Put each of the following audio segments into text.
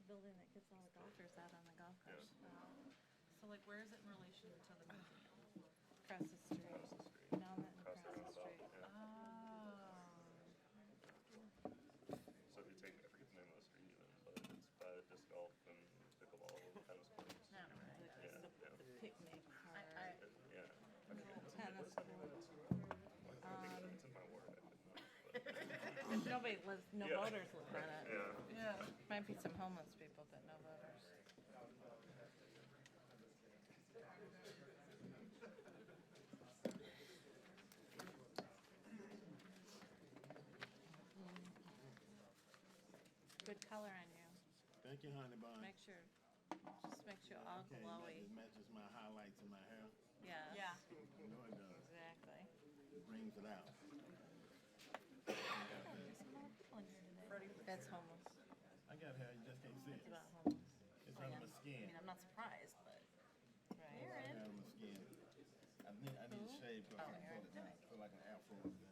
building that gets all the golfers out on the golf course. So like, where is it in relation to the museum? Across the street. Down that and across the street. Oh. So if you take, I forget the name of the street even, but it's by disc golf and pickleball and tennis courts. No, right. The picnic part. Yeah. Tennis What's the name of court. that street? It's in my ward, I didn't know. But Nobody lives, no Yeah. voters live on it. yeah. Yeah. Might be some homeless people, but no voters. Good color on you. Thank you, honey bun. Just makes you all Okay, that glowy. just matches my highlights in my hair. Yes. Yeah. I know it does. Exactly. It brings it out. There's some more people in here today. That's homeless. I got hair, you just can't see It's it. about homeless. It's under my I skin. mean, I'm not surprised, but. Right. It's under my skin. I need to shave because I feel like an afro up there.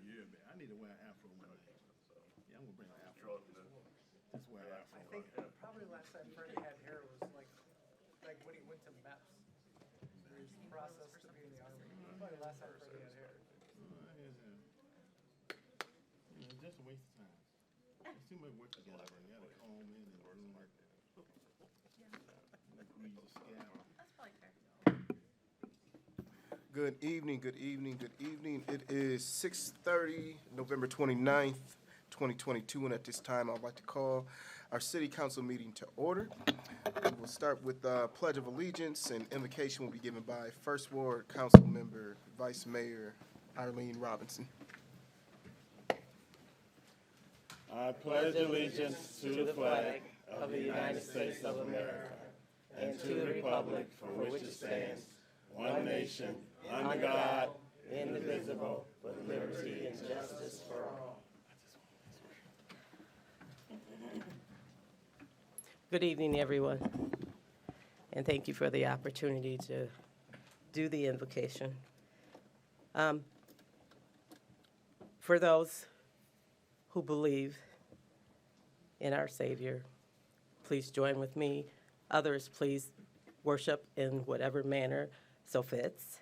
Yeah, man, I need to wear an afro one day. Yeah, I'm gonna bring an You're afro. welcome to. Just wear an afro. I think probably last time Freddie had hair was like when he went to MEPS. He was processed to be in the army. Probably last time Freddie had hair. You know, just a waste of time. It's too much work to get out there. You gotta comb in and groom it. Grease the scalp. That's probably fair. Good evening, good evening, good evening. It is 6:30, November 29th, 2022, and at this time, I'd like to call our city council meeting to order. We will start with Pledge of Allegiance, and invocation will be given by First Ward Council Member, Vice Mayor Arlene Robinson. I pledge allegiance to the flag of the United States of America and to the republic for which it stands, one nation, under God, indivisible, with liberty and justice for all. Good evening, everyone, and thank you for the opportunity to do the invocation. For those who believe in our Savior, please join with me. Others, please worship in whatever manner so fits.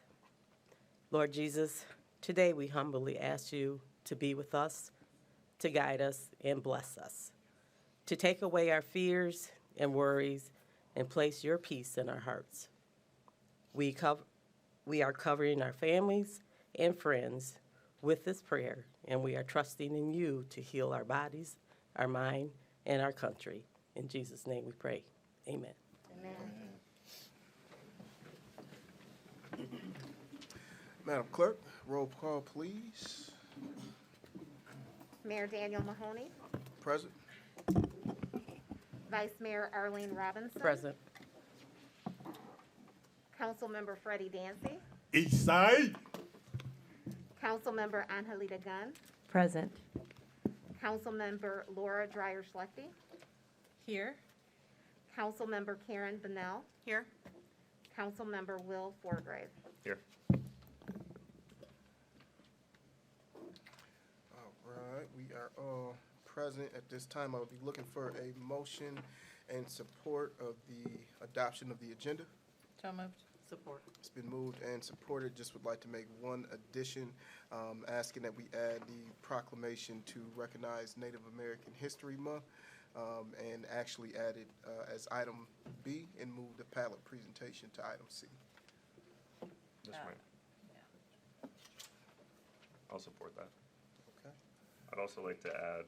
Lord Jesus, today we humbly ask you to be with us, to guide us and bless us, to take away our fears and worries and place your peace in our hearts. We are covering our families and friends with this prayer, and we are trusting in you to heal our bodies, our mind, and our country. In Jesus' name we pray. Amen. Madam Clerk, roll call, please. Mayor Daniel Mahoney, Present. Vice Mayor Arlene Robinson. Present. Councilmember Freddie Dancy, East side. Councilmember Angelita Gunn, Present. Councilmember Laura Dreyer Schlechte, Here? Councilmember Karen Bennell, Here? Councilmember Will Forgrave. Here. All right, we are all present. At this time, I would be looking for a motion and support of the adoption of the agenda. So moved. Support. It's been moved and supported. Just would like to make one addition, asking that we add the proclamation to recognize Native American History Month, and actually add it as item B and move the ballot presentation to item C. This way. I'll support that. Okay. I'd also like to add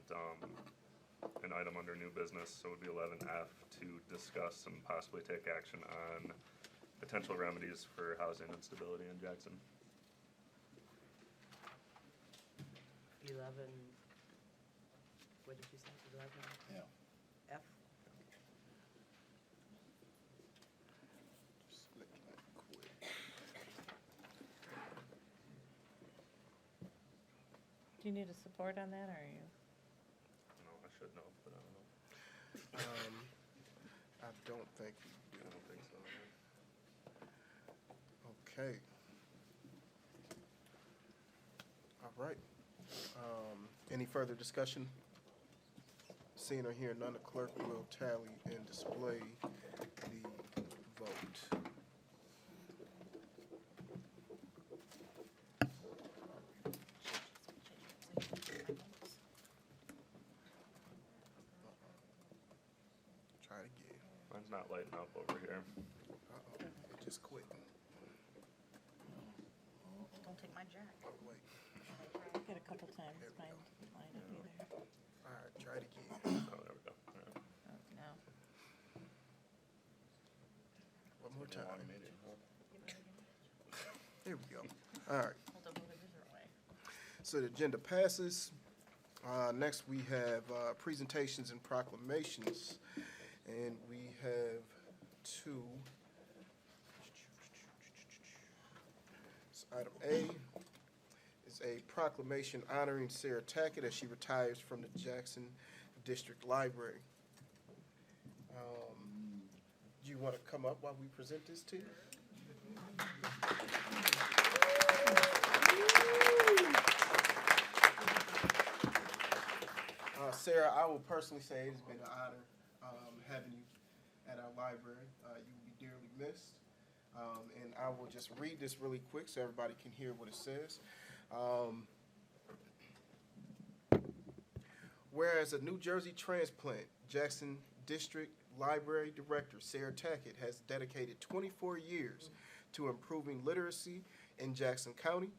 an item under new business, so it would be 11F, to discuss and possibly take action on potential remedies for housing instability in Jackson. 11, what did you say, 11? Yeah. F? Just looking at it quick. Do you need a support on that, or are you? No, I should know, but I don't know. I don't think we I don't think so. Okay. All right. Any further discussion? Seeing or hearing none, the clerk will tally and display the vote. Try it again. Mine's not lighting up over here. Uh-oh, it just quit. Don't take my jack. Oh, wait. Get a couple times, There we mine line up either. All right, try it again. Oh, there we go. Yeah. Oh, no. One more time. There we go. All right. Hold up, move it different way. So the agenda passes. Next, we have presentations and proclamations. And we have two. So item A is a proclamation honoring Sarah Tackett as she retires from the Jackson District Library. Do you want to come up while we present this to you? Sarah, I will personally say it's been an honor having you at our library. You will be dearly missed. And I will just read this really quick so everybody can hear what it says. Whereas a New Jersey transplant, Jackson District Library Director Sarah Tackett has dedicated 24 years to improving literacy in Jackson County.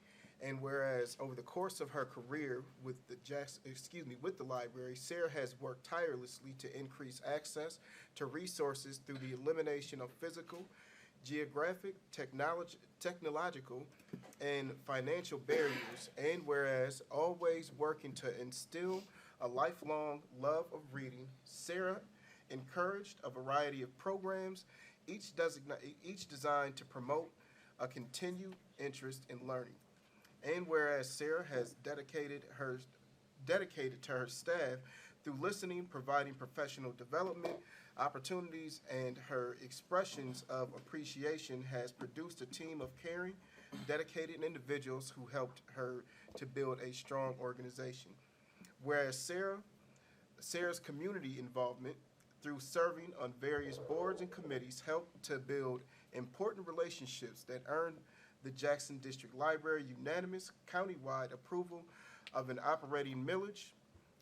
And whereas over the course of her career with the library, Sarah has worked tirelessly to increase access to resources through the elimination of physical, geographic, technological, and financial barriers. And whereas always working to instill a lifelong love of reading, Sarah encouraged a variety of programs, each designed to promote a continued interest in learning. And whereas Sarah has dedicated to her staff through listening, providing professional development opportunities, and her expressions of appreciation has produced a team of caring, dedicated individuals who helped her to build a strong organization. Whereas Sarah's community involvement through serving on various boards and committees helped to build important relationships that earned the Jackson District Library unanimous countywide approval of an operating millage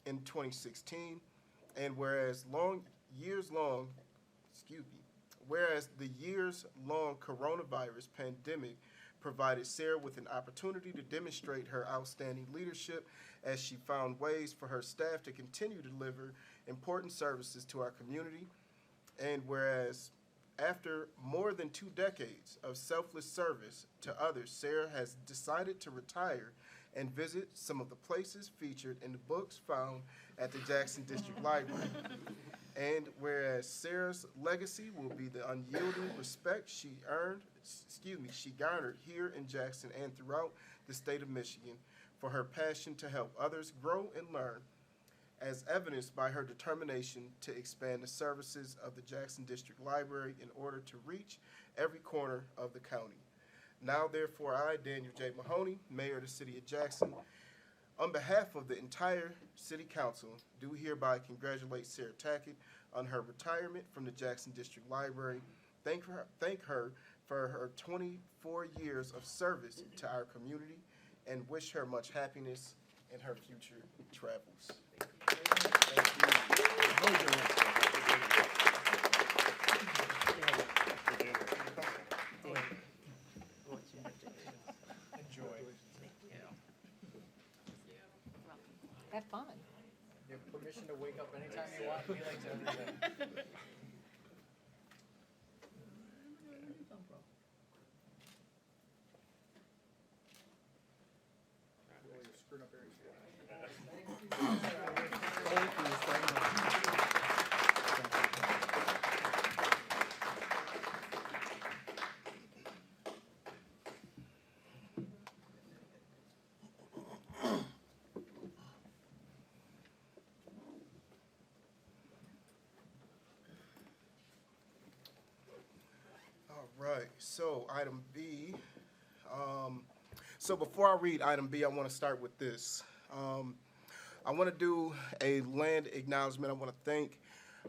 in 2016. And whereas the years-long coronavirus pandemic provided Sarah with an opportunity to demonstrate her outstanding leadership as she found ways for her staff to continue to deliver important services to our community. And whereas after more than 2 decades of selfless service to others, Sarah has decided to retire and visit some of the places featured in the books found at the Jackson District Library. And whereas Sarah's legacy will be the unyielding respect she garnered here in Jackson and throughout the state of Michigan for her passion to help others grow and learn, as evidenced by her determination to expand the services of the Jackson District Library in order to reach every corner of the county. Now, therefore, I, Daniel J. Mahoney, Mayor of the City of Jackson, on behalf of the entire City Council, do hereby congratulate Sarah Tackett on her retirement from the Jackson District Library. Thank her for her 24 years of service to our community and wish her much happiness in her future travels. Enjoy. Have fun. You have permission to wake up anytime you want, be like everything. All right, so item B. So before I read item B, I want to start with this. I want to do a land acknowledgement. I want to thank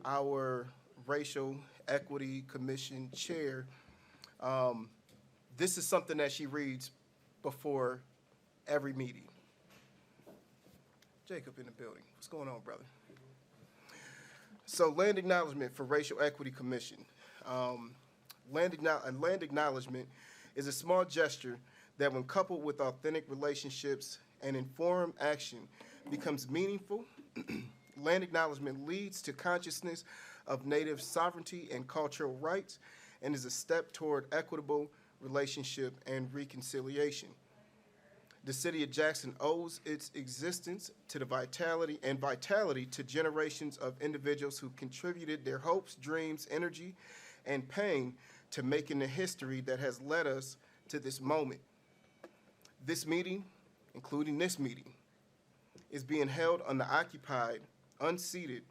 our Racial Equity Commission Chair. This is something that she reads before every meeting. Jacob in the building. What's going on, brother? So land acknowledgement for Racial Equity Commission. Land acknowledgement is a small gesture that when coupled with authentic relationships and informed action becomes meaningful. Land acknowledgement leads to consciousness of Native sovereignty and cultural rights and is a step toward equitable relationship and reconciliation. The city of Jackson owes its existence to the vitality to generations of individuals who contributed their hopes, dreams, energy, and pain to making the history that has led us to this moment. This meeting, including this meeting, is being held on the occupied, unceded,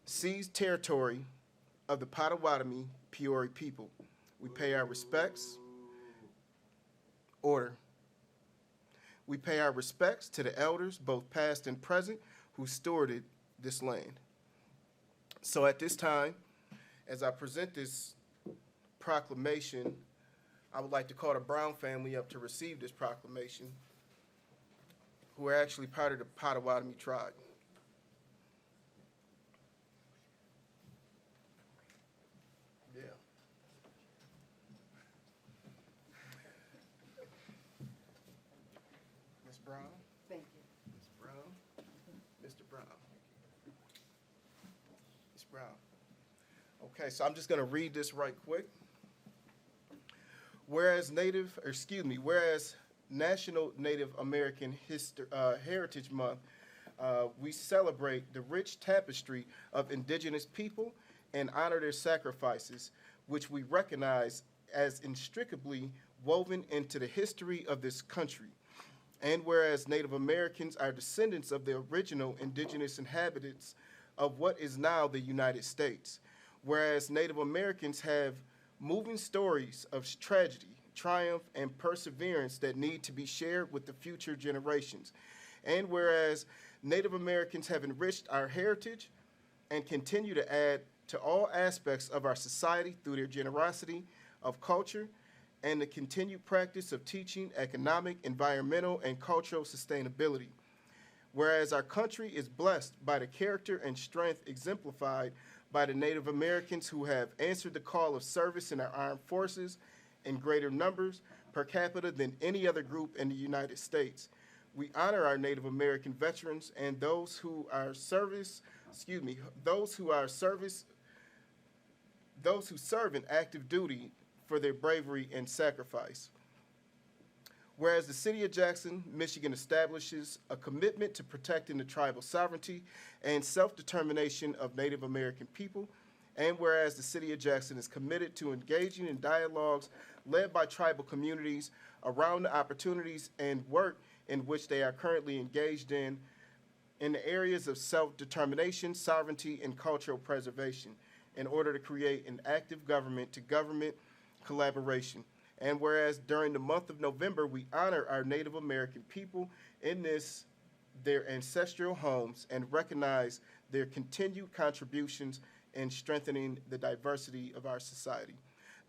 seized territory of the Potawatomi Peori people. We pay our respects. Order. We pay our respects to the elders, both past and present, who stewarded this land. So at this time, as I present this proclamation, I would like to call the Brown family up to receive this proclamation, who are actually part of the Potawatomi tribe. Yeah. Ms. Brown? Thank you. Ms. Brown? Mr. Brown? Ms. Brown. Okay, so I'm just gonna read this right quick. Whereas National Native American Heritage Month, we celebrate the rich tapestry of indigenous people and honor their sacrifices, which we recognize as inextricably woven into the history of this country. And whereas Native Americans are descendants of the original indigenous inhabitants of what is now the United States, whereas Native Americans have moving stories of tragedy, triumph, and perseverance that need to be shared with the future generations. And whereas Native Americans have enriched our heritage and continue to add to all aspects of our society through their generosity of culture and the continued practice of teaching economic, environmental, and cultural sustainability. Whereas our country is blessed by the character and strength exemplified by the Native Americans who have answered the call of service in our armed forces in greater numbers per capita than any other group in the United States. We honor our Native American veterans and those who serve in active duty for their bravery and sacrifice. Whereas the city of Jackson, Michigan establishes a commitment to protecting the tribal sovereignty and self-determination of Native American people, and whereas the city of Jackson is committed to engaging in dialogues led by tribal communities around the opportunities and work in which they are currently engaged in the areas of self-determination, sovereignty, and cultural preservation in order to create an active government-to-government collaboration. And whereas during the month of November, we honor our Native American people in their ancestral homes and recognize their continued contributions in strengthening the diversity of our society.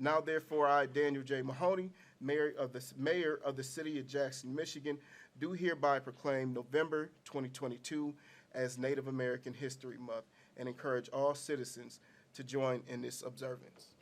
Now, therefore, I, Daniel J. Mahoney, Mayor of the City of Jackson, Michigan, do hereby proclaim November 2022 as Native American History Month and encourage all citizens to join in this observance.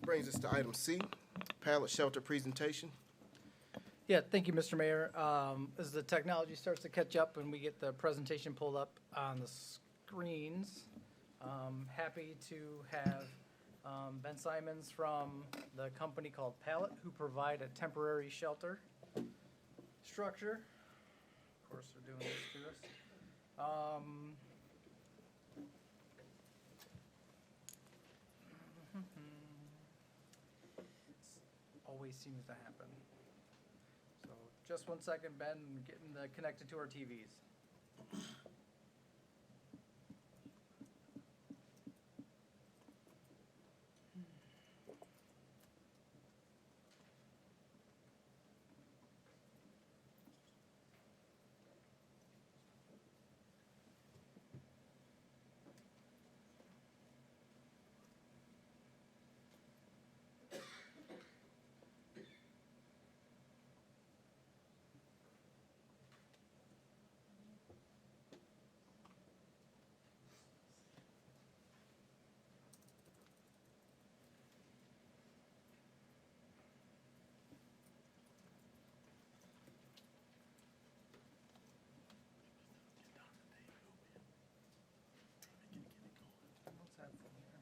brings us to item C, pallet shelter presentation. Yeah, thank you, Mr. Mayor. As the technology starts to catch up and we get the presentation pulled up on the screens, happy to have Ben Simons from the company called Pallet, who provide a temporary shelter structure. Of course, they're doing this to us. Always seems to happen. So just 1 second, Ben, getting connected to our TVs. What's happening here?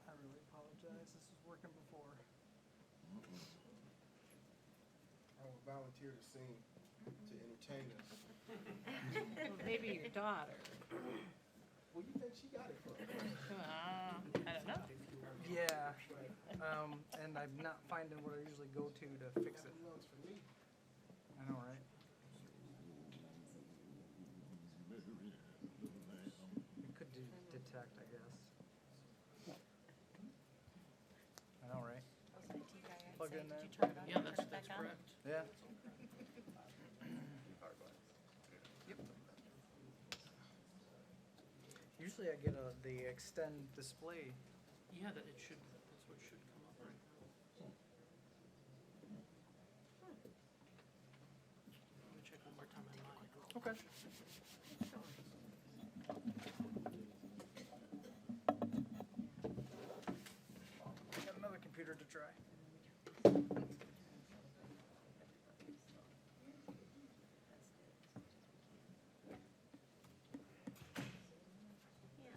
I really apologize. This was working before. I will volunteer to sing to entertain us. Well, maybe your daughter. Well, you think she got it from? I don't know. Yeah, and I'm not finding what I usually go to fix it. Belongs for me. I know, right? It could detect, I guess. I know, right? Plug it in there. Did you turn it on? Yeah, Turn that's it back on? correct. Yeah. Yep. Usually I get the extend display. Yeah, that it should, that's what should come up right now. Let me check one more time on mine. Okay. Got another computer to try. Yeah.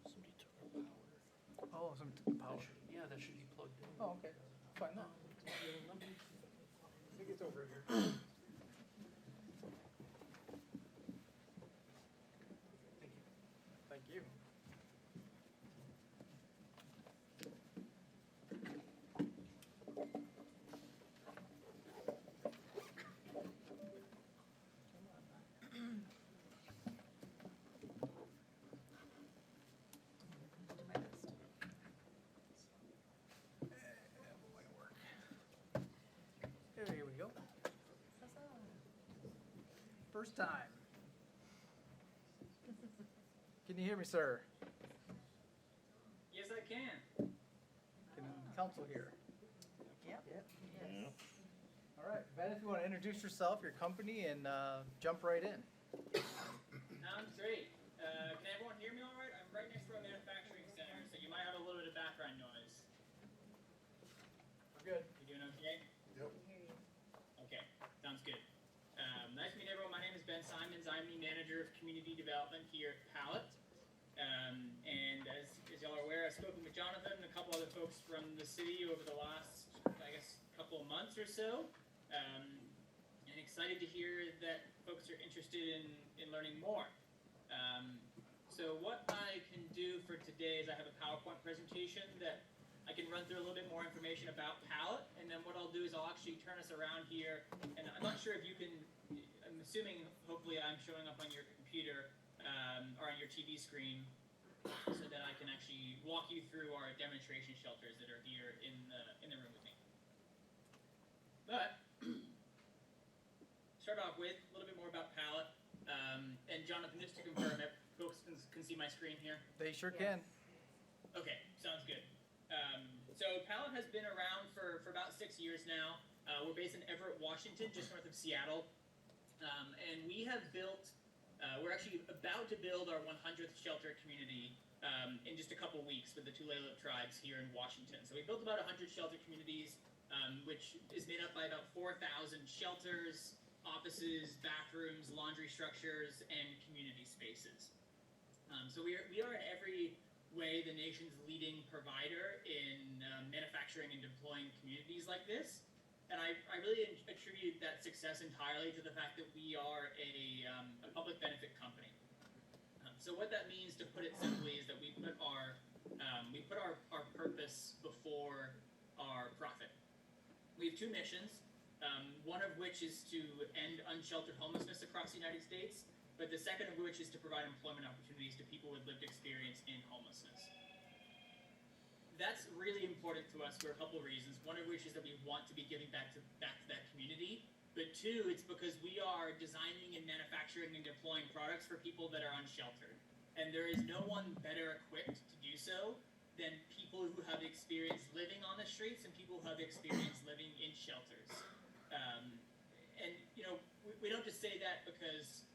Somebody took our power. Oh, some power. Yeah, that should be plugged in. Oh, okay. Fine, no. It gets over here. Thank you. Here we go. First time. Can you hear me, sir? Yes, I can. Can council hear? Yep. All right, Ben, if you want to introduce yourself, your company, and jump right in. Sounds great. Can everyone hear me all right? I'm right next to a manufacturing center, so you might have a little bit of background noise. We're good. You doing okay? development here at Pallet. And as y'all are aware, I've spoken with Jonathan and a couple other folks from the city over the last, I guess, couple of months or so. And excited to hear that folks are interested in learning more. So what I can do for today is I have a PowerPoint presentation that I can run through a little bit more information about Pallet, and then what I'll do is I'll actually turn us around here, and I'm not sure if you can, I'm assuming hopefully I'm showing up on your computer or on your TV screen so that I can actually walk you through our demonstration shelters that are here in the room with me. But start off with a little bit more about Pallet, and Jonathan, just to confirm that folks can see my screen here. They sure can. Okay, sounds good. So Pallet has been around for about 6 years now. We're based in Everett, Washington, just north of Seattle. And we have built, we're actually about to build our 100th shelter community in just a couple weeks with the Tulalip tribes here in Washington. So we built about 100 shelter communities, which is made up by about 4,000 shelters, offices, bathrooms, laundry structures, and community spaces. So we are in every way the nation's leading provider in manufacturing and deploying communities like this. And I really attribute that success entirely to the fact that we are a public benefit company. So what that means, to put it simply, is that we put our purpose before our profit. We have two missions, one of which is to end unsheltered homelessness across the United States, but the second of which is to provide employment opportunities to people with lived experience in homelessness. That's really important to us for a couple of reasons. One of which is that we want to be giving back to that community. But two, it's because we are designing and manufacturing and deploying products for people that are unsheltered. And there is no one better equipped to do so than people who have experience living on the streets and people who have experience living in shelters. And, you know, we don't just say that because,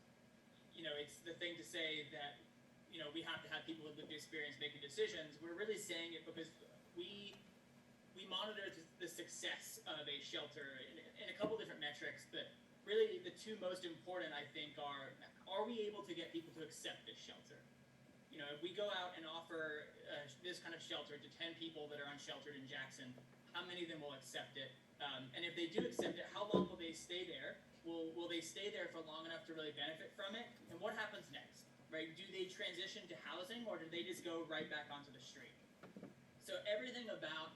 you know, it's the thing to say that, you know, we have to have people with lived experience making decisions. We're really saying it because we monitor the success of a shelter in a couple different metrics, but really the two most important, I think, are we able to get people to accept this shelter? You know, if we go out and offer this kind of shelter to 10 people that are unsheltered in Jackson, how many of them will accept it? And if they do accept it, how long will they stay there? Will they stay there for long enough to really benefit from it? And what happens next, right? Do they transition to housing, or do they just go right back onto the street? So everything about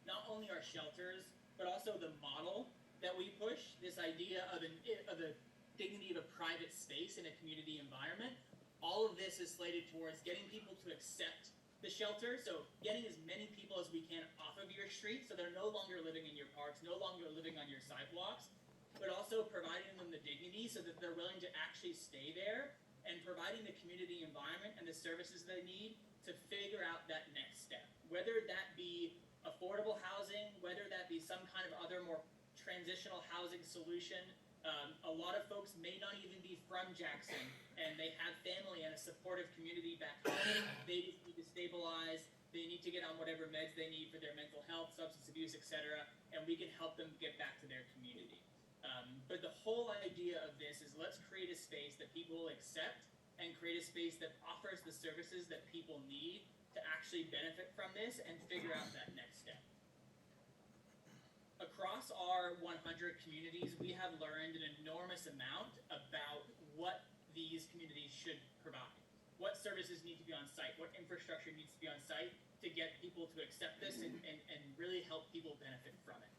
not only our shelters, but also the model that we push, this idea of the dignity of a private space in a community environment, all of this is slated towards getting people to accept the shelter, so getting as many people as we can off of your street so they're no longer living in your parks, no longer living on your sidewalks, but also providing them the dignity so that they're willing to actually stay there and providing the community environment and the services they need to figure out that next step. Whether that be affordable housing, whether that be some kind of other more transitional housing solution. A lot of folks may not even be from Jackson, and they have family and a supportive community back home. They just need to stabilize. They need to get on whatever meds they need for their mental health, substance abuse, etc., and we can help them get back to their community. But the whole idea of this is let's create a space that people will accept and create a space that offers the services that people need to actually benefit from this and figure out that next step. Across our 100 communities, we have learned an enormous amount about what these communities should provide. What services need to be on site, what infrastructure needs to be on site to get people to accept this and really help people benefit from it.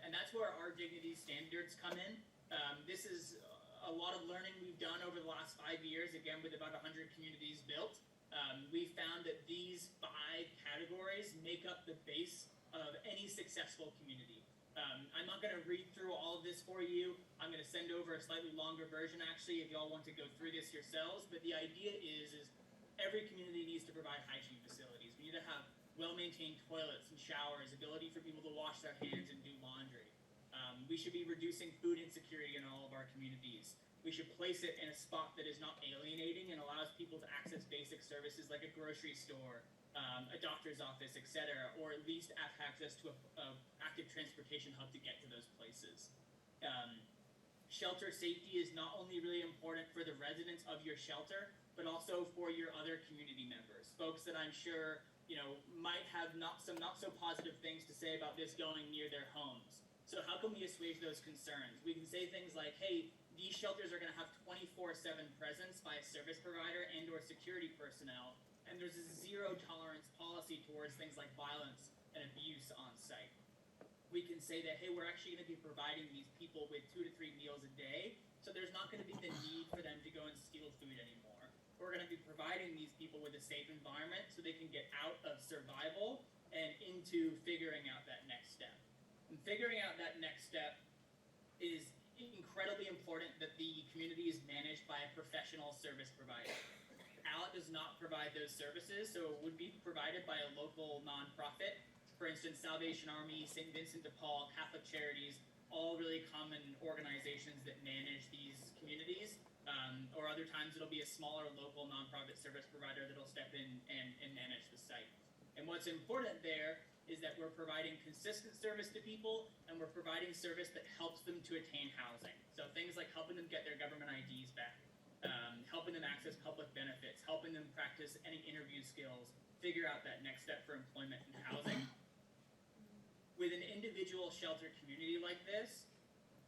And that's where our dignity standards come in. This is a lot of learning we've done over the last 5 years, again, with about 100 communities built. We found that these 5 categories make up the base of any successful community. I'm not going to read through all of this for you. I'm going to send over a slightly longer version, actually, if y'all want to go through this yourselves. But the idea is every community needs to provide hygiene facilities. We need to have well-maintained toilets and showers, ability for people to wash their hands and do laundry. We should be reducing food insecurity in all of our communities. We should place it in a spot that is not alienating and allows people to access basic services like a grocery store, a doctor's office, etc., or at least have access to a active transportation hub to get to those places. Shelter safety is not only really important for the residents of your shelter, but also for your other community members, folks that I'm sure, might have not so positive things to say about this going near their homes. So how can we assuage those concerns? We can say things like, hey, these shelters are gonna have 24/7 presence by a service provider and or security personnel, and there's a zero tolerance policy towards things like violence and abuse on site. We can say that, hey, we're actually gonna be providing these people with 2 to 3 meals a day, so there's not gonna be the need for them to go and steal food anymore. We're gonna be providing these people with a safe environment so they can get out of survival and into figuring out that next step. And figuring out that next step is incredibly important that the community is managed by a professional service provider. ALET does not provide those services, so it would be provided by a local nonprofit. For instance, Salvation Army, St. Vincent de Paul, Catholic Charities, all really common organizations that manage these communities. Or other times it'll be a smaller local nonprofit service provider that'll step in and manage the site. And what's important there is that we're providing consistent service to people, and we're providing service that helps them to attain housing. So things like helping them get their government IDs back, helping them access public benefits, helping them practice any interview skills, figure out that next step for employment and housing. With an individual shelter community like this,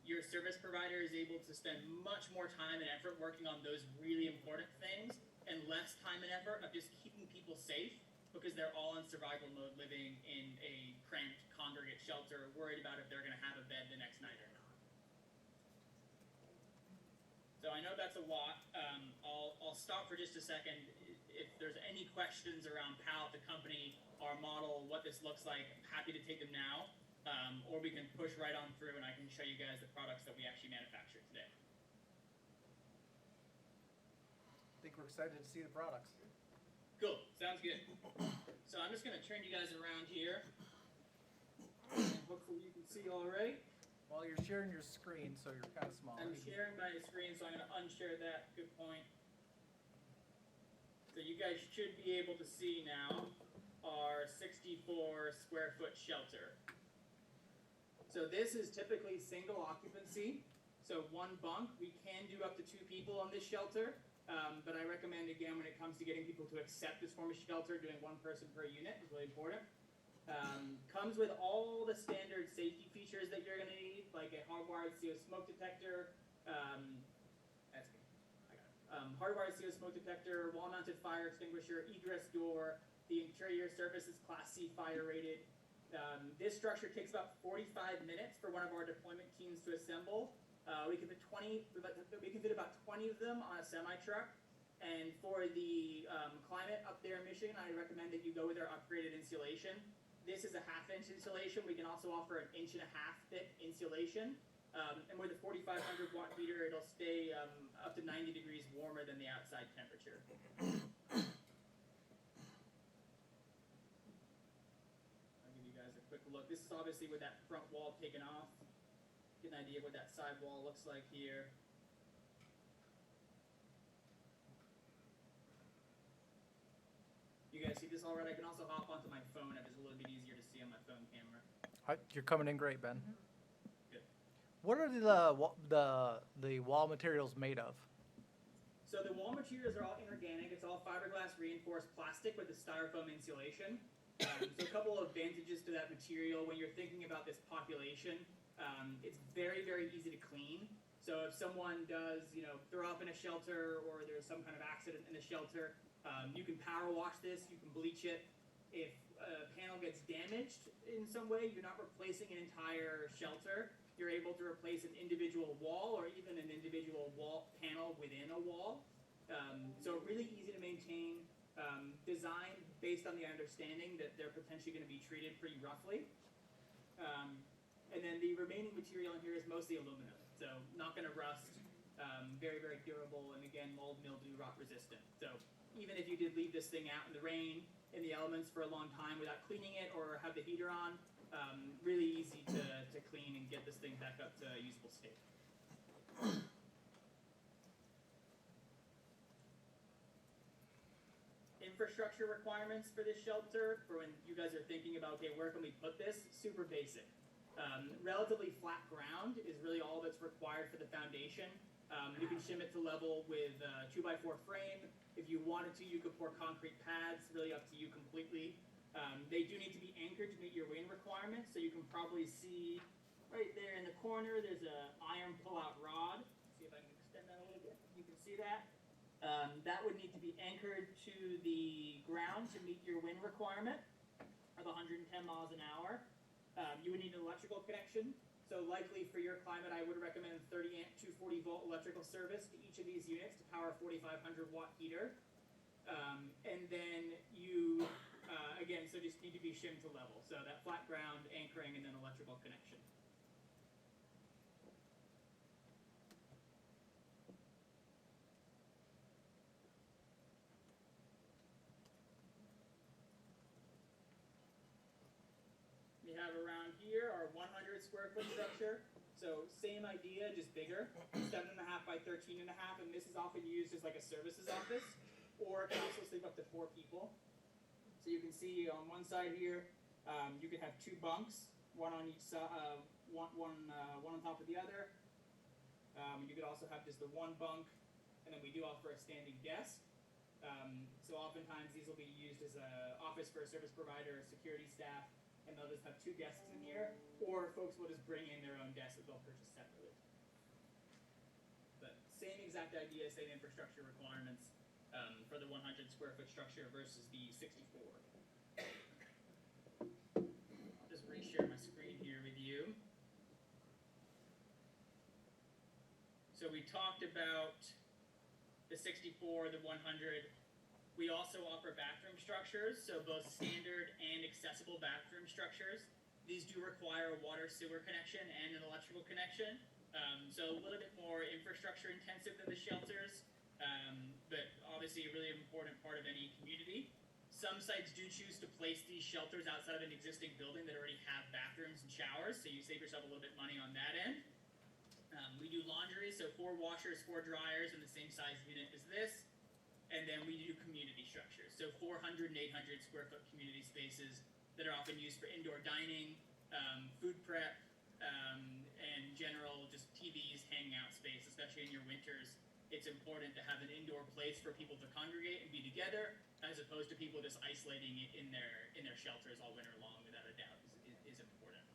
your service provider is able to spend much more time and effort working on those really important things and less time and effort of just keeping people safe because they're all in survival mode living in a cramped congregate shelter worried about if they're going to have a bed the next night or not. So I know that's a lot. I'll stop for just a second. If there's any questions around PALET, the company, our model, what this looks like, I'm happy to take them now. Or we can push right on through and I can show you guys the products that we actually manufacture today. I think we're excited to see the products. Cool, sounds good. So I'm just gonna turn you guys around here. And hopefully you can see all right. Well, you're sharing your screen, so you're kind of small. I'm sharing my screen, so I'm gonna unshare that, good point. So you guys should be able to see now our 64 square foot shelter. So this is typically single occupancy, so one bunk. We can do up to 2 people on this shelter, but I recommend, again, when it comes to getting people to accept this form of shelter, doing 1 person per unit is really important. Comes with all the standard safety features that you're gonna need, like a hardwired CO smoke detector, that's good, I got it. Hardwired CO smoke detector, wall-mounted fire extinguisher, egress door. The interior surface is Class C fire rated. This structure takes about 45 minutes for one of our deployment teams to assemble. We can fit about 20 of them on a semi-truck. And for the climate up there in Michigan, I recommend that you go with our upgraded insulation. This is a 1/2 inch insulation. We can also offer an 1.5 inch thick insulation. And with a 4,500 watt heater, it'll stay up to 90 degrees warmer than the outside temperature. Quick look. This is obviously with that front wall taken off. Get an idea of what that side wall looks like here. You guys see this all right? I can also hop onto my phone if it's a little bit easier to see on my phone camera. You're coming in great, Ben. Good. What are the wall materials made of? So the wall materials are all inorganic. It's all fiberglass reinforced plastic with a styrofoam insulation. So a couple of advantages to that material when you're thinking about this population. It's very, very easy to clean. So if someone does, throw up in a shelter or there's some kind of accident in the shelter, you can power wash this, you can bleach it. If a panel gets damaged in some way, you're not replacing an entire shelter. You're able to replace an individual wall or even an individual wall panel within a wall. So really easy to maintain. Designed based on the understanding that they're potentially going to be treated pretty roughly. And then the remaining material in here is mostly aluminum, so not going to rust, very, very durable, and again, mold, mildew, rot resistant. So even if you did leave this thing out in the rain, in the elements for a long time without cleaning it or have the heater on, really easy to clean and get this thing back up to a usable state. Infrastructure requirements for this shelter, for when you guys are thinking about, okay, where can we put this? Super basic. Relatively flat ground is really all that's required for the foundation. You can shim it to level with a 2x4 frame. If you wanted to, you could pour concrete pads, really up to you completely. They do need to be anchored to meet your weighing requirements, so you can probably see right there in the corner, there's a iron pull-out rod. See if I can extend that a little bit. You can see that. That would need to be anchored to the ground to meet your wind requirement of 110 miles an hour. You would need an electrical connection. So likely for your climate, I would recommend 30 amp 240 volt electrical service to each of these units to power a 4,500 watt heater. And then you, again, so just need to be shimmed to level. So that flat ground, anchoring, and then electrical connection. We have around here our 100 square foot structure. So same idea, just bigger, 7.5 by 13.5, and this is often used as like a services office, or it can also sleep up to 4 people. So you can see on one side here, you could have 2 bunks, one on each side, one on top of the other. You could also have just the 1 bunk, and then we do offer a standing desk. So oftentimes these will be used as an office for a service provider or security staff. And they'll just have 2 desks in here, or folks will just bring in their own desk that they'll purchase separately. But same exact idea, same infrastructure requirements for the 100 square foot structure versus the 64. I'll just reshare my screen here with you. So we talked about the 64, the 100. We also offer bathroom structures, so both standard and accessible bathroom structures. These do require a water sewer connection and an electrical connection, so a little bit more infrastructure intensive than the shelters, but obviously a really important part of any community. Some sites do choose to place these shelters outside of an existing building that already have bathrooms and showers, so you save yourself a little bit of money on that end. We do laundry, so 4 washers, 4 dryers in the same size unit as this. And then we do community structures, so 400 and 800 square foot community spaces that are often used for indoor dining, food prep, and general just TVs, hanging out space, especially in your winters. It's important to have an indoor place for people to congregate and be together, as opposed to people just isolating it in their shelters all winter long, without a doubt, is important.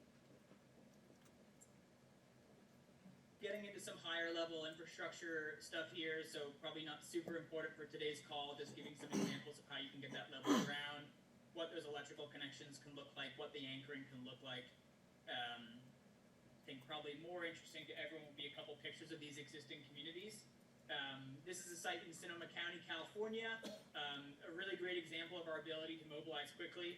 Getting into some higher level infrastructure stuff here, so probably not super important for today's call, just giving some examples of how you can get that level around, what those electrical connections can look like, what the anchoring can look like. I think probably more interesting to everyone will be a couple pictures of these existing communities. This is a site in Sonoma County, California, a really great example of our ability to mobilize quickly.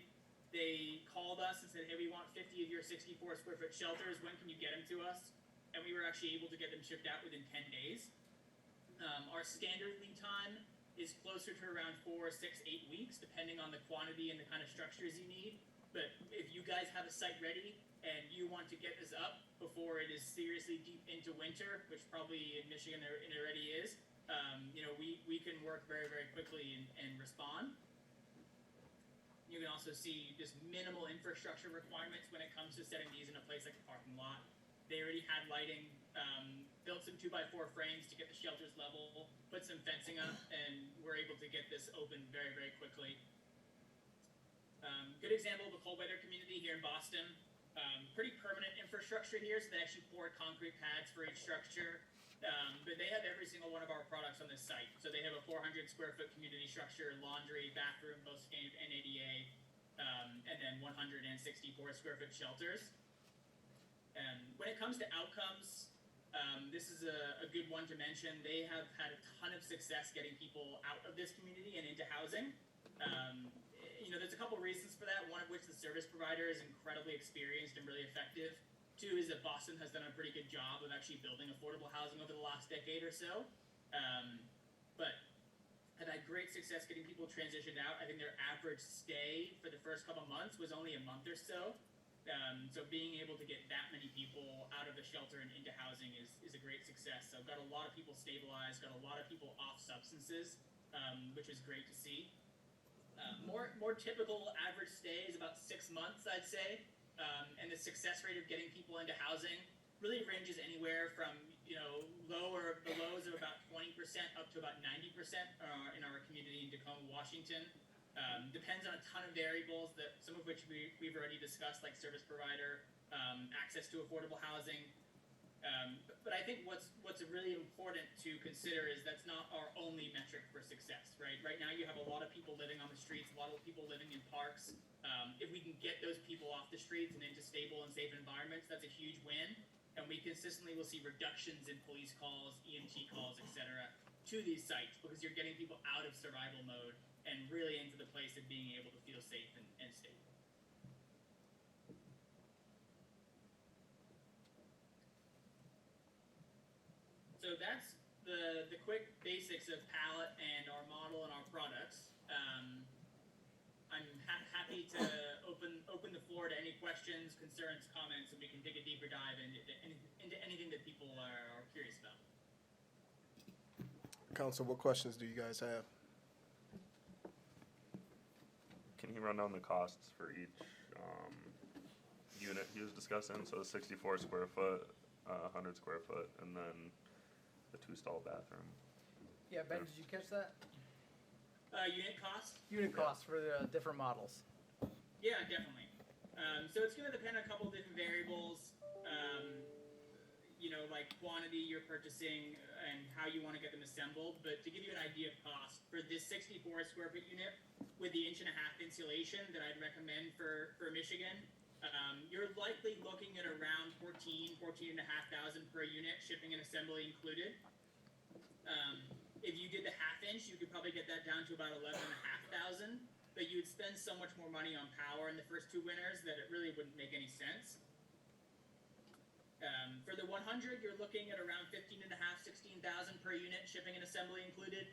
They called us and said, hey, we want 50 of your 64 square foot shelters, when can you get them to us? And we were actually able to get them shipped out within 10 days. Our standard lead time is closer to around 4, 6, 8 weeks, depending on the quantity and the kind of structures you need. But if you guys have a site ready and you want to get this up before it is seriously deep into winter, which probably in Michigan it already is, we can work very, very quickly and respond. You can also see just minimal infrastructure requirements when it comes to setting these in a place like a parking lot. They already had lighting, built some 2x4 frames to get the shelters level, put some fencing up, and we're able to get this open very, very quickly. Good example of a cold weather community here in Boston. Pretty permanent infrastructure here, so they actually pour concrete pads for each structure. But they have every single one of our products on this site. So they have a 400 square foot community structure, laundry, bathroom, both standard and ADA, and then 164 square foot shelters. When it comes to outcomes, this is a good one to mention. They have had a ton of success getting people out of this community and into housing. There's a couple reasons for that, one of which the service provider is incredibly experienced and really effective. 2 is that Boston has done a pretty good job of actually building affordable housing over the last decade or so. But have had great success getting people transitioned out. I think their average stay for the first couple months was only a month or so. So being able to get that many people out of the shelter and into housing is a great success. So got a lot of people stabilized, got a lot of people off substances, which is great to see. More typical average stay is about 6 months, I'd say. and the success rate of getting people into housing really ranges anywhere from, the lows of about 20% up to about 90% in our community in Tacoma, Washington. Depends on a ton of variables, that some of which we've already discussed, like service provider, access to affordable housing. But I think what's really important to consider is that's not our only metric for success, right? Right now you have a lot of people living on the streets, a lot of people living in parks. If we can get those people off the streets and into stable and safe environments, that's a huge win. And we consistently will see reductions in police calls, EMT calls, et cetera, to these sites, because you're getting people out of survival mode and really into the place of being able to feel safe and stable. So that's the quick basics of Pallet and our model and our products. I'm happy to open the floor to any questions, concerns, comments, and we can take a deeper dive into anything that people are curious about. Council, what questions do you guys have? Can you run down the costs for each unit he was discussing? So 64 square foot, 100 square foot, and then the 2-stall bathroom. Yeah, Ben, did you catch that? Unit cost? Unit costs for the different models. Yeah, definitely. So it's going to depend on a couple different variables, like quantity you're purchasing and how you want to get them assembled. But to give you an idea of cost, for this 64 square foot unit with the 1.5 inch insulation that I'd recommend for Michigan, you're likely looking at around $14,500 per unit, shipping and assembly included. If you did the 1/2 inch, you could probably get that down to about $11,500, but you would spend so much more money on power in the first 2 winters that it really wouldn't make any sense. For the 100, you're looking at around $15,500, $16,000 per unit, shipping and assembly included.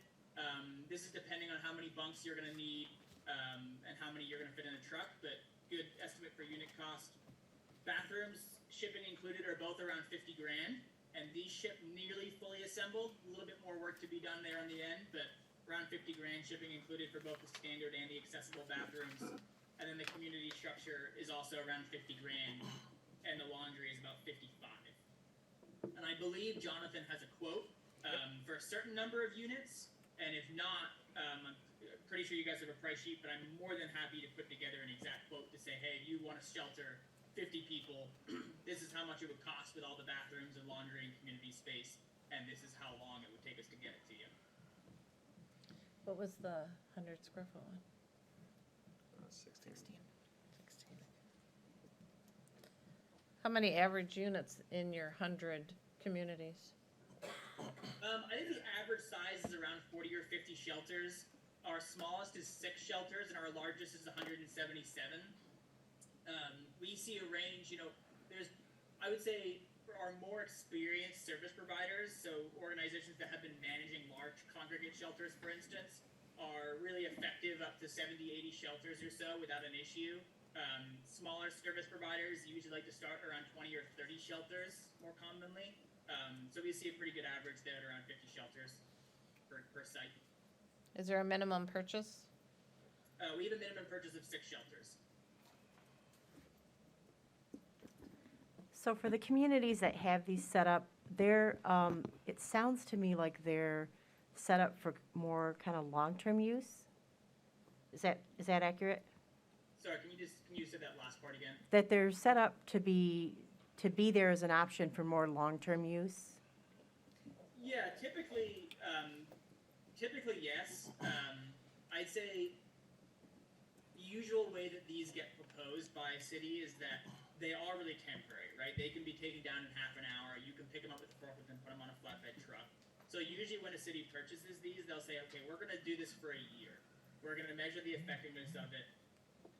This is depending on how many bunks you're going to need and how many you're going to fit in a truck, but good estimate for unit cost. Bathrooms, shipping included, are both around $50,000. And these ship nearly fully assembled. A little bit more work to be done there on the end, but around $50,000 shipping included for both the standard and the accessible bathrooms. And then the community structure is also around $50,000, and the laundry is about $55,000. And I believe Jonathan has a quote for a certain number of units, and if not, I'm pretty sure you guys have a price sheet, but I'm more than happy to put together an exact quote to say, hey, if you want to shelter 50 people, this is how much it would cost with all the bathrooms and laundry and community space, and this is how long it would take us to get it to you. What was the 100 square foot one? 16. 16. How many average units in your 100 communities? I think the average size is around 40 or 50 shelters. Our smallest is 6 shelters, and our largest is 177. We see a range, I would say for our more experienced service providers, so organizations that have been managing large congregate shelters, for instance, are really effective up to 70, 80 shelters or so without an issue. Smaller service providers usually like to start around 20 or 30 shelters more commonly. So we see a pretty good average there at around 50 shelters per site. Is there a minimum purchase? We have a minimum purchase of 6 shelters. So for the communities that have these set up, it sounds to me like they're set up for more kind of long-term use. Is that accurate? Sorry, can you say that last part again? That they're set up to be there as an option for more long-term use? Yeah, typically yes. I'd say the usual way that these get proposed by a city is that they are really temporary, right? They can be taken down in half an hour. You can pick them up with a forklift and put them on a flatbed truck. So usually when a city purchases these, they'll say, okay, we're going to do this for a year. We're going to measure the effectiveness of it.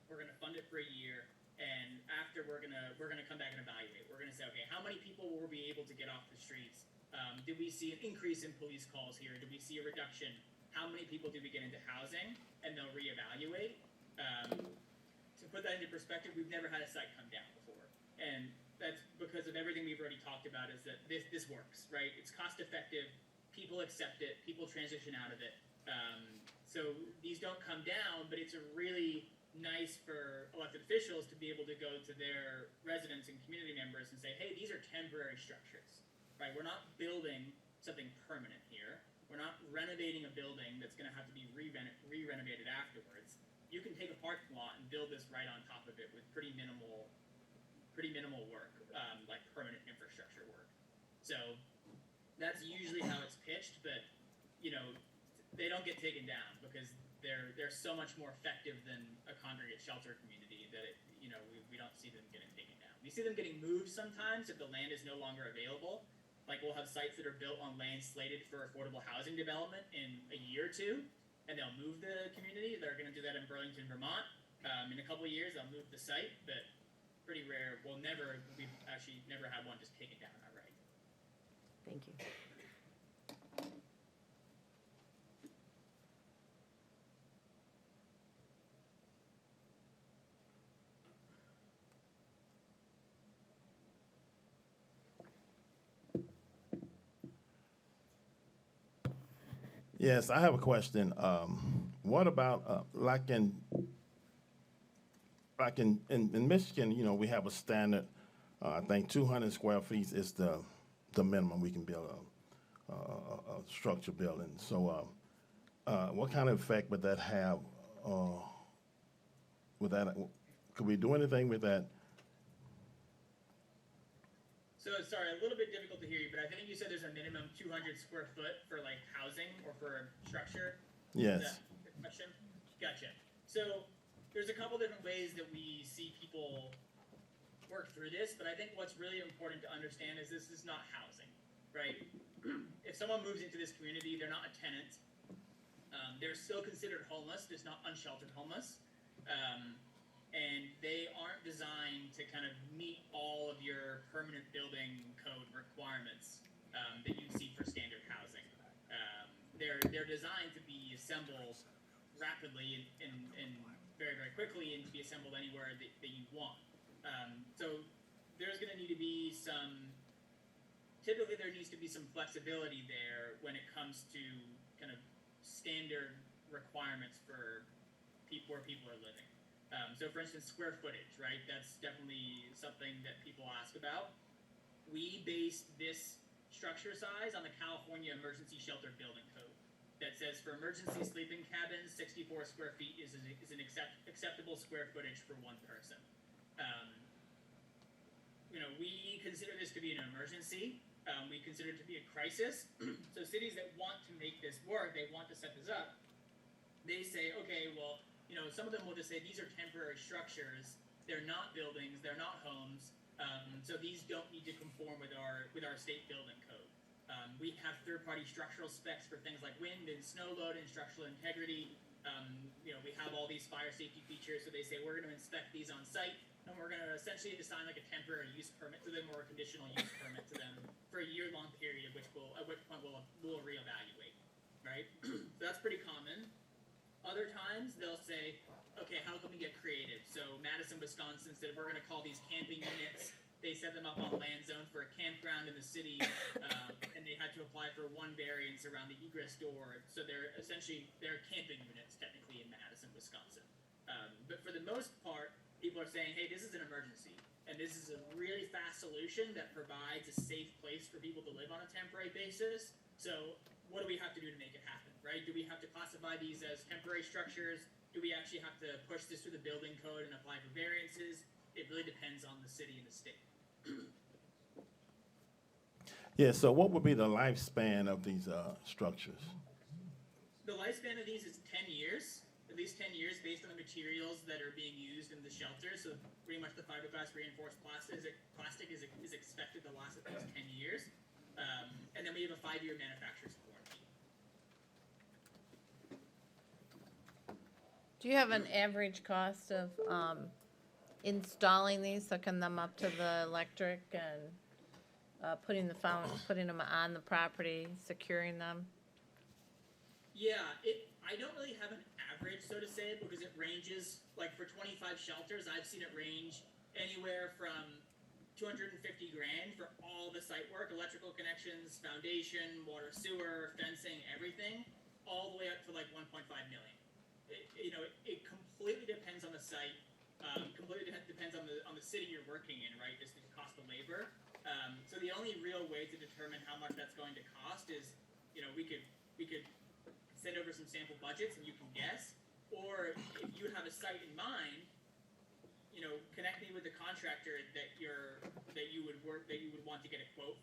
We're going to fund it for a year. And after we're gonna come back and evaluate. We're gonna say, okay, how many people will we be able to get off the streets? Did we see an increase in police calls here? Did we see a reduction? How many people did we get into housing? And they'll reevaluate. To put that into perspective, we've never had a site come down before. And that's because of everything we've already talked about, is that this works, right? It's cost effective, people accept it, people transition out of it. So these don't come down, but it's a really nice for elected officials to be able to go to their residents and community members and say, hey, these are temporary structures, right? We're not building something permanent here. We're not renovating a building that's going to have to be re-renovated afterwards. You can take a parking lot and build this right on top of it with pretty minimal work, like permanent infrastructure work. So that's usually how it's pitched, but they don't get taken down because they're so much more effective than a congregate shelter community that we don't see them getting taken down. We see them getting moved sometimes if the land is no longer available. Like we'll have sites that are built on land slated for affordable housing development in a year or two, and they'll move the community. They're going to do that in Burlington, Vermont. In a couple of years, they'll move the site, but pretty rare. We've actually never had one just taken down outright. Thank you. Yes, I have a question. What about, like in Michigan, we have a standard, I think 200 square feet is the minimum we can build a structure building. So what kind of effect would that have? Could we do anything with that? So sorry, a little bit difficult to hear you, but I think you said there's a minimum 200 square foot for like housing or for a structure. Yes. Is that your question? Gotcha. So there's a couple different ways that we see people work through this, but I think what's really important to understand is this is not housing, right? If someone moves into this community, they're not a tenant. They're still considered homeless, just not unsheltered homeless. And they aren't designed to kind of meet all of your permanent building code requirements that you'd see for standard housing. They're designed to be assembled rapidly and very, very quickly, and to be assembled anywhere that you want. So there's going to need to be typically there needs to be some flexibility there when it comes to kind of standard requirements for where people are living. So for instance, square footage, right? That's definitely something that people ask about. We based this structure size on the California Emergency Shelter Building Code that says for emergency sleeping cabins, 64 square feet is an acceptable square footage for one person. We consider this to be an emergency. We consider it to be a crisis. So cities that want to make this work, they want to set this up, they say, okay, well, some of them will just say these are temporary structures. They're not buildings. They're not homes. So these don't need to conform with our state building code. We have third-party structural specs for things like wind and snow load and structural integrity. We have all these fire safety features. So they say we're going to inspect these on site, and we're going to essentially assign like a temporary use permit to them or a conditional use permit to them for a year-long period, at which point we'll reevaluate. Right? So that's pretty common. Other times they'll say, okay, how can we get creative? So Madison, Wisconsin said we're going to call these camping units. They set them up on land zone for a campground in the city, and they had to apply for one variance around the egress door. So they're camping units technically in Madison, Wisconsin. But for the most part, people are saying, hey, this is an emergency, and this is a really fast solution that provides a safe place for people to live on a temporary basis. So what do we have to do to make it happen, right? Do we have to classify these as temporary structures? Do we actually have to push this through the building code and apply for variances? It really depends on the city and the state. Yeah, so what would be the lifespan of these structures? The lifespan of these is 10 years, at least 10 years based on the materials that are being used in the shelter. So pretty much the fiberglass reinforced plastic is expected to last at least 10 years. And then we have a 5-year manufacturer's warranty. Do you have an average cost of installing these, hooking them up to the electric and putting them on the property, securing them? Yeah, I don't really have an average, so to say, because it ranges. Like for 25 shelters, I've seen it range anywhere from $250,000 for all the site work, electrical connections, foundation, water, sewer, fencing, everything, all the way up to like $1.5 million. it completely depends on the site, depends on the city you're working in, right? Just the cost of labor. So the only real way to determine how much that's going to cost is, we could send over some sample budgets and you can guess, or if you have a site in mind, connect me with the contractor that you would want to get a quote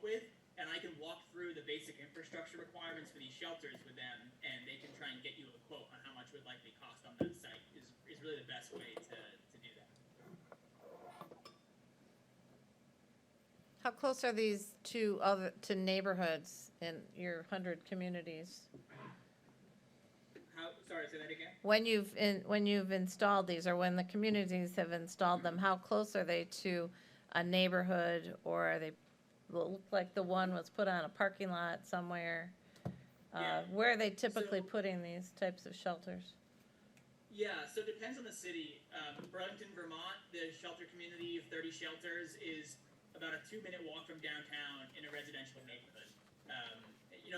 with, and I can walk through the basic infrastructure requirements for these shelters with them, and they can try and get you a quote on how much it would likely cost on that site. Is really the best way to do that. How close are these to neighborhoods in your 100 communities? Sorry, say that again? When you've installed these, or when the communities have installed them, how close are they to a neighborhood, or are they look like the one was put on a parking lot somewhere? Yeah. Where are they typically So- putting these types of shelters? Yeah, so it depends on the city. Burlington, Vermont, the shelter community of 30 shelters is about a 2-minute walk from downtown in a residential neighborhood.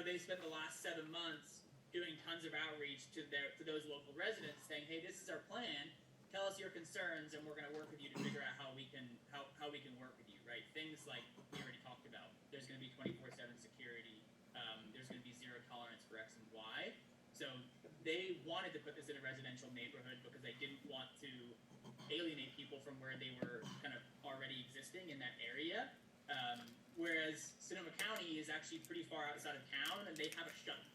They spent the last 7 months doing tons of outreach to those local residents, saying, "Hey, this is our plan. Tell us your concerns, and we're going to work with you to figure out how we can work with you." Right? Things like we already talked about. There's going to be 24/7 security. There's going to be zero tolerance for X and Y. So they wanted to put this in a residential neighborhood because they didn't want to alienate people from where they were kind of already existing in that area. Whereas Sonoma County is actually pretty far outside of town, and they have a shuttle.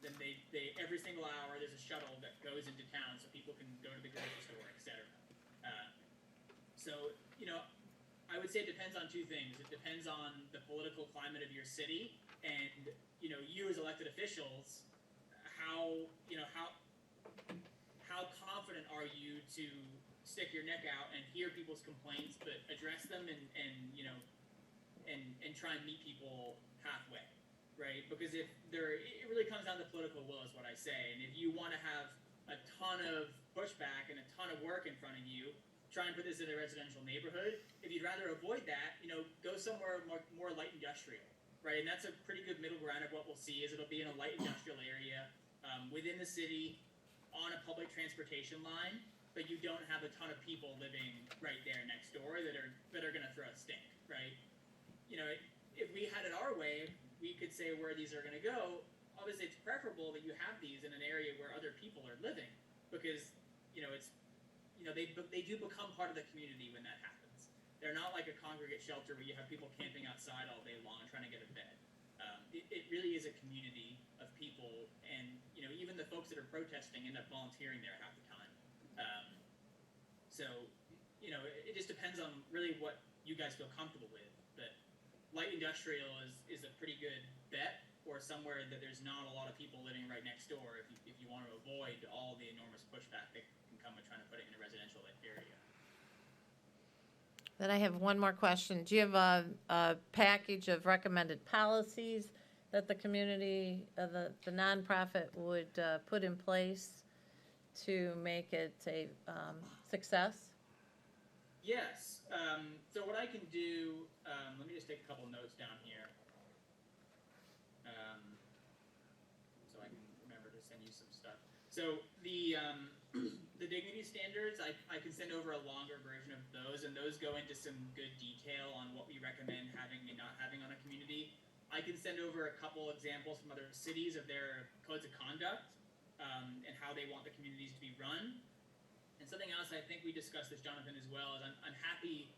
Then they every single hour there's a shuttle that goes into town so people can go to the grocery store, etc. So I would say it depends on two things. It depends on the political climate of your city, and you as elected officials, how confident are you to stick your neck out and hear people's complaints, but address them and try and meet people halfway. Right? Because it really comes down to political will is what I say. And if you want to have a ton of pushback and a ton of work in front of you, try and put this in a residential neighborhood. If you'd rather avoid that, go somewhere more light industrial, right? And that's a pretty good middle ground of what we'll see is it'll be in a light industrial area within the city on a public transportation line, but you don't have a ton of people living right there next door that are going to throw a stink, right? If we had it our way, we could say where these are going to go. Obviously, it's preferable that you have these in an area where other people are living, because they do become part of the community when that happens. They're not like a congregate shelter where you have people camping outside all day long trying to get a bed. It really is a community of people, and even the folks that are protesting end up volunteering there half the time. So it just depends on really what you guys feel comfortable with. But light industrial is a pretty good bet, or somewhere that there's not a lot of people living right next door if you want to avoid all the enormous pushback that can come with trying to put it in a residential area. Then I have one more question. Do you have a package of recommended policies that the community, the nonprofit would put in place to make it a success? Yes. So what I can do, let me just take a couple notes down here. So I can remember to send you some stuff. So the dignity standards, I can send over a longer version of those, and those go into some good detail on what we recommend having and not having on a community. I can send over a couple examples from other cities of their codes of conduct and how they want the communities to be run. And something else I think we discussed this, Jonathan, as well, is I'm happy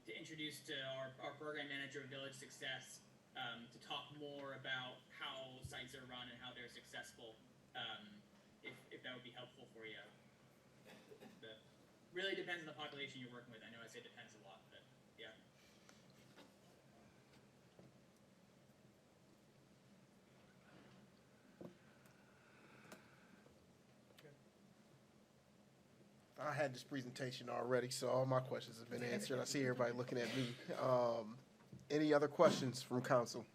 to introduce to our program manager of Village Success to talk more about how sites are run and how they're successful, if that would be helpful for you. Really depends on the population you're working with. I know I say depends a lot, but yeah. I had this presentation already, so all my questions have been answered. I see everybody looking at me. Any other questions from council?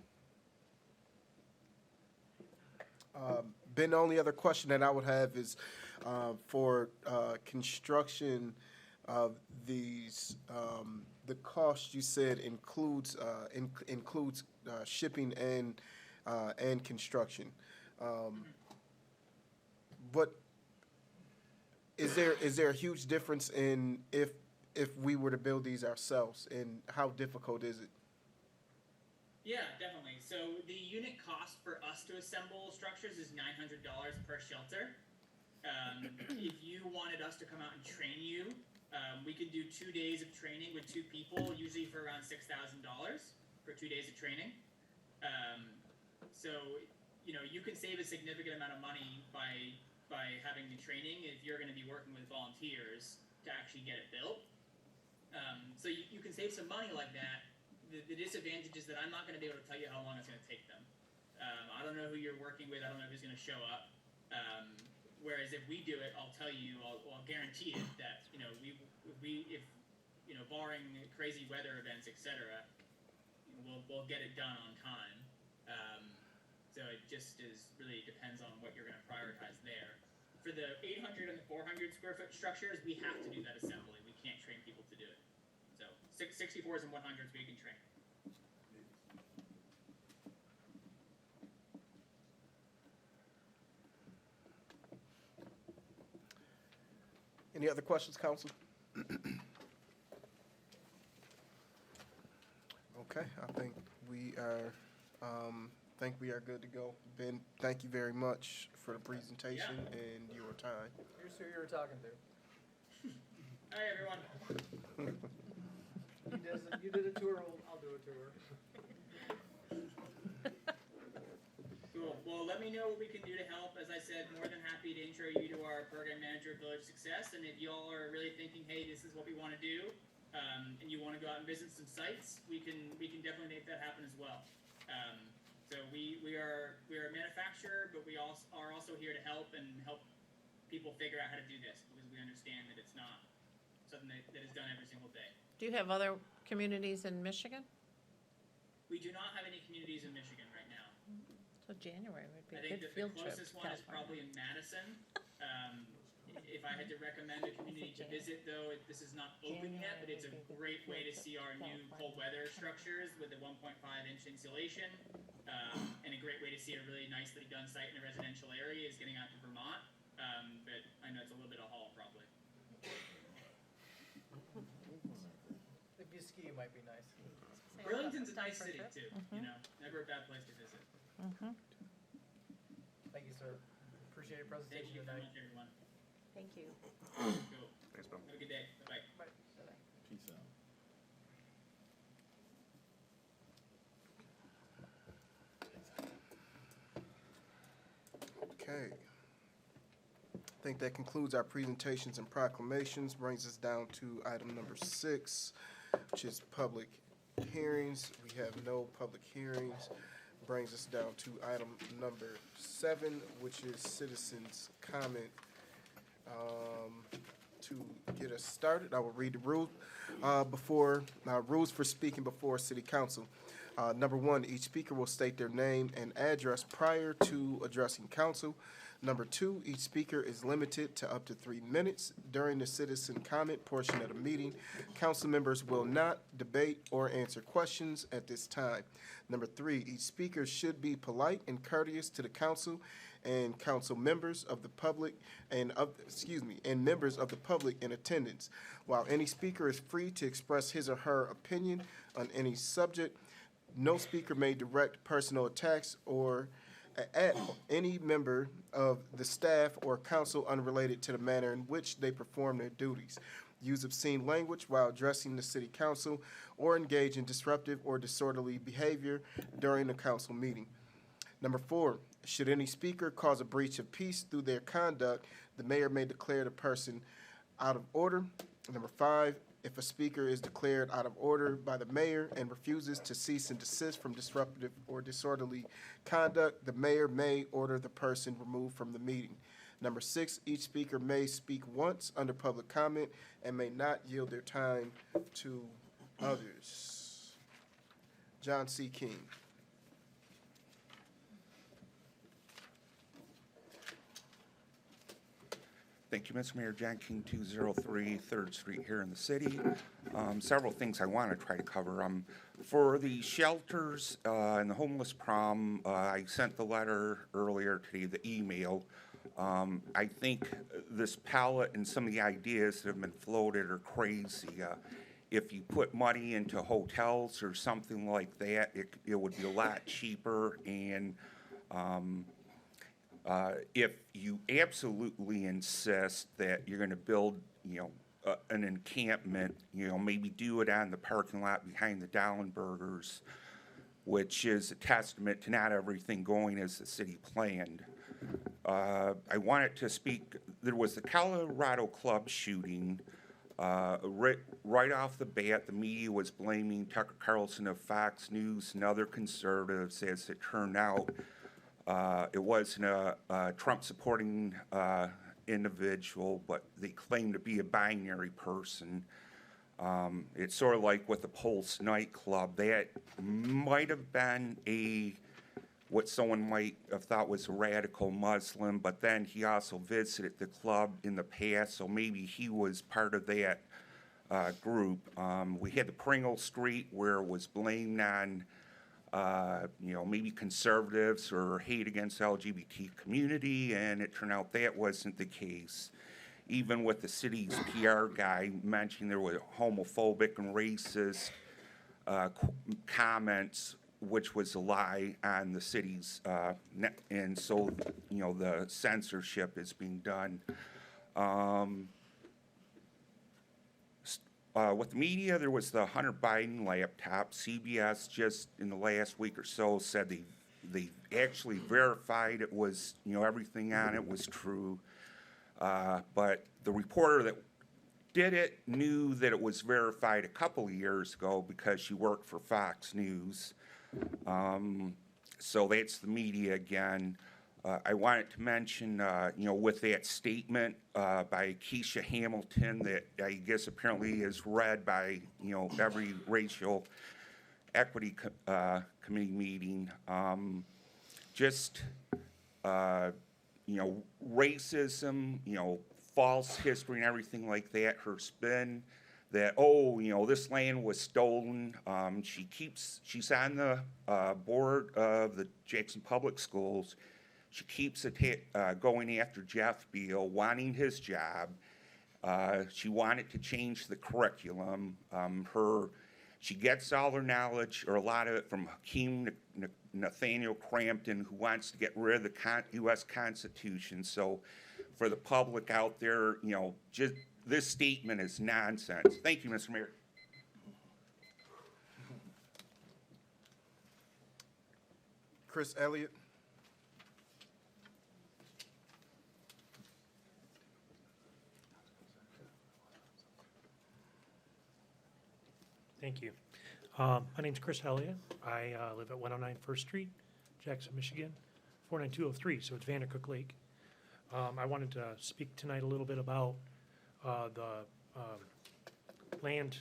Ben, the only other question that I would have is for construction of these, the cost you said includes shipping and construction. is there a huge difference in if we were to build these ourselves, and how difficult is it? Yeah, definitely. So the unit cost for us to assemble structures is $900 per shelter. If you wanted us to come out and train you, we could do 2 days of training with 2 people, usually for around $6,000 for 2 days of training. So, you know, you can save a significant amount of money by having the training if you're going to be working with volunteers to actually get it built. So you can save some money like that. The disadvantage is that I'm not going to be able to tell you how long it's going to take them. I don't know who you're working with. I don't know who's going to show up. Whereas if we do it, I'll tell you, I'll guarantee it that, you know, if you know, barring crazy weather events, etc., we'll get it done on time. So it just really depends on what you're going to prioritize there. For the 800 and the 400 square foot structures, we have to do that assembly. We can't train people to do it. So 64s and 100s we can train. Any other questions, council? Okay, I think we are good to go. Ben, thank you very much for the presentation and your time. Here's who you were talking to. Hi, everyone. You did a tour, I'll do a tour. Cool. Well, let me know what we can do to help. As I said, more than happy to intro you to our program manager of Village Success. And if y'all are really thinking, hey, this is what we want to do, and you want to go out and visit some sites, we can definitely make that happen as well. So we are a manufacturer, but we also are also here to help people figure out how to do this, because we understand that it's not something that is done every single day. Do you have other communities in Michigan? We do not have any communities in Michigan right now. So January would be I a think good that the field trip to closest one is California. probably in Madison. If I had to recommend a community to visit, though, this is not open yet, but it's a great way to see our new cold weather structures with the 1.5-inch insulation. And a great way to see a really nicely done site in a residential area is getting out to Vermont. But I know it's a little bit of haul, probably. If you ski, it might be nice. Burlington's a nice city, too. You know, never a bad place to visit. Thank you, sir. Appreciate your Thank presentation you so tonight. much, everyone. Thank you. Cool. Thanks, Ben. Have a good day. Bye-bye. Peace out. Okay. I think that concludes our presentations and proclamations, brings us down to item number 6, which is public hearings. We have no public hearings. Brings us down to item number 7, which is citizens' comment. To get us started, I will read the rules rules for speaking before City Council. Number 1, each speaker will state their name and address prior to addressing council. Number 2, each speaker is limited to up to 3 minutes. During the citizen comment portion of the meeting, council members will not debate or answer questions at this time. Number 3, each speaker should be polite and courteous to the council and council members of the public and members of the public in attendance. While any speaker is free to express his or her opinion on any subject, no speaker may direct personal attacks or at any member of the staff or council unrelated to the manner in which they perform their duties, use obscene language while addressing the city council, or engage in disruptive or disorderly behavior during the council meeting. Number 4, should any speaker cause a breach of peace through their conduct, the mayor may declare the person out of order. Number 5, if a speaker is declared out of order by the mayor and refuses to cease and desist from disruptive or disorderly conduct, the mayor may order the person removed from the meeting. Number 6, each speaker may speak once under public comment and may not yield their time to others. John C. King. Thank you, Mr. Mayor. John King, 203 3rd Street here in the city. Several things I want to try to cover. For the shelters and the homeless prom, I sent the letter earlier today, the email. I think this palette and some of the ideas that have been floated are crazy. If you put money into hotels or something like that, it would be a lot cheaper. And if you absolutely insist that you're going to build, an encampment, maybe do it on the parking lot behind the Dallenbergers, which is a testament to not everything going as the city planned. I wanted to speak, there was the Colorado Club shooting. Right off the bat, the media was blaming Tucker Carlson of Fox News and other conservatives. As it turned out, it wasn't a Trump-supporting individual, but they claimed to be a binary person. It's sort of like with the Pulse nightclub. That might have been what someone might have thought was a radical Muslim, but then he also visited the club in the past, so maybe he was part of that group. We had the Pringle Street where it was blamed on, maybe conservatives or hate against the LGBT community, and it turned out that wasn't the case. Even with the city's PR guy mentioning there were homophobic and racist comments, which was a lie on the city's, and so, the censorship is being done. With the media, there was the Hunter Biden laptop. CBS just in the last week or so said they actually verified it was, everything on it was true. But the reporter that did it knew that it was verified a couple of years ago because she worked for Fox News. So that's the media again. I wanted to mention, with that statement by Keisha Hamilton that I guess apparently is read by, every racial equity committee meeting. Racism, false history and everything like that, her spin that, this land was stolen. She's on the board of the Jackson Public Schools. She keeps going after Jeff Beal, wanting his job. She wanted to change the curriculum. She gets all her knowledge, or a lot of it, from Hakeem Nathaniel Crampton, who wants to get rid of the U.S. Constitution. So for the public out there, just this statement is nonsense. Thank you, Mr. Mayor. Chris Elliott. Thank you. My name's Chris Elliott. I live at 109 First Street, Jackson, Michigan, 49203, so it's Vandercook Lake. I wanted to speak tonight a little bit about the land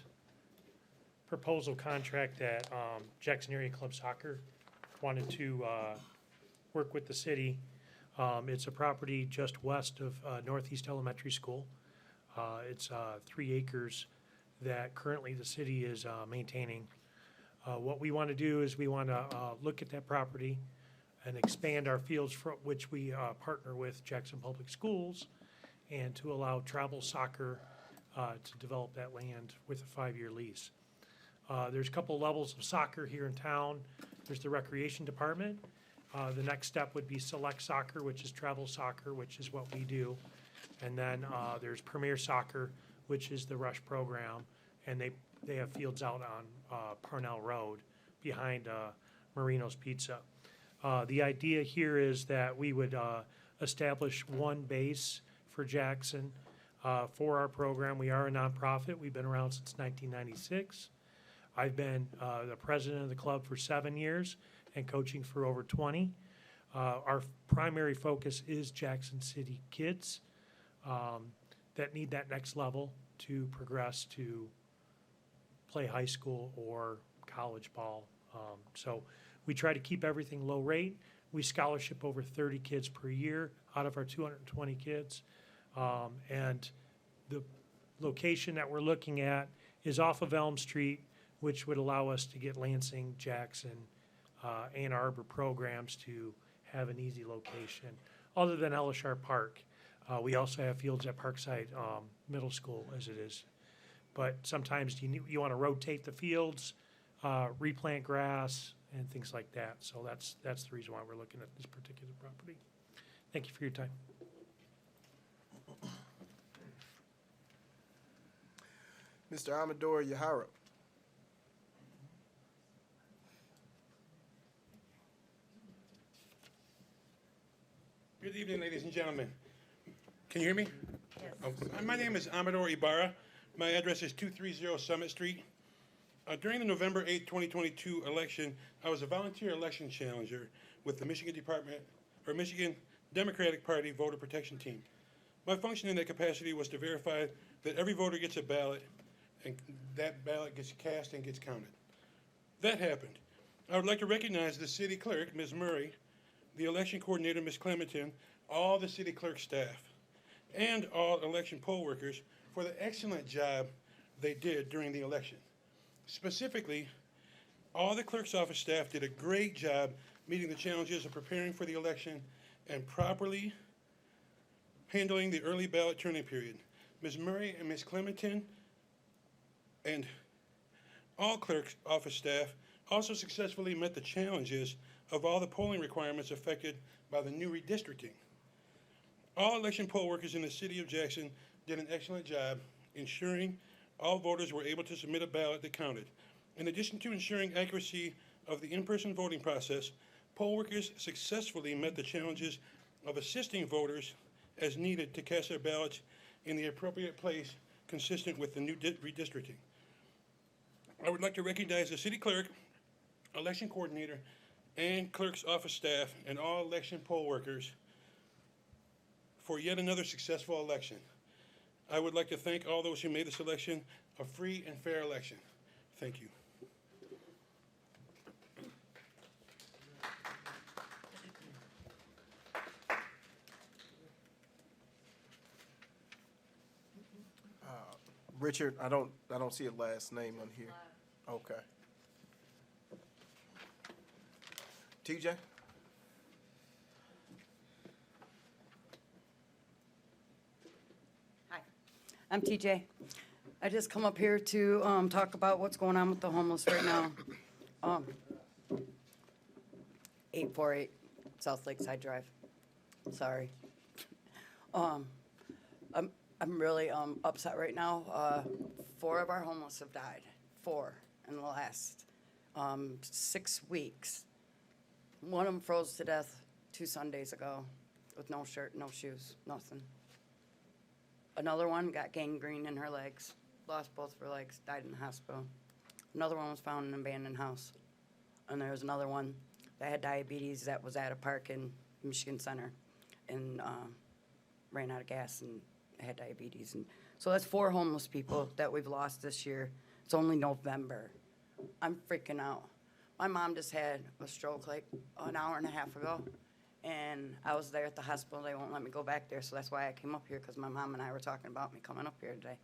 proposal contract that Jackson Area Club Soccer wanted to work with the city. It's a property just west of Northeast Elementary School. It's 3 acres that currently the city is maintaining. What we want to do is we want to look at that property and expand our fields, for which we partner with Jackson Public Schools, and to allow travel soccer to develop that land with a 5-year lease. There's a couple levels of soccer here in town. There's the recreation department. The next step would be select soccer, which is travel soccer, which is what we do. And then there's Premier Soccer, which is the Rush program, and they have fields out on Parnell Road behind Marino's Pizza. The idea here is that we would establish one base for Jackson for our program. We are a nonprofit. We've been around since 1996. I've been the president of the club for 7 years and coaching for over 20. Our primary focus is Jackson City kids that need that next level to progress to play high school or college ball. So we try to keep everything low rate. We scholarship over 30 kids per year out of our 220 kids. And the location that we're looking at is off of Elm Street, which would allow us to get Lansing, Jackson, Ann Arbor programs to have an easy location. other than Elishar Park. We also have fields at Parkside Middle School as it is. But sometimes you want to rotate the fields, replant grass, and things like that. So that's the reason why we're looking at this particular property. Thank you for your time. Mr. Amador Yahara. Good evening, ladies and gentlemen. Can you hear me? Yes. My name is Amador Ibarra. My address is 230 Summit Street. During the November 8, 2022 election, I was a volunteer election challenger with the Michigan Democratic Party Voter Protection Team. My function in that capacity was to verify that every voter gets a ballot and that ballot gets cast and gets counted. That happened. I would like to recognize the city clerk, Ms. Murray, the election coordinator, Ms. Clementon, all the city clerk staff, and all election poll workers for the excellent job they did during the election. Specifically, all the clerk's office staff did a great job meeting the challenges of preparing for the election and properly handling the early ballot turning period. Ms. Murray and Ms. Clementon and all clerk's office staff also successfully met the challenges of all the polling requirements affected by the new redistricting. All election poll workers in the city of Jackson did an excellent job ensuring all voters were able to submit a ballot that counted. In addition to ensuring accuracy of the in-person voting process, poll workers successfully met the challenges of assisting voters as needed to cast their ballots in the appropriate place consistent with the new redistricting. I would like to recognize the city clerk, election coordinator, and clerk's office staff and all election poll workers for yet another successful election. I would like to thank all those who made this election a free and fair election. Thank you. Richard, I don't see a last name on here. Okay. TJ? Hi, I'm TJ. I just come up here to talk about what's going on with the homeless right now. 848 South Lakeside Drive. Sorry. I'm really upset right now. 4 of our homeless have died. 4 in the last 6 weeks. One of them froze to death 2 Sundays ago with no shirt, no shoes, nothing. Another one got gangrene in her legs, lost both of her legs, died in the hospital. Another one was found in an abandoned house. And there was another one that had diabetes that was at a park in Michigan Center and ran out of gas and had diabetes. And so that's 4 homeless people that we've lost this year. It's only November. I'm freaking out. My mom just had a stroke like an hour and a half ago, and I was there at the hospital. They won't let me go back there, so that's why I came up here, because my mom and I were talking about me coming up here today.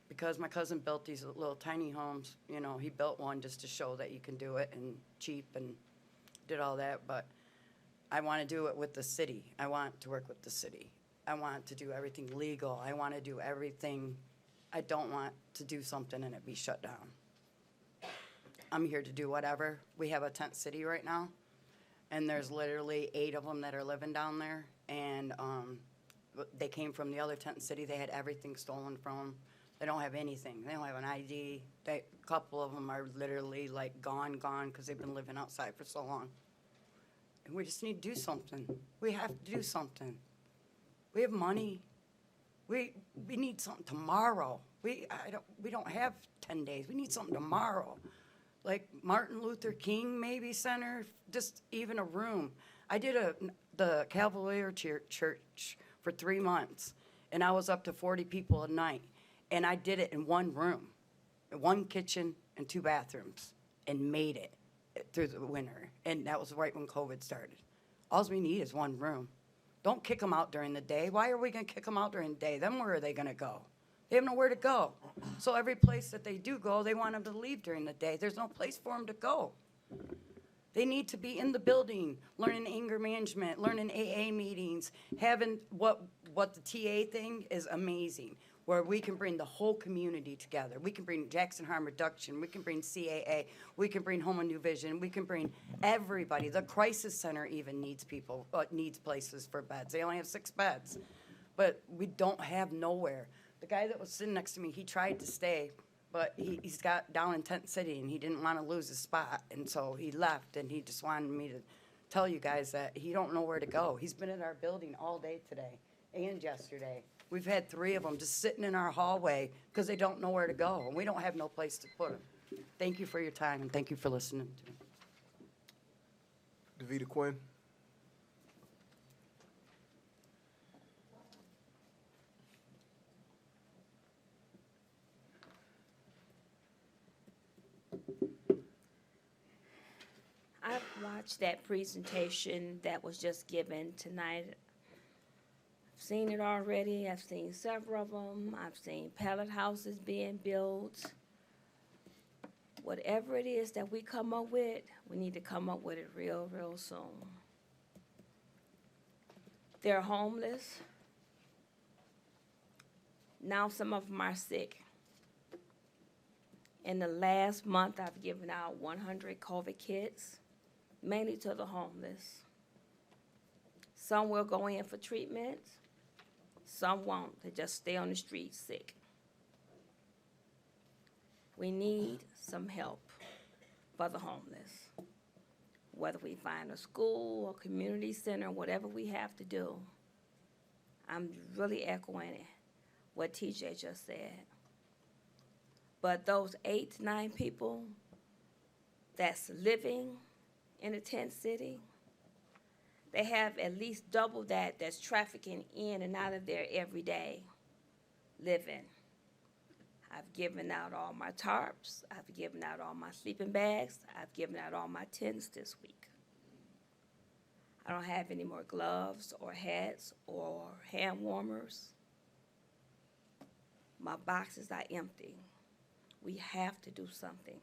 Because my cousin built these little tiny homes. You know, he built one just to show that you can do it, and cheap, and did all that, but I want to do it with the city. I want to work with the city. I want to do everything legal. I want to do everything. I don't want to do something and it be shut down. I'm here to do whatever. We have a tent city right now, and there's literally 8 of them that are living down there, and they came from the other tent city. They had everything stolen from them. They don't have anything. They don't have an ID. A couple of them are literally like gone, because they've been living outside for so long. And we just need to do something. We have to do something. We have money. We need something tomorrow. We don't have 10 days. We need something tomorrow. Like Martin Luther King maybe center, just even a room. I did the Cavalier Church for 3 months, and I was up to 40 people a night. And I did it in 1 room, 1 kitchen and 2 bathrooms, and made it through the winter. And that was right when COVID started. All we need is 1 room. Don't kick them out during the day. Why are we going to kick them out during the day? Then where are they going to go? They have nowhere to go. So every place that they do go, they want them to leave during the day. There's no place for them to go. They need to be in the building, learning anger management, learning AA meetings, having what the TA thing is amazing, where we can bring the whole community together. We can bring Jackson Harm Reduction, we can bring CAA, we can bring Home and New Vision, we can bring everybody. The crisis center even needs people, needs places for beds. They only have 6 beds, but we don't have nowhere. The guy that was sitting next to me, he tried to stay, but he's got down in Tent City, and he didn't want to lose his spot, and so he left, and he just wanted me to tell you guys that he don't know where to go. He's been in our building all day today and yesterday. We've had 3 of them just sitting in our hallway because they don't know where to go, and we don't have no place to put them. Thank you for your time, and thank you for listening to me. Davita Quinn. I've watched that presentation that was just given tonight. I've seen it already. I've seen several of them. I've seen pallet houses being built. Whatever it is that we come up with, we need to come up with it real, real soon. They're homeless. Now some of them are sick. In the last month, I've given out 100 COVID kits, mainly to the homeless. Some will go in for treatment, some won't. They just stay on the street sick. We need some help for the homeless. Whether we find a school or community center, whatever we have to do. I'm really echoing what TJ just said. But those 8 to 9 people that's living in a tent city, they have at least double that's trafficking in and out of there every day, living. I've given out all my tarps. I've given out all my sleeping bags. I've given out all my tents this week. I don't have any more gloves or hats or hand warmers. My boxes are empty. We have to do something.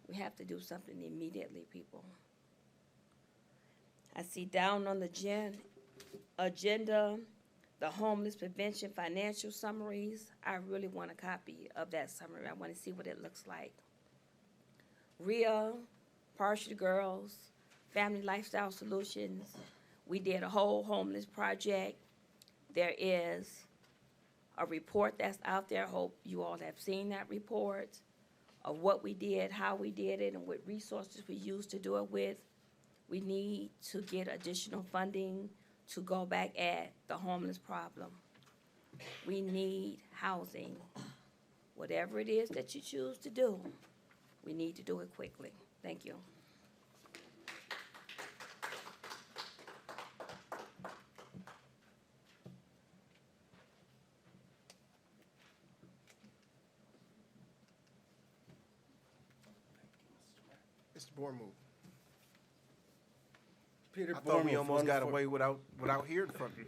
We have to do something immediately, people. I see down on the agenda, the homeless prevention financial summaries. I really want a copy of that summary. I want to see what it looks like. RIA, Partial Girls, Family Lifestyle Solutions. We did a whole homeless project. There is a report that's out there. I hope you all have seen that report of what we did, how we did it, and what resources we used to do it with. We need to get additional funding to go back at the homeless problem. We need housing. Whatever it is that you choose to do, we need to do it quickly. Thank you. Mr. Bormove. Peter I thought we Bormove, almost got away without hearing from you.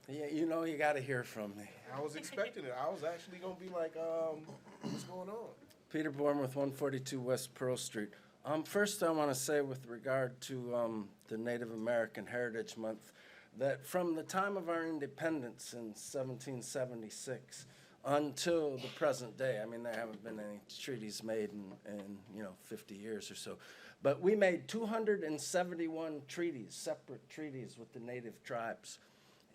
Yeah, you know you got to hear from me. I was expecting it. I was actually gonna be like, what's going on? Peter Bormove, 142 West Pearl Street. First, I want to say with regard to the Native American Heritage Month, that from the time of our independence in 1776 until the present day, I mean, there haven't been any treaties made in 50 years or so, but we made 271 treaties, separate treaties with the native tribes,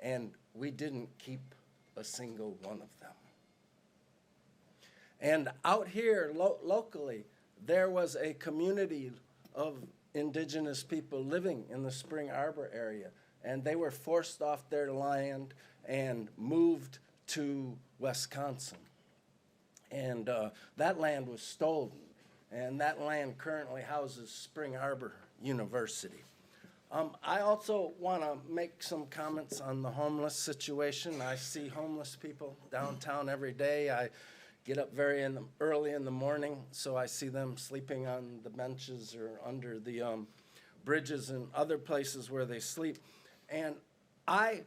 and we didn't keep a single one of them. And out here locally, there was a community of indigenous people living in the Spring Arbor area, and they were forced off their land and moved to Wisconsin. And that land was stolen, and that land currently houses Spring Arbor University. I also want to make some comments on the homeless situation. I see homeless people downtown every day. I get up very early in the morning, so I see them sleeping on the benches or under the bridges and other places where they sleep. And I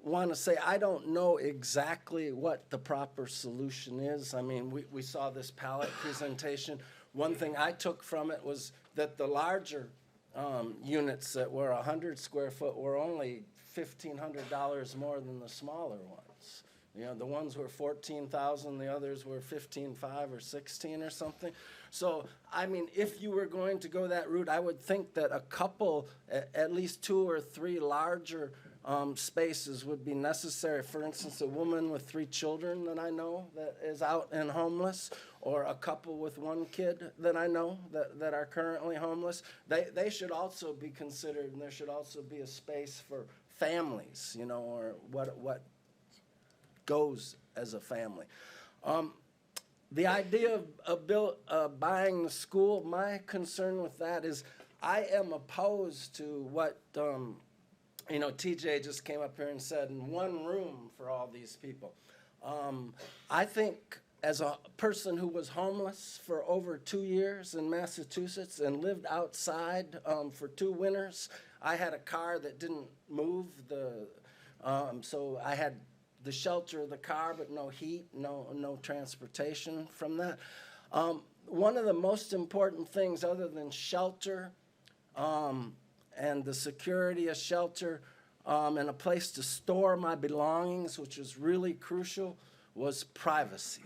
want to say I don't know exactly what the proper solution is. I mean, we saw this palette presentation. one thing I took from it was that the larger units that were 100 square foot were only $1,500 more than the smaller ones. You know, the ones were 14,000, the others were 15,500 or 16 or something. So, I mean, if you were going to go that route, I would think that a couple, at least 2 or 3 larger spaces would be necessary. For instance, a woman with 3 children that I know that is out and homeless, or a couple with 1 kid that I know that are currently homeless. They should also be considered, and there should also be a space for families, you know, or what goes as a family. The idea of buying the school, my concern with that is I am opposed to what, you know, TJ just came up here and said, in 1 room for all these people. I think as a person who was homeless for over 2 years in Massachusetts and lived outside for 2 winters, I had a car that didn't move, so I had the shelter of the car, but no heat, no transportation from that. One of the most important things, other than shelter and the security of shelter and a place to store my belongings, which was really crucial, was privacy.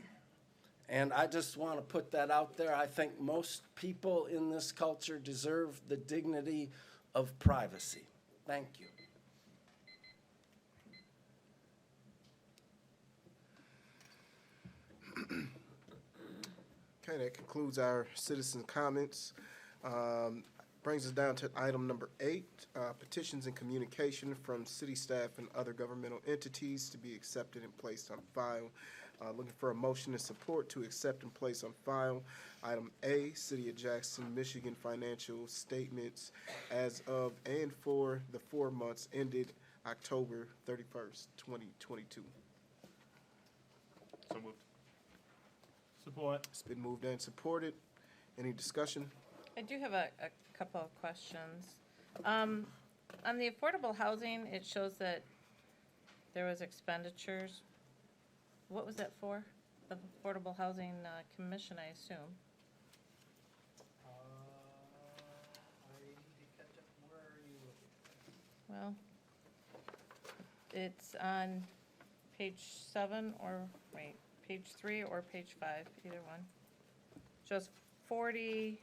And I just want to put that out there. I think most people in this culture deserve the dignity of privacy. Thank you. Okay, that concludes our citizen comments. Brings us down to item number 8, petitions and communication from city staff and other governmental entities to be accepted and placed on file. Looking for a motion and support to accept and place on file. Item A, City of Jackson, Michigan financial statements as of and for the 4 months ended October 31st, 2022. So moved. Support. It's been moved and supported. Any discussion? I do have a couple of questions. On the affordable housing, it shows that there was expenditures. What was that for? The Affordable Housing Commission, I assume. I need to catch up. Where are you looking? Well, it's on page 7 or, wait, page 3 or page 5, either one. Shows 40,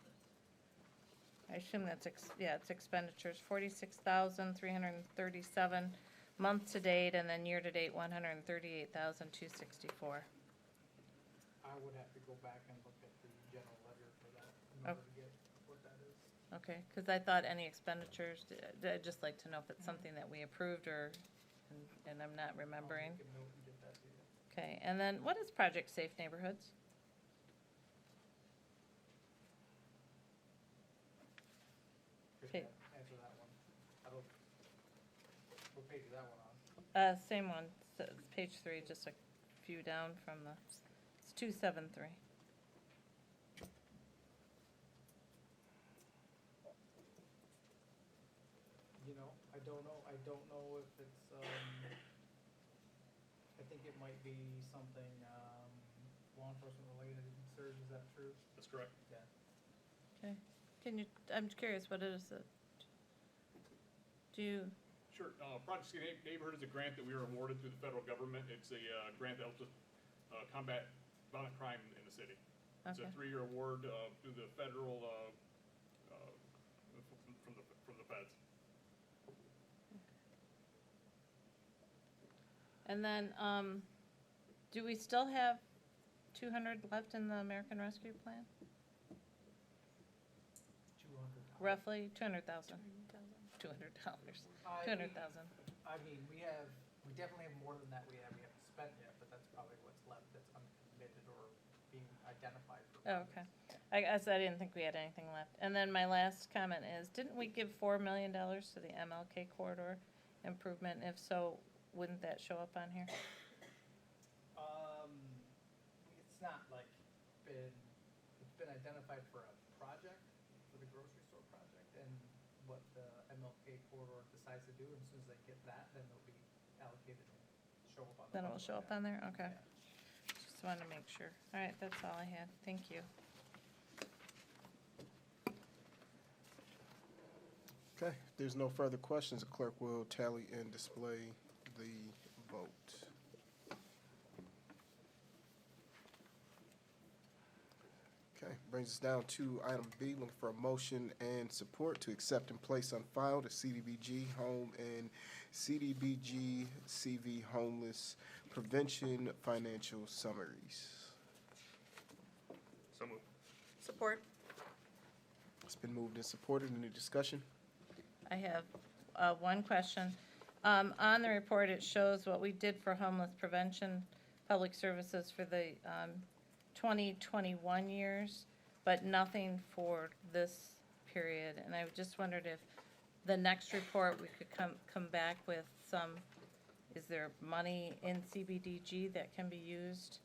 I assume that's, it's expenditures, 46,337 month to date, and then year to date, 138,264. I would have to go back and look at the general ledger for that in order to get what that is. Okay, because I thought any expenditures, I'd just like to know if it's something that we approved or, and I'm not remembering. I'll make a note and get that to you. Okay, and then what is Project Safe Neighborhoods? Chris, Okay. answer that one. I don't, what page is that one on? Same one, page 3, just a few down from the, it's 273. You know, I don't know if it's, I think it might be something, law enforcement related. Serge, is that true? That's correct. Yeah. Okay, can you, I'm curious, what is it? Do you, Sure. Project Safe Neighborhood is a grant that we were awarded through the federal government. It's a grant that helps us combat violent crime in the city. It's a Okay. 3-year award through the federal, from the feds. and then, do we still have 200 left in the American Rescue Plan? 200. Roughly, 200,000. $200. I- 200,000. I mean, we definitely have more than that we haven't spent yet, but that's probably what's left that's uncommitted or being identified for. Oh, okay. I guess I didn't think we had anything left. And then my last comment is, didn't we give $4 million to the MLK corridor improvement? If so, wouldn't that show up on here? It's not like it's been identified for a project, for the grocery store project, and what the MLK corridor decides to do, and as soon as they get that, then it'll be allocated and show up on the. Then it will budget. show up on there? Okay. Yeah. Just wanted to make sure. All right, that's all I had. Thank you. Okay, if there's no further questions, the clerk will tally and display the vote. Okay, brings us down to item B, looking for a motion and support to accept and place on file the CDBG home and CDBG CV homeless prevention financial summaries. So moved. Support. It's been moved and supported. Any discussion? I have one question. On the report, it shows what we did for homeless prevention, public services for the 2021 years, but nothing for this period. And I just wondered if the next report, we could come back with some, is there money in CBDG that can be used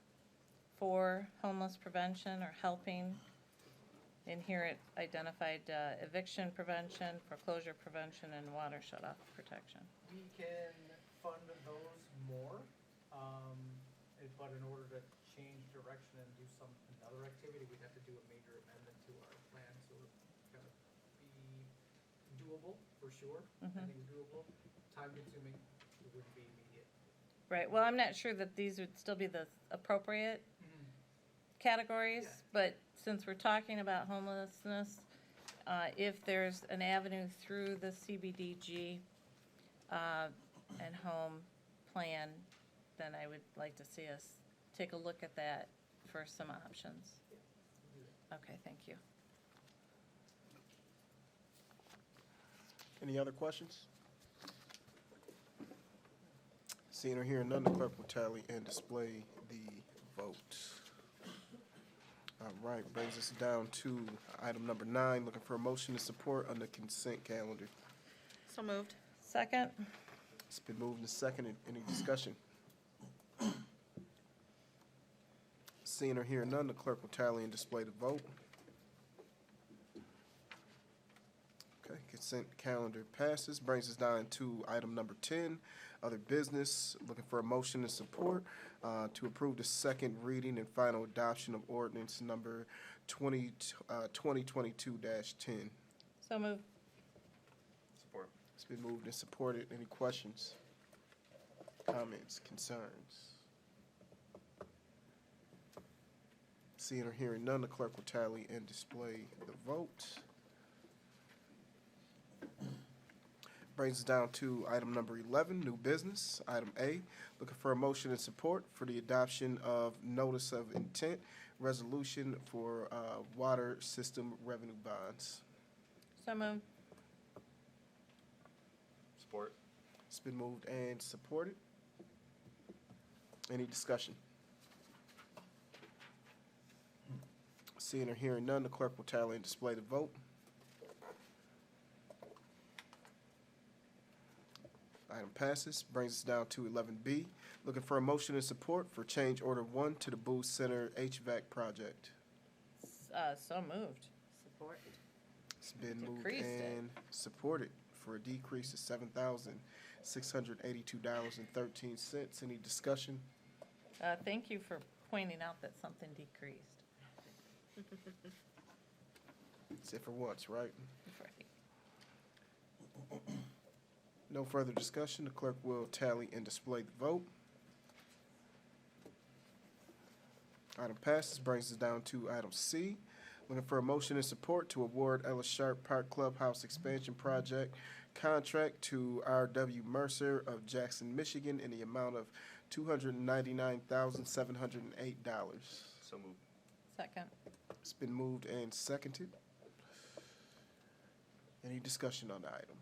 for homeless prevention or helping? In here, it identified eviction prevention, foreclosure prevention, and water shut-off protection. We can fund those more, but in order to change direction and do another activity, we'd have to do a major amendment to our plan, so it's gonna be doable, for sure. I think it's doable, time-consuming, it wouldn't be immediate. Right, well, I'm not sure that these would still be the appropriate categories, but since we're talking about homelessness, if there's an avenue through the CBDG and home plan, then I would like to see us take a look at that for some options. Okay, thank you. Any other questions? Seeing or hearing none, the clerk will tally and display the vote. All right, brings us down to item number 9, looking for a motion to support on the consent calendar. So moved. Second? It's been moved and seconded. Any discussion? Seeing or hearing none, the clerk will tally and display the vote. Okay, consent calendar passes. Brings us down to item number 10, other business. Looking for a motion to support to approve the second reading and final adoption of ordinance number 2022-10. So moved. Support. It's been moved and supported. Any questions, comments, concerns? Seeing or hearing none, the clerk will tally and display the vote. Brings us down to item number 11, new business. Item A, looking for a motion and support for the adoption of notice of intent resolution for water system revenue bonds. So moved. Support. It's been moved and supported. Any discussion? Seeing or hearing none, the clerk will tally and display the vote. Item passes. Brings us down to 11B. Looking for a motion and support for change order 1 to the Booth Center HVAC project. So moved. Support. It's been moved Decreased it. and supported for a decrease of $7,682.13. Any discussion? Thank you for pointing out that something decreased. Except for once, right? Right. No further discussion. The clerk will tally and display the vote. Item passes. Brings us down to item C. Looking for a motion and support to award Ellis Sharp Park Clubhouse Expansion Project contract to R.W. Mercer of Jackson, Michigan in the amount of $299,708. So moved. Second. It's been moved and seconded. Any discussion on the item?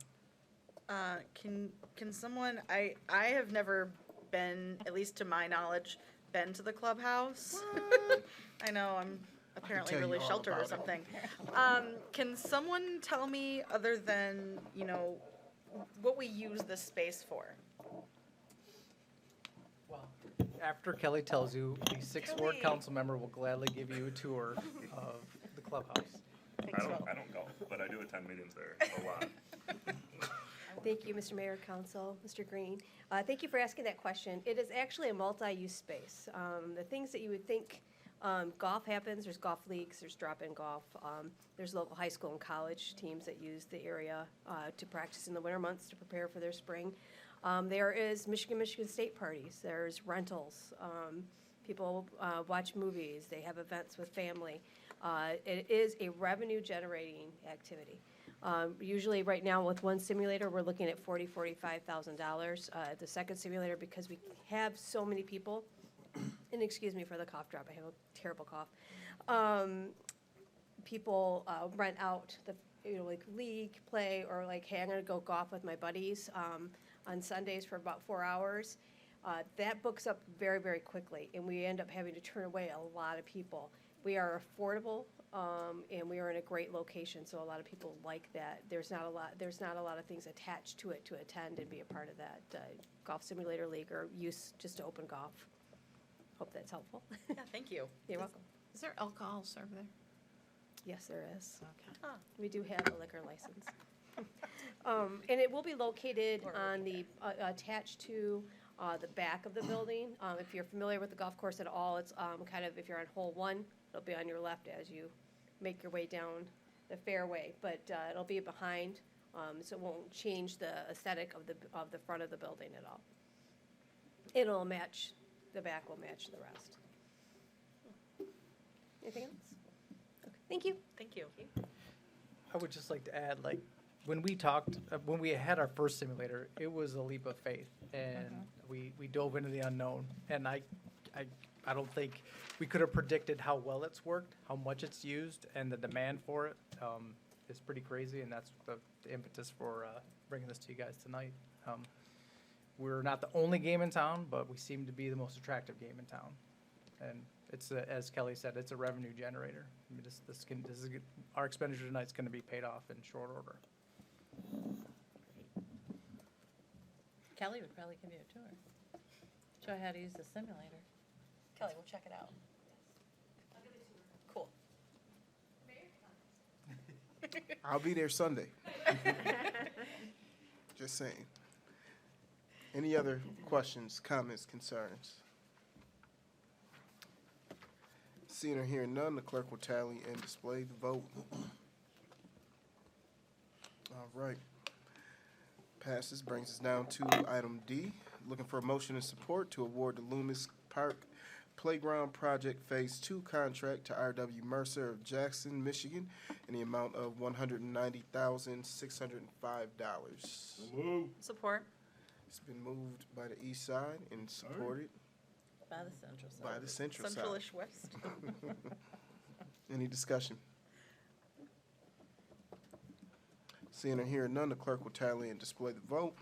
Can someone, I have never been, at least to my knowledge, been to the clubhouse. I know, I'm apparently tell you really all sheltered or about it. something. Can someone tell me, other than, what we use this space for? Well, after Kelly tells you, the 6th Ward council member will gladly give you a tour of the clubhouse. I don't go, but I do attend meetings there a lot. Thank you, Mr. Mayor, Council, Mr. Green. Thank you for asking that question. It is actually a multi-use space. The things that you would think Golf happens, there's golf leagues, there's drop-in golf. There's local high school and college teams that use the area to practice in the winter months to prepare for their spring. There is Michigan State parties, there's rentals. People watch movies, they have events with family. It is a revenue-generating activity. Usually, right now, with one simulator, we're looking at $45,000. The second simulator, because we have so many people, and excuse me for the cough drop, I have a terrible cough. People rent out the, like league play, or like, hey, I'm gonna go golf with my buddies on Sundays for about 4 hours. That books up very, very quickly, and we end up having to turn away a lot of people. We are affordable, and we are in a great location, so a lot of people like that. There's not a lot of things attached to it to attend and be a part of that golf simulator league or use just to open golf. Hope that's helpful. Yeah, thank you. You're welcome. Is there alcohol served there? Yes, there is. Okay. We do have a liquor license. And it will be located on the, attached to the back of the building. If you're familiar with the golf course at all, it's kind of, if you're on hole 1, it'll be on your left as you make your way down the fairway. But it'll be behind, so it won't change the aesthetic of the front of the building at all. It'll match, the back will match the rest. Anything else? Okay, thank you. Thank you. I would just like to add, like, when we talked, when we had our first simulator, it was a leap of faith, and we dove into the unknown. And I don't think we could have predicted how well it's worked, how much it's used, and the demand for it is pretty crazy. And that's the impetus for bringing this to you guys tonight. We're not the only game in town, but we seem to be the most attractive game in town. And it's as Kelly said, it's a revenue generator. I mean, our expenditure tonight's going to be paid off in short order. Kelly would probably give you a tour. Show you how to use the simulator. Kelly, we'll check it out. Cool. I'll be there Sunday. Just saying. Any other questions, comments, concerns? Seeing or hearing none, the clerk will tally and display the vote. All right. Passes, brings us down to item D. Looking for a motion and support to award the Loomis Park Playground Project Phase 2 contract to R.W. Mercer of Jackson, Michigan, in the amount of $190,605. Move. Support. It's been moved by the east side and supported By the central side. by the central side. Central-ish west. Any discussion? Seeing or hearing none, the clerk will tally and display the vote.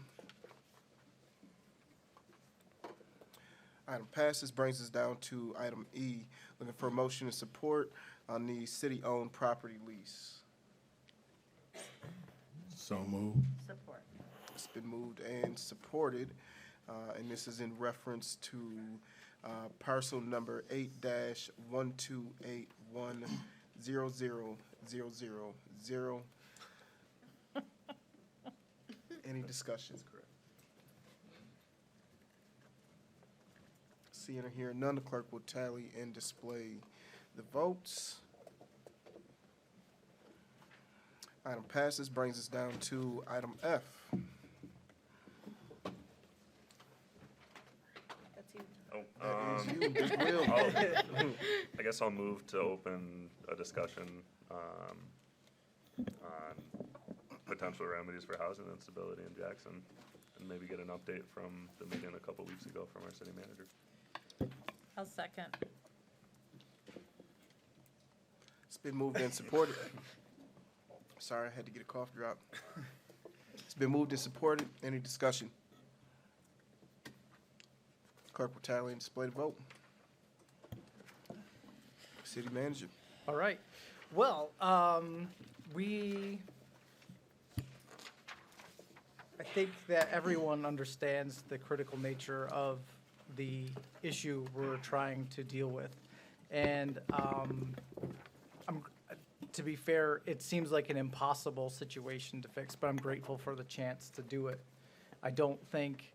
Item passes, brings us down to item E, looking for a motion and support on the city-owned property lease. So move. Support. It's been moved and supported, and this is in reference to parcel number 8-128100000. Any discussion? Seeing or hearing none, the clerk will tally and display the votes. Item passes, brings us down to item F. That's you. That is you, Big Will. I guess I'll move to open a discussion on potential remedies for housing instability in Jackson, and maybe get an update from the meeting a couple weeks ago from our city manager. I'll second. It's been moved and supported. Sorry, I had to get a cough drop. It's been moved and supported. Any discussion? Clerk will tally and display the vote. City manager. All right. Well, I think that everyone understands the critical nature of the issue we're trying to deal with. And to be fair, it seems like an impossible situation to fix, but I'm grateful for the chance to do it. I don't think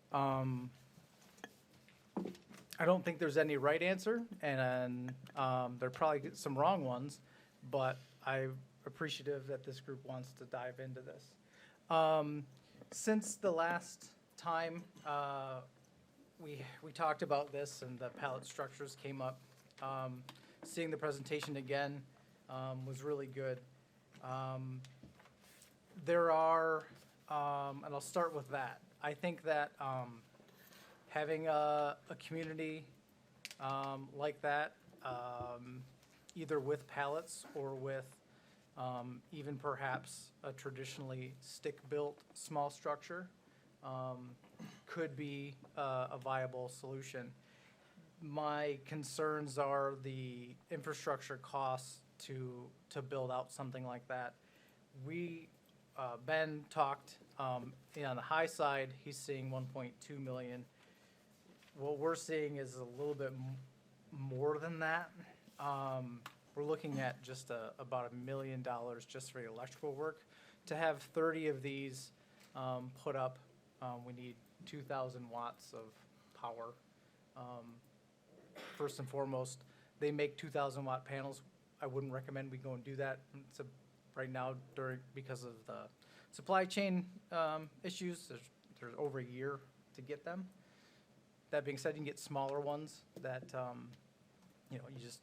I don't think there's any right answer, and there are probably some wrong ones, but I'm appreciative that this group wants to dive into this. Since the last time we talked about this and the pallet structures came up, seeing the presentation again was really good. There are, and I'll start with that. I think that having a community like that, either with pallets or with even perhaps a traditionally stick-built small structure, could be a viable solution. My concerns are the infrastructure costs to build out something like that. Ben talked, on the high side, he's seeing 1.2 million. What we're seeing is a little bit more than that. We're looking at just about $1 million just for the electrical work. To have 30 of these put up, we need 2,000 watts of power. First and foremost, they make 2,000 watt panels. I wouldn't recommend we go and do that right now because of the supply chain issues. There's over a year to get them. That being said, you can get smaller ones that,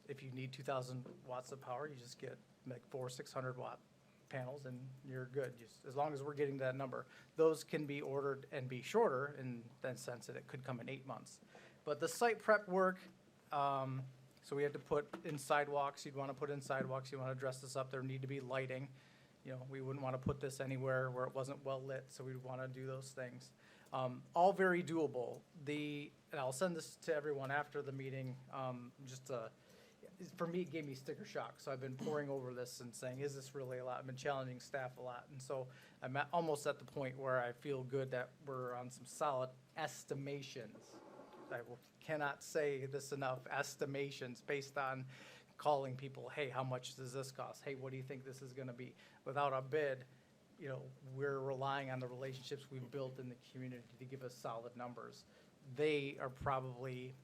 if you need 2,000 watts of power, you just get like 400-600 watt panels and you're good, as long as we're getting that number. Those can be ordered and be shorter in the sense that it could come in 8 months. But the site prep work, so we had to put in sidewalks. You'd want to put in sidewalks. You want to dress this up. There need to be lighting. We wouldn't want to put this anywhere where it wasn't well lit, so we'd want to do those things. All very doable. And I'll send this to everyone after the meeting. For me, it gave me sticker shock. So I've been poring over this and saying, is this really a lot? I've been challenging staff a lot. And so I'm almost at the point where I feel good that we're on some solid estimations. I cannot say this enough, estimations based on calling people, hey, how much does this cost? Hey, what do you think this is going to be? Without a bid, we're relying on the relationships we've built in the community to give us solid numbers. They are probably,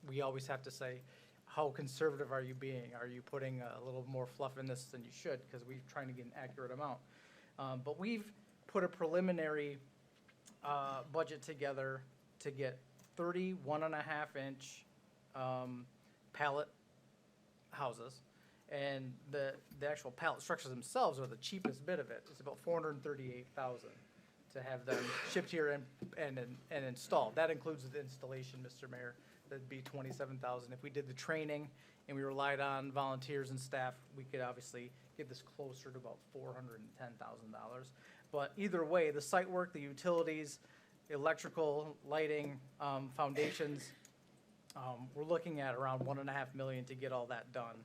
we always have to say, how conservative are you being? Are you putting a little more fluff in this than you should? Because we're trying to get an accurate amount. But we've put a preliminary budget together to get 30 1.5-inch pallet houses. And the actual pallet structures themselves are the cheapest bit of it. It's about $438,000 to have them shipped here and installed. That includes the installation, Mr. Mayor. That'd be $27,000. If we did the training and we relied on volunteers and staff, we could obviously get this closer to about $410,000. But either way, the site work, the utilities, electrical, lighting, foundations, we're looking at around $1.5 million to get all that done.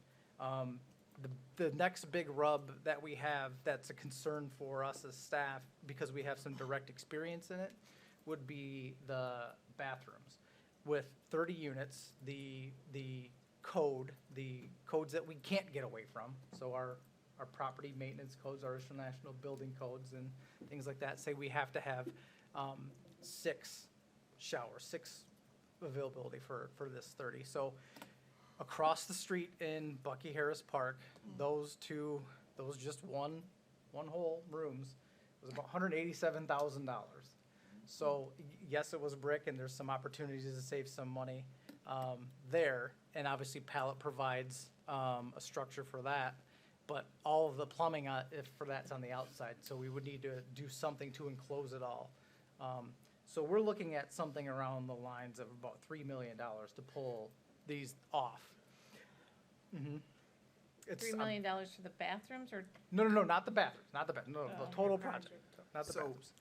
The next big rub that we have that's a concern for us as staff, because we have some direct experience in it, would be the bathrooms. With 30 units, the codes that we can't get away from, so our property maintenance codes, our international building codes and things like that, say we have to have 6 showers, 6 availability for this 30. So across the street in Bucky Harris Park, those just one whole rooms was about $187,000. So yes, it was brick, and there's some opportunities to save some money there. And obviously, pallet provides a structure for that. But all of the plumbing, for that's on the outside, so we would need to do something to enclose it all. So we're looking at something around the lines of about $3 million to pull these off. Mm-hmm. $3 million for the bathrooms, or? No, not the bathrooms, no, the total project, not the bathrooms.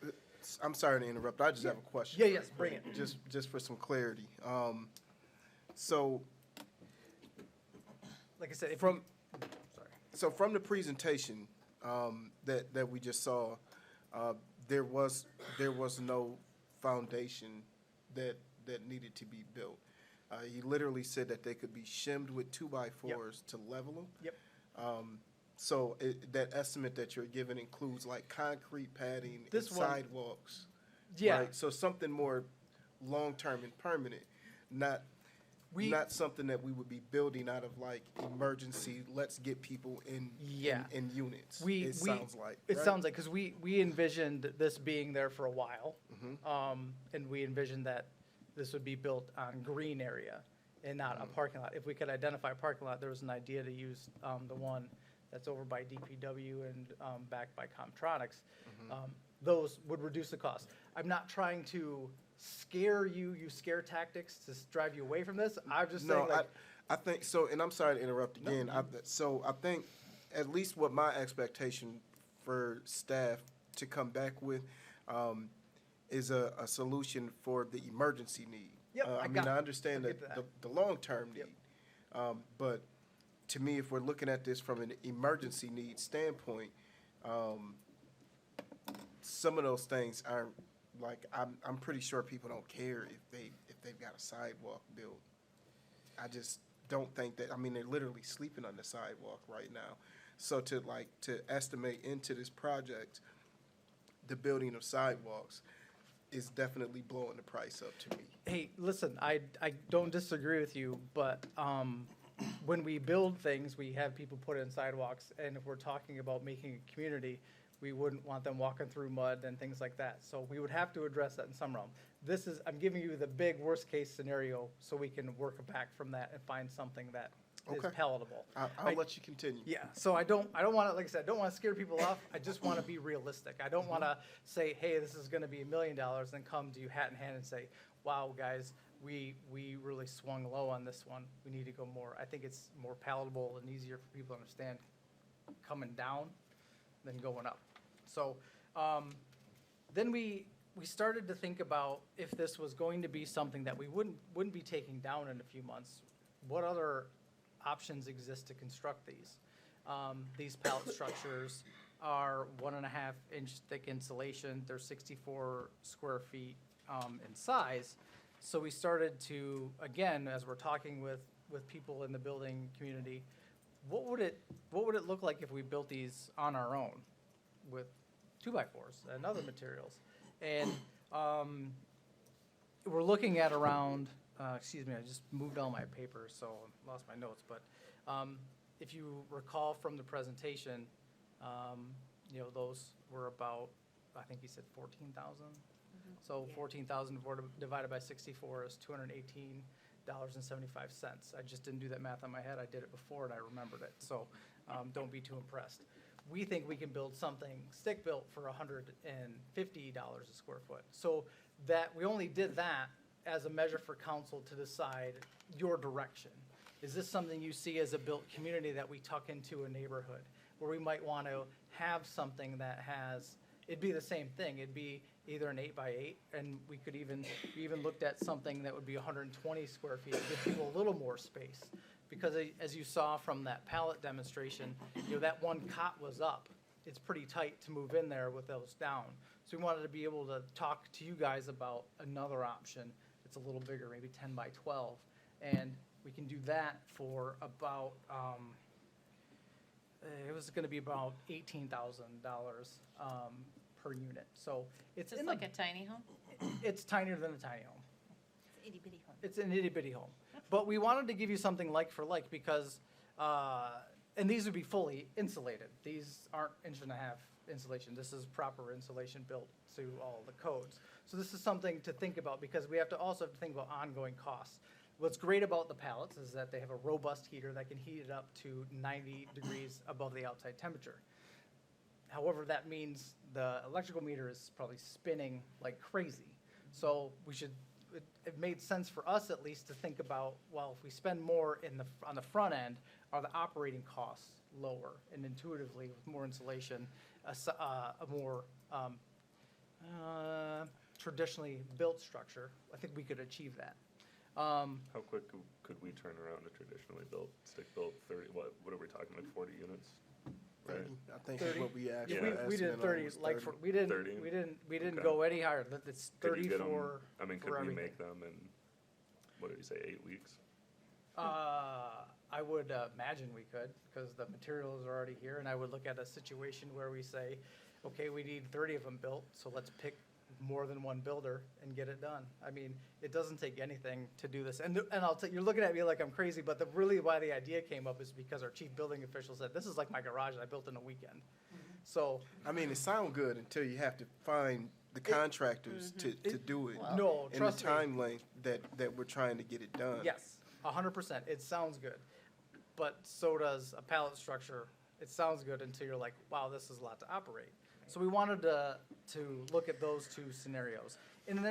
I'm sorry to interrupt. I just have a question. Yeah, yes, bring it. Just for some clarity. So, like I said, so from the presentation that we just saw, there was no foundation that needed to be built. He literally said that they could be shimmed with 2x4s to level them. Yep. So that estimate that you're giving includes like concrete padding and sidewalks. Yeah. Right? So something more long-term and permanent. not We- not something that we would be building out of like emergency. Let's get people in Yeah. in units. It sounds like It right? sounds like, because we envisioned this being there for a while. Mhm. And we envisioned that this would be built on green area and not a parking lot. If we could identify a parking lot, there was an idea to use the one that's over by DPW and backed by Comtronics. Those would reduce the cost. I'm not trying to scare you, use scare tactics to drive you away from this. I'm just saying, like, I think so, and I'm sorry to interrupt again. So I think at least what my expectation for staff to come back with is a solution for the emergency need. Yep, I I mean, got I it. understand I get the long-term need. But to me, if we're looking at this from an emergency need standpoint, some of those things aren't, like, I'm pretty sure people don't care if they've got a sidewalk built. I just don't think that, I mean, they're literally sleeping on the sidewalk right now. So to estimate into this project, the building of sidewalks is definitely blowing the price up to me. hey, listen, I don't disagree with you, but when we build things, we have people put in sidewalks, and if we're talking about making a community, we wouldn't want them walking through mud and things like that. So we would have to address that in some realm. I'm giving you the big worst-case scenario so we can work back from that and find something that is Okay. palatable. I'll let you continue. Yeah, so I don't want to, like I said, I don't want to scare people off. I just want to be realistic. I don't want to say, hey, this is going to be $1 million, then come to you hat in hand and say, wow, guys, we really swung low on this one. We need to go more. I think it's more palatable and easier for people to understand coming down than going up. So then we started to think about if this was going to be something that we wouldn't be taking down in a few months, what other options exist to construct these. These pallet structures are 1.5-inch thick insulation. They're 64 square feet in size. So we started to, again, as we're talking with people in the building community, what would it look like if we built these on our own with 2x4s and other materials? And we're looking at around, excuse me, I just moved all my papers, so I lost my notes. But if you recall from the presentation, those were about, I think you said 14,000. So 14,000 divided by 64 is $218.75. I just didn't do that math on my head. I did it before and I remembered it. So don't be too impressed. We think we can build something stick-built for $150 a square foot. So that, we only did that as a measure for council to decide your direction. Is this something you see as a built community that we tuck into a neighborhood? Where we might want to have something that has, it'd be the same thing. It'd be either an 8x8, and we even looked at something that would be 120 square feet, give people a little more space. Because as you saw from that pallet demonstration, that one cot was up. It's pretty tight to move in there with those down. So we wanted to be able to talk to you guys about another option that's a little bigger, maybe 10 by 12. And we can do that for about, it was gonna be about $18,000 per unit. So it's Just like a tiny home? it's tinier than a tiny home. It's itty bitty home. It's an itty bitty home. But we wanted to give you something like for like because, and these would be fully insulated. These aren't 1.5 inch insulation. This is proper insulation built to all the codes. So this is something to think about because we have to also have to think about ongoing costs. What's great about the pallets is that they have a robust heater that can heat it up to 90 degrees above the outside temperature. However, that means the electrical meter is probably spinning like crazy. So it made sense for us at least to think about, well, if we spend more on the front end, are the operating costs lower? And intuitively, with more insulation, a more traditionally built structure, I think we could achieve that. How quick could we turn around a traditionally built, stick-built 30, what are we talking, like 40 units? Right? 30, I think 30. is what we asked. Yeah, for. we did Estimate 30, was like, 30. we didn't Okay. go any higher. It's Could you 30 get 'em- for I mean, for could we everything. make them in, what did you say, 8 weeks? I would imagine we could, because the materials are already here, and I would look at a situation where we say, okay, we need 30 of them built, so let's pick more than one builder and get it done. I mean, it doesn't take anything to do this. And I'll tell you're looking at me like I'm crazy, but really why the idea came up is because our chief building official said, this is like my garage that I built in a weekend. So, I mean, it sounds good until you have to find the contractors to do it. No, in trust the me. time length that we're trying to get it done. yes, 100%. It sounds good. But so does a pallet structure. It sounds good until you're like, wow, this is a lot to operate. So we wanted to look at those two scenarios. And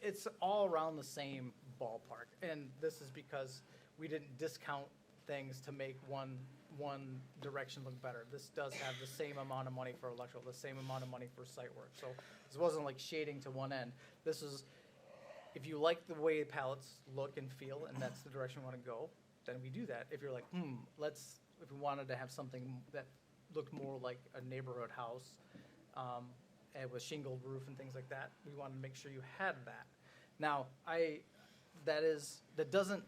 it's all around the same ballpark. And this is because we didn't discount things to make one direction look better. This does have the same amount of money for electrical, the same amount of money for site work. So this wasn't like shading to one end. This is, if you like the way pallets look and feel, and that's the direction we want to go, then we do that. If you're like, if we wanted to have something that looked more like a neighborhood house, and with shingled roof and things like that, we wanted to make sure you had that. Now, that doesn't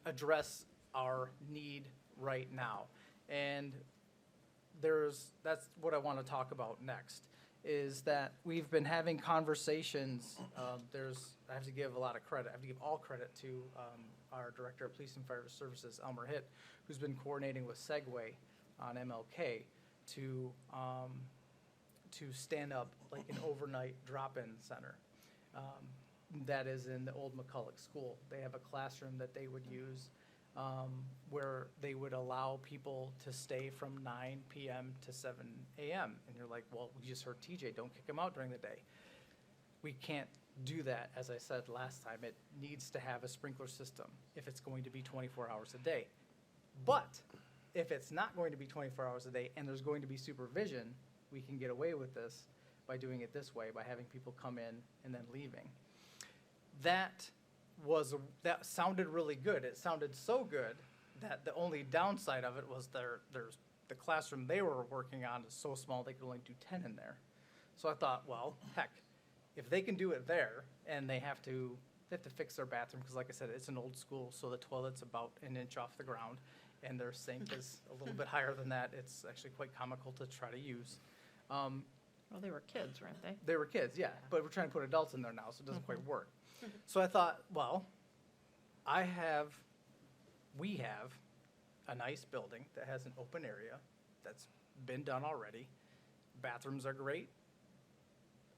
address our need right now. And that's what I want to talk about next, is that we've been having conversations. I have to give a lot of credit. I have to give all credit to our Director of Police and Fire Services, Elmer Hitt, who's been coordinating with Segway on MLK to stand up like an overnight drop-in center. That is in the old McCulloch School. They have a classroom that they would use where they would allow people to stay from 9 p.m. to 7 a.m. And you're like, well, we just heard TJ, don't kick him out during the day. We can't do that, as I said last time. It needs to have a sprinkler system if it's going to be 24 hours a day. But if it's not going to be 24 hours a day and there's going to be supervision, we can get away with this by doing it this way, by having people come in and then leaving. That sounded really good. It sounded so good that the only downside of it was the classroom they were working on is so small they could only do 10 in there. So I thought, well, heck, if they can do it there and they have to fix their bathroom, because like I said, it's an old school, so the toilet's about an inch off the ground and their sink is a little bit higher than that. It's actually quite comical to try to use. Well, they were kids, weren't they? They were kids, yeah, but we're trying to put adults in there now, so it doesn't quite work. So I thought, well, we have a nice building that has an open area that's been done already. Bathrooms are great.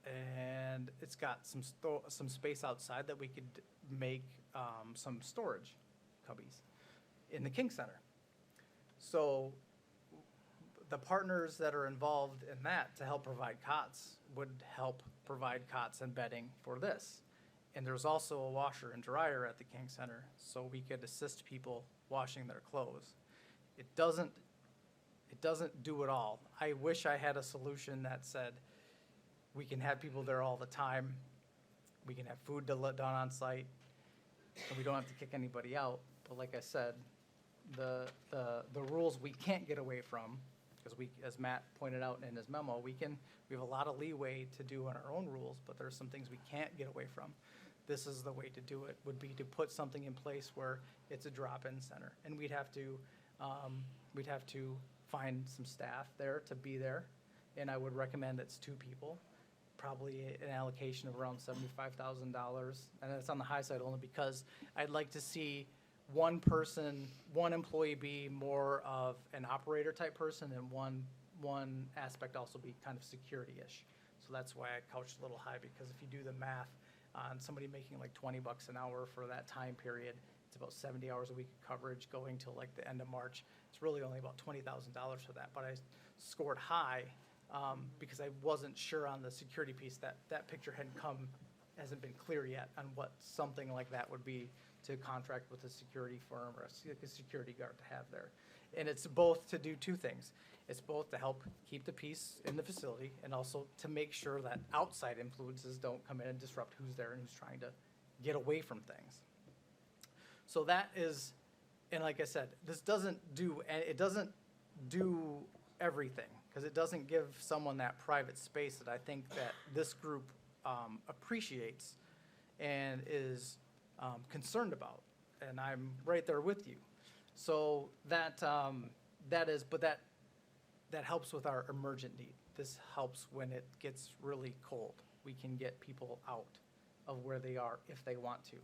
And it's got some space outside that we could make some storage cubbies in the King Center. So the partners that are involved in that to help provide cots would help provide cots and bedding for this. And there's also a washer and dryer at the King Center, so we could assist people washing their clothes. It doesn't do it all. I wish I had a solution that said we can have people there all the time, we can have food done on site, and we don't have to kick anybody out. But like I said, the rules we can't get away from, because as Matt pointed out in his memo, we have a lot of leeway to do on our own rules, but there's some things we can't get away from. This is the way to do it, would be to put something in place where it's a drop-in center. And we'd have to find some staff there to be there. And I would recommend it's 2 people, probably an allocation of around $75,000. And it's on the high side only because I'd like to see one employee be more of an operator type person and one aspect also be kind of security-ish. So that's why I couched a little high, because if you do the math on somebody making like $20 an hour for that time period, it's about 70 hours a week of coverage going till like the end of March. It's really only about $20,000 for that, but I scored high because I wasn't sure on the security piece. That picture hasn't been clear yet on what something like that would be to contract with a security firm or a security guard to have there. And it's both to do 2 things. It's both to help keep the peace in the facility and also to make sure that outside influences don't come in and disrupt who's there and who's trying to get away from things. So that is, and like I said, this doesn't do everything, because it doesn't give someone that private space that I think that this group appreciates and is concerned about. And I'm right there with you. So that helps with our emergent need. this helps when it gets really cold. We can get people out of where they are if they want to.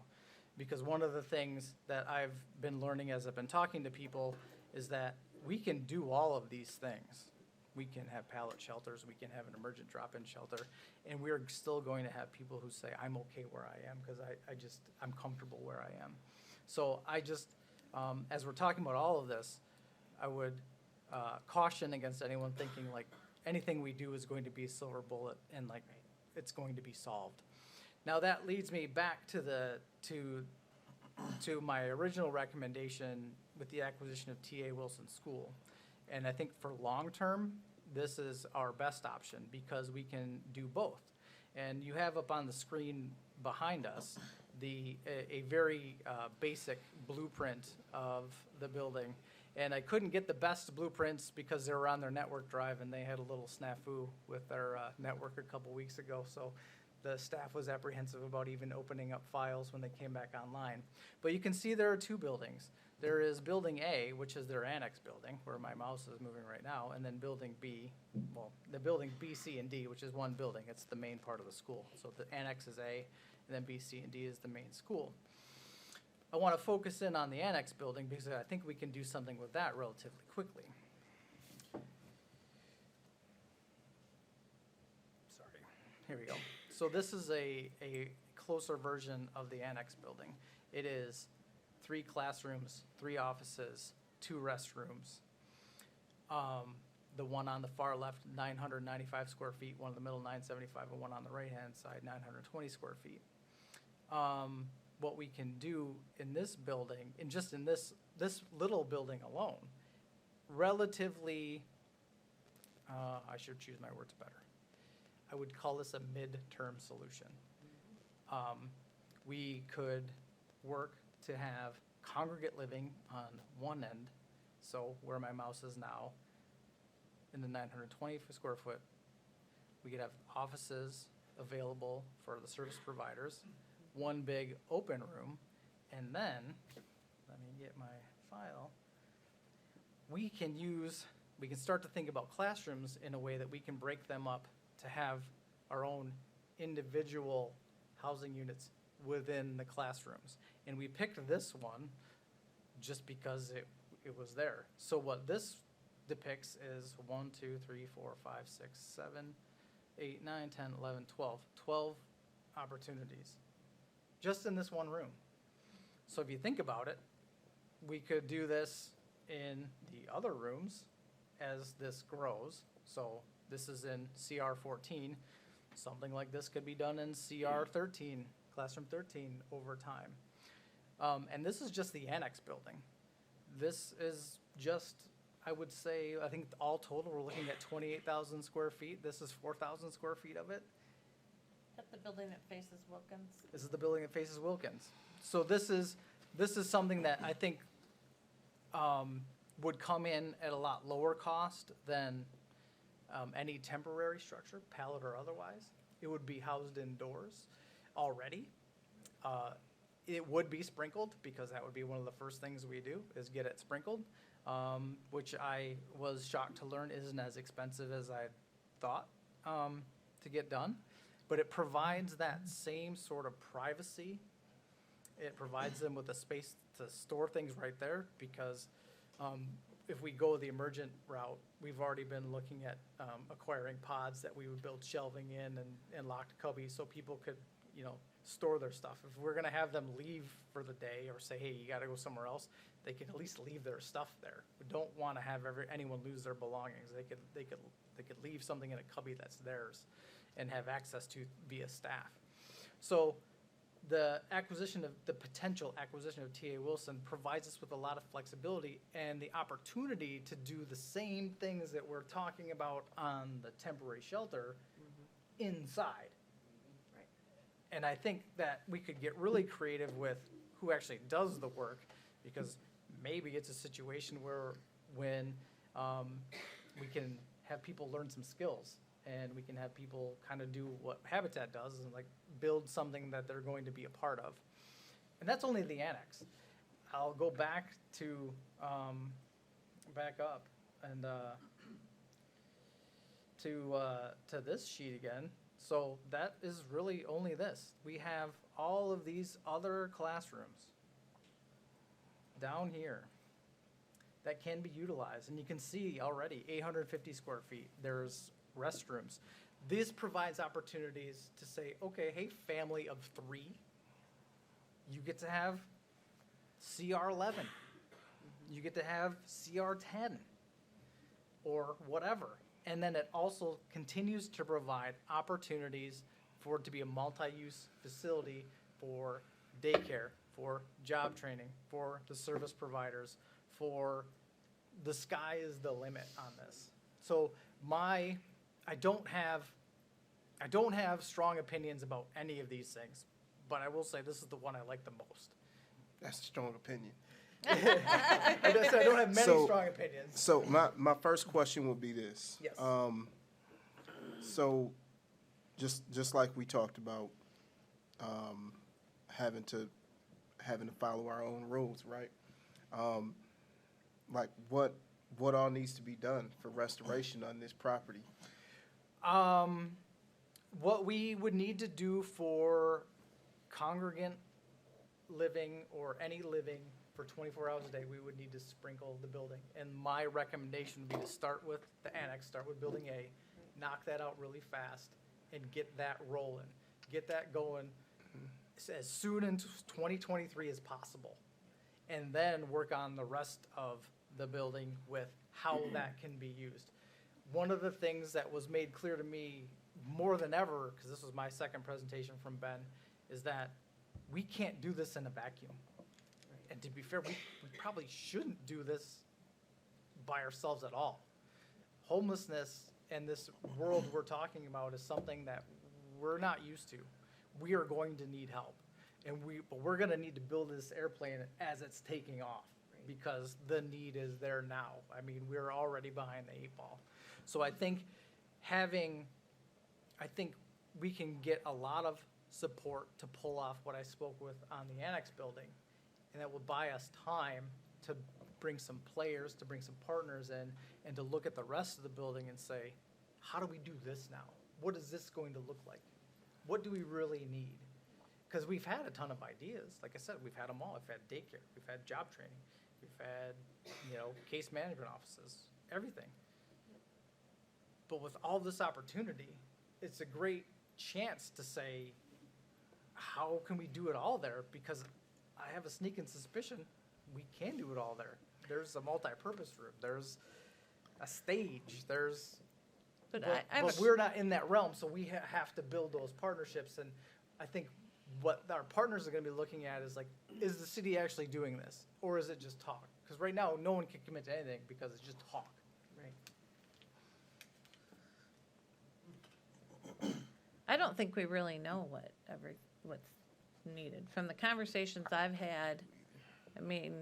Because one of the things that I've been learning as I've been talking to people is that we can do all of these things. We can have pallet shelters, we can have an emergent drop-in shelter, and we're still going to have people who say, I'm okay where I am, because I'm comfortable where I am. So I just, as we're talking about all of this, I would caution against anyone thinking like anything we do is going to be a silver bullet and like it's going to be solved. Now that leads me back to to my original recommendation with the acquisition of T.A. Wilson School. And I think for long-term, this is our best option because we can do both. And you have up on the screen behind us a very basic blueprint of the building. And I couldn't get the best blueprints because they were on their network drive and they had a little snafu with their network a couple weeks ago. So the staff was apprehensive about even opening up files when they came back online. But you can see there are two buildings. There is Building A, which is their annex building, where my mouse is moving right now, and then Building B, well, the Building B, C, and D, which is one building. It's the main part of the school. So the annex is A, and then B, C, and D is the main school. I want to focus in on the annex building because I think we can do something with that relatively quickly. Sorry, here we go. So this is a closer version of the annex building. It is 3 classrooms, 3 offices, 2 restrooms. The one on the far left, 995 square feet, one in the middle, 975, and one on the right-hand side, 920 square feet. What we can do in this building, in this little building alone, relatively, I should choose my words better. I would call this a mid-term solution. We could work to have congregate living on one end, so where my mouse is now, in the 920 square foot. We could have offices available for the service providers, one big open room, and then, let me get my file, we can start to think about classrooms in a way that we can break them up to have our own individual housing units within the classrooms. And we picked this one just because it was there. So what this depicts is 1, 2, 3, 4, 5, 6, 7, 8, 9, 10, 11, 12. 12 opportunities just in this one room. So if you think about it, we could do this in the other rooms as this grows. So this is in CR 14. Something like this could be done in CR 13, classroom 13 over time. And this is just the annex building. This is just, I would say, I think all total, we're looking at 28,000 square feet. This is 4,000 square feet of it. At the building that faces Wilkins. This is the building that faces Wilkins. So this is something that I think would come in at a lot lower cost than any temporary structure, pallet or otherwise. It would be housed indoors already. It would be sprinkled because that would be one of the first things we do is get it sprinkled, which I was shocked to learn isn't as expensive as I thought to get done. But it provides that same sort of privacy. It provides them with a space to store things right there because if we go the emergent route, we've already been looking at acquiring pods that we would build shelving in and locked cubbies so people could, store their stuff. If we're gonna have them leave for the day or say, hey, you gotta go somewhere else, they can at least leave their stuff there. We don't wanna have anyone lose their belongings. They could leave something in a cubby that's theirs and have access to via staff. So the potential acquisition of T.A. Wilson provides us with a lot of flexibility and the opportunity to do the same things that we're talking about on the temporary shelter inside. Right. And I think that we could get really creative with who actually does the work because maybe it's a situation where when we can have people learn some skills and we can have people kind of do what Habitat does and like build something that they're going to be a part of. And that's only the annex. I'll go back to, back up and to this sheet again. So that is really only this. We have all of these other classrooms down here that can be utilized. And you can see already 850 square feet. There's restrooms. This provides opportunities to say, okay, hey, family of 3, you get to have CR11. You get to have CR10 or whatever. And then it also continues to provide opportunities for it to be a multi-use facility for daycare, for job training, for the service providers, for the sky is the limit on this. So I don't have strong opinions about any of these things, but I will say this is the one I like the most. That's a strong opinion. I don't have many strong opinions. So my first question would be this. Yes. So just like we talked about, having to follow our own rules, right? Like what all needs to be done for restoration on this property? What we would need to do for congregant living or any living for 24 hours a day, we would need to sprinkle the building. And my recommendation would be to start with the annex, start with building A, knock that out really fast, and get that rolling. Get that going as soon into 2023 as possible. And then work on the rest of the building with how that can be used. One of the things that was made clear to me more than ever, because this was my second presentation from Ben, is that we can't do this in a vacuum. And to be fair, we probably shouldn't do this by ourselves at all. Homelessness and this world we're talking about is something that we're not used to. We are going to need help. But we're gonna need to build this airplane as it's taking off because the need is there now. I mean, we're already behind the 8 ball. So I think we can get a lot of support to pull off what I spoke with on the annex building. And that will buy us time to bring some players, to bring some partners in, and to look at the rest of the building and say, how do we do this now? What is this going to look like? What do we really need? Because we've had a ton of ideas. Like I said, we've had them all. We've had daycare, we've had job training, we've had, case management offices, everything. But with all this opportunity, it's a great chance to say, how can we do it all there? Because I have a sneaking suspicion we can do it all there. There's a multi-purpose room. There's a stage. But we're not in that realm, so we have to build those partnerships. And I think what our partners are going to be looking at is like, is the city actually doing this, or is it just talk? Because right now, no one can commit to anything because it's just talk. I don't think we really know what's needed. From the conversations I've had, I mean,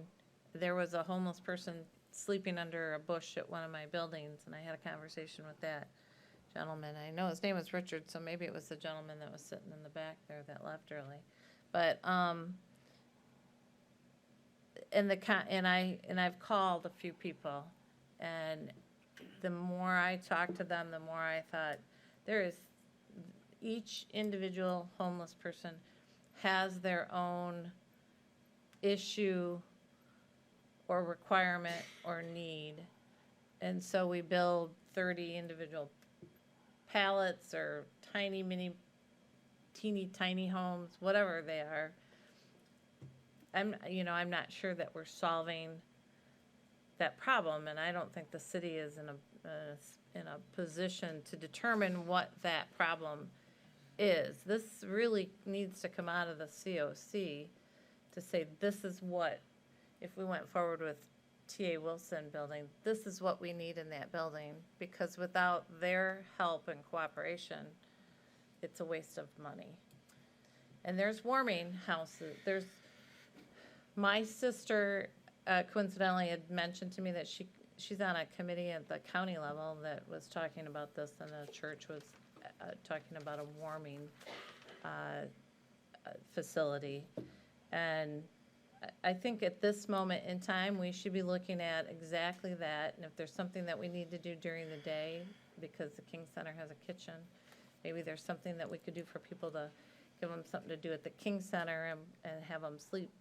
there was a homeless person sleeping under a bush at one of my buildings, and I had a conversation with that gentleman. I know his name was Richard, so maybe it was the gentleman that was sitting in the back there that left early. But I've called a few people, and the more I talked to them, the more I thought each individual homeless person has their own issue or requirement or need. And so we build 30 individual pallets or teeny tiny homes, whatever they are. I'm not sure that we're solving that problem, and I don't think the city is in a position to determine what that problem is. This really needs to come out of the COC to say, this is what, if we went forward with T.A. Wilson building, this is what we need in that building, because without their help and cooperation, it's a waste of money. And there's warming houses. My sister coincidentally had mentioned to me that she's on a committee at the county level that was talking about this, and the church was talking about a warming facility. And I think at this moment in time, we should be looking at exactly that. And if there's something that we need to do during the day, because the King Center has a kitchen. Maybe there's something that we could do for people to give them something to do at the King Center and have them sleep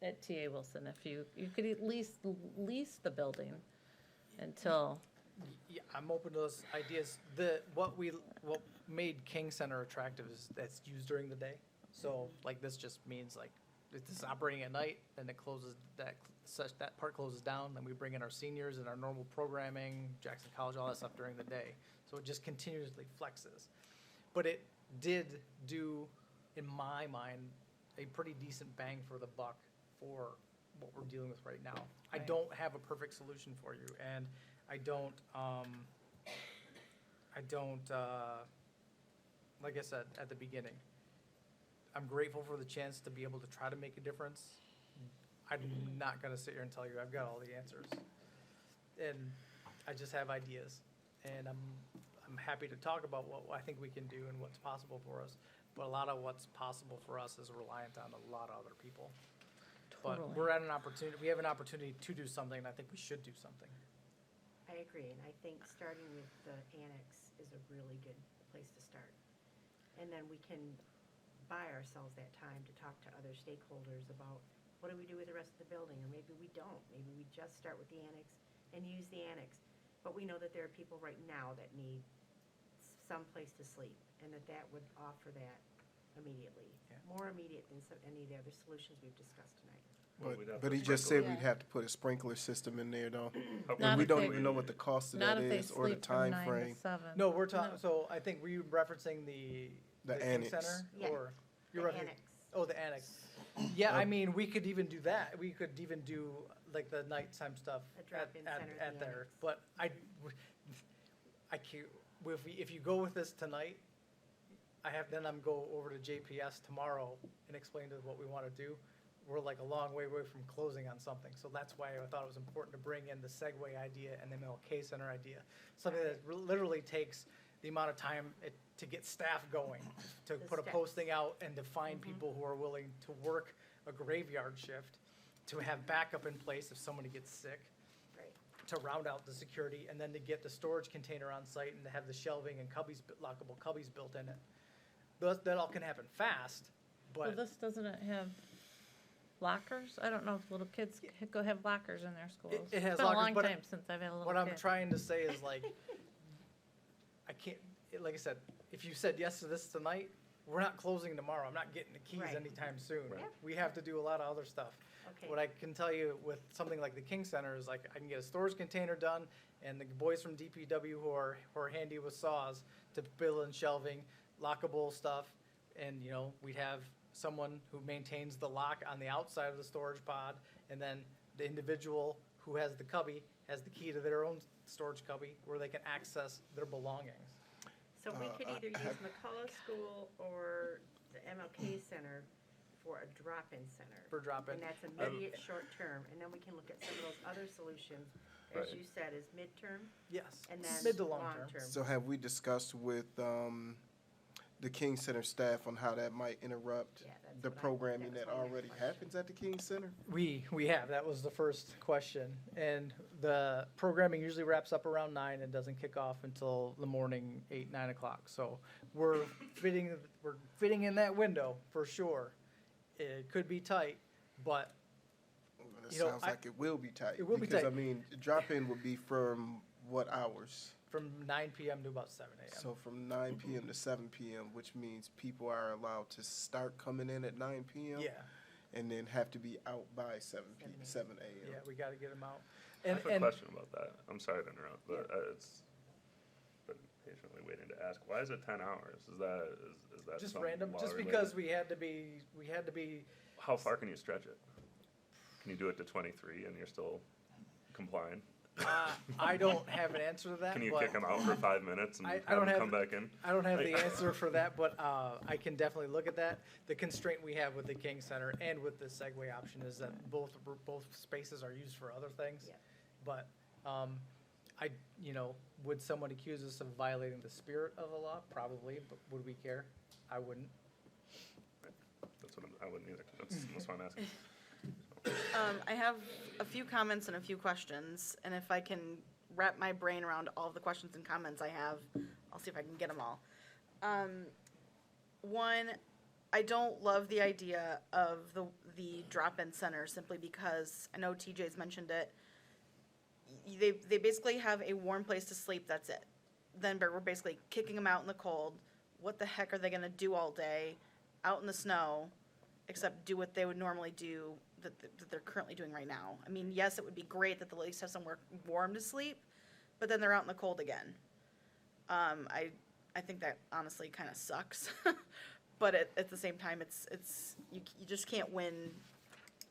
at TA Wilson. If you could at least lease the building until, Yeah, I'm open to those ideas. What made King Center attractive is that's used during the day. So like this just means like if this is operating at night, then it closes that part closes down. Then we bring in our seniors and our normal programming, Jackson College, all that stuff during the day. So it just continuously flexes. But it did do, in my mind, a pretty decent bang for the buck for what we're dealing with right now. I Right. don't have a perfect solution for you, and I don't, like I said at the beginning, I'm grateful for the chance to be able to try to make a difference. I'm not gonna sit here and tell you I've got all the answers. And I just have ideas, and I'm happy to talk about what I think we can do and what's possible for us. But a lot of what's possible for us is reliant on a lot of other people. But Totally. we're at an opportunity, we have an opportunity to do something, and I think we should do something. I agree, and I think starting with the annex is a really good place to start. And then we can buy ourselves that time to talk to other stakeholders about what do we do with the rest of the building, or maybe we don't. Maybe we just start with the annex and use the annex. But we know that there are people right now that need some place to sleep, and that would offer that immediately. Yeah. More immediate than any of the other solutions we've discussed tonight. Well, we'd have But to he just sprinkle said it. we'd have to put a sprinkler system in there though. How And we if don't they- even know what the cost of not that if they is or the sleep from time 9 to frame. 7. No, we're talking, so I think, were you referencing the The King annex. Center? Yeah, Or you're The referencing- annex. Oh, the annex. Yeah, I mean, we could even do that. We could even do like the nighttime stuff A at, drop-in at, center in at the there. annex. But I can't, if you go with this tonight, then I'm go over to JPS tomorrow and explain to them what we want to do. We're like a long way away from closing on something. So that's why I thought it was important to bring in the Segway idea and the MLK Center idea. Something that literally takes the amount of time to get staff going, to The put a steps. posting out and to find people who are willing to work a graveyard shift, to have backup in place if somebody gets sick, Right. to round out the security, and then to get the storage container on site and to have the shelving and lockable cubbies built in it. That all can happen fast, Well, but this, doesn't it have lockers? I don't know if little kids go have lockers in their schools. it has It's been a lockers, long but time since I've had a little what kid. I'm trying to say is like, I can't, like I said, if you said yes to this tonight, we're not closing tomorrow. I'm not getting the keys Right. anytime soon. Right. We have to do a lot of other stuff. Okay. What I can tell you with something like the King Center is like, I can get a storage container done, and the boys from DPW who are handy with saws to build in shelving, lockable stuff, and, you know, we'd have someone who maintains the lock on the outside of the storage pod, and then the individual who has the cubby has the key to their own storage cubby where they can access their belongings. So we could I either use have- McCullough School or the MLK Center for a drop-in center. For drop-in. And that's immediate, short-term, and then we can look at some of those other solutions, as Right. you said, is midterm Yes, and then mid to long term. long-term. So have we discussed with the King Center staff on how that might interrupt Yeah, that's the what programming that was that my next already question. happens at the King Center? We have, that was the first question. And the programming usually wraps up around 9 and doesn't kick off until the morning, 8, 9 o'clock. So we're fitting in that window for sure. It could be tight, but It You know, sounds I- like it will be tight. It will be Because, I tight. mean, drop-in would be from what hours? from 9 PM to about 7 AM. So from 9 PM to 7 PM, which means people are allowed to start coming in at 9 PM? Yeah, And then have to be out by 7 AM. yeah, we gotta get them out. I have a question about that. I'm sorry to interrupt, but it's been patiently waiting to ask. Why is it 10 hours? Is that Just some random, law just related? because we had to be, How far can you stretch it? Can you do it to 23 and you're still complying? I don't have an answer to that, Can you but- kick them out for 5 minutes and I have don't them have- come back in? I don't have the Like- answer for that, but I can definitely look at that. The constraint we have with the King Center and with the Segway option is that both spaces are used for other things. Yeah. But would someone accuse us of violating the spirit of the law? Probably, but would we care? I wouldn't. I wouldn't either. That's why I'm asking. I have a few comments and a few questions, and if I can wrap my brain around all the questions and comments I have. I'll see if I can get them all. One, I don't love the idea of the drop-in center simply because I know TJ's mentioned it. They basically have a warm place to sleep. That's it. Then we're basically kicking them out in the cold. What the heck are they gonna do all day, out in the snow, except do what they would normally do that they're currently doing right now? I mean, yes, it would be great that the ladies have somewhere warm to sleep, but then they're out in the cold again. I think that honestly kind of sucks, but at the same time, it's you just can't win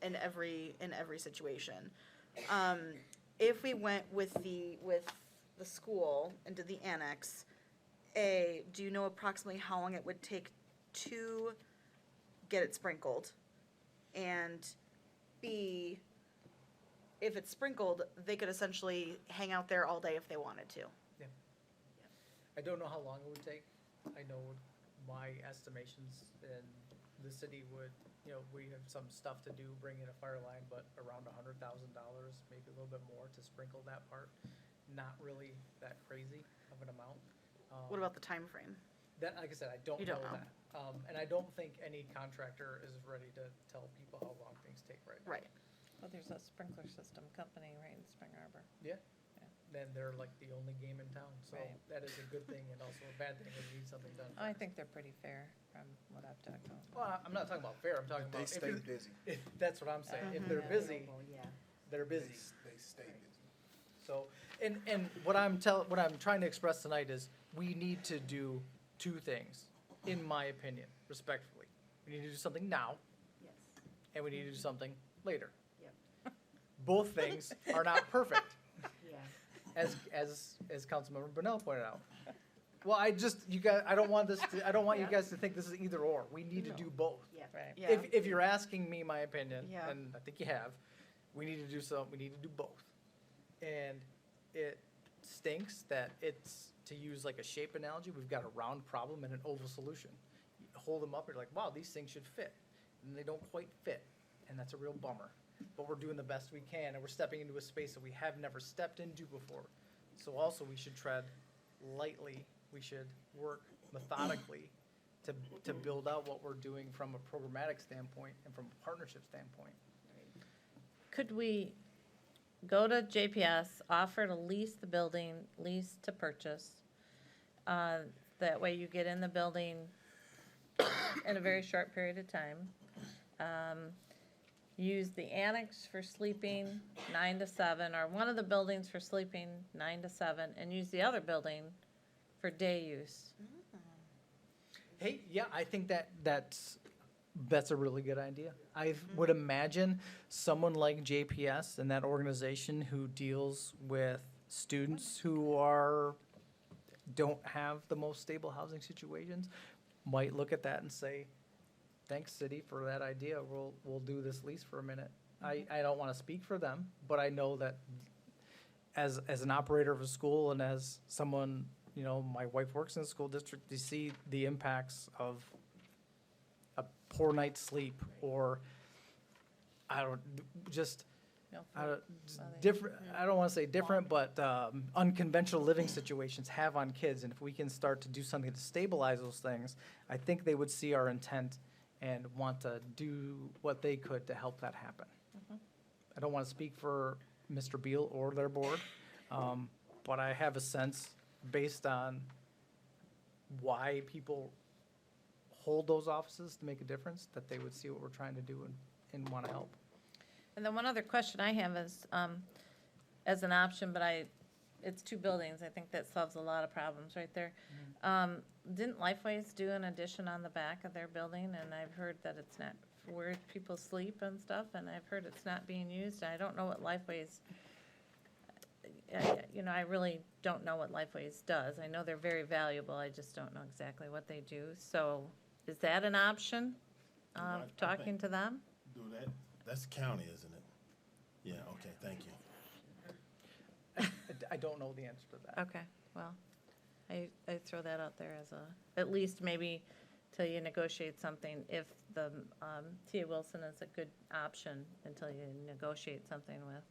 in every situation. If we went with the school and did the annex, A, do you know approximately how long it would take to get it sprinkled? And B, if it's sprinkled, they could essentially hang out there all day if they wanted to. I don't know how long it would take. I know my estimations in the city would, we have some stuff to do, bring in a fire line, but around $100,000, maybe a little bit more to sprinkle that part. Not really that crazy of an amount. What about the time frame? That, like I said, I don't You know don't know. that. And I don't think any contractor is ready to tell people how long things take right now. Right. Well, there's a sprinkler system company right in Spring Arbor. Yeah. Then they're like the only game in town, so Right. that is a good thing and also a bad thing when you need something done. I think they're pretty fair from what I've talked to them. Well, I'm not talking about fair, I'm talking They about. stay busy. That's what I'm saying. If they're busy, they're busy. They stay busy. So, and what I'm trying to express tonight is we need to do two things, in my opinion, respectfully. We need to do something now. Yes. And we need to do something later. Yep. Both things are not perfect, Yeah. as Councilmember Brunel pointed out. Well, I don't want you guys to think this is either or. We need to do both. Yeah. Right. Yeah. If you're asking me my opinion, Yeah. and I think you have, we need to do both. And it stinks that it's, to use like a shape analogy, we've got a round problem and an oval solution. You hold them up, you're like, wow, these things should fit. And they don't quite fit, and that's a real bummer. But we're doing the best we can, and we're stepping into a space that we have never stepped into before. So also, we should tread lightly, we should work methodically to build out what we're doing from a programmatic standpoint and from a partnership standpoint. Could we go to JPS, offer to lease the building, lease to purchase? That way you get in the building in a very short period of time. Use the annex for sleeping 9 to 7, or one of the buildings for sleeping 9 to 7, and use the other building for day use. Hey, yeah, I think that's a really good idea. I would imagine someone like JPS and that organization who deals with students who don't have the most stable housing situations might look at that and say, thanks, city, for that idea. We'll do this lease for a minute. I don't want to speak for them, but I know that as an operator of a school and as someone, my wife works in the school district, you see the impacts of a poor night's sleep or different, I don't want to say different, but unconventional living situations have on kids. And if we can start to do something to stabilize those things, I think they would see our intent and want to do what they could to help that happen. I don't want to speak for Mr. Beal or their board, but I have a sense, based on why people hold those offices to make a difference, that they would see what we're trying to do and want to help. And then one other question I have is, as an option, but it's two buildings, I think that solves a lot of problems right there. Didn't Lifeways do an addition on the back of their building, and I've heard that it's not where people sleep and stuff, and I've heard it's not being used, and I don't know what Lifeways, I really don't know what Lifeways does. I know they're very valuable, I just don't know exactly what they do. So is that an option, I talking think- to them? Do that, that's county, isn't it? Yeah, okay, thank you. I don't know the answer to that. Okay, well, I throw that out there as at least maybe till you negotiate something, if the, Tia Wilson is a good option until you negotiate something with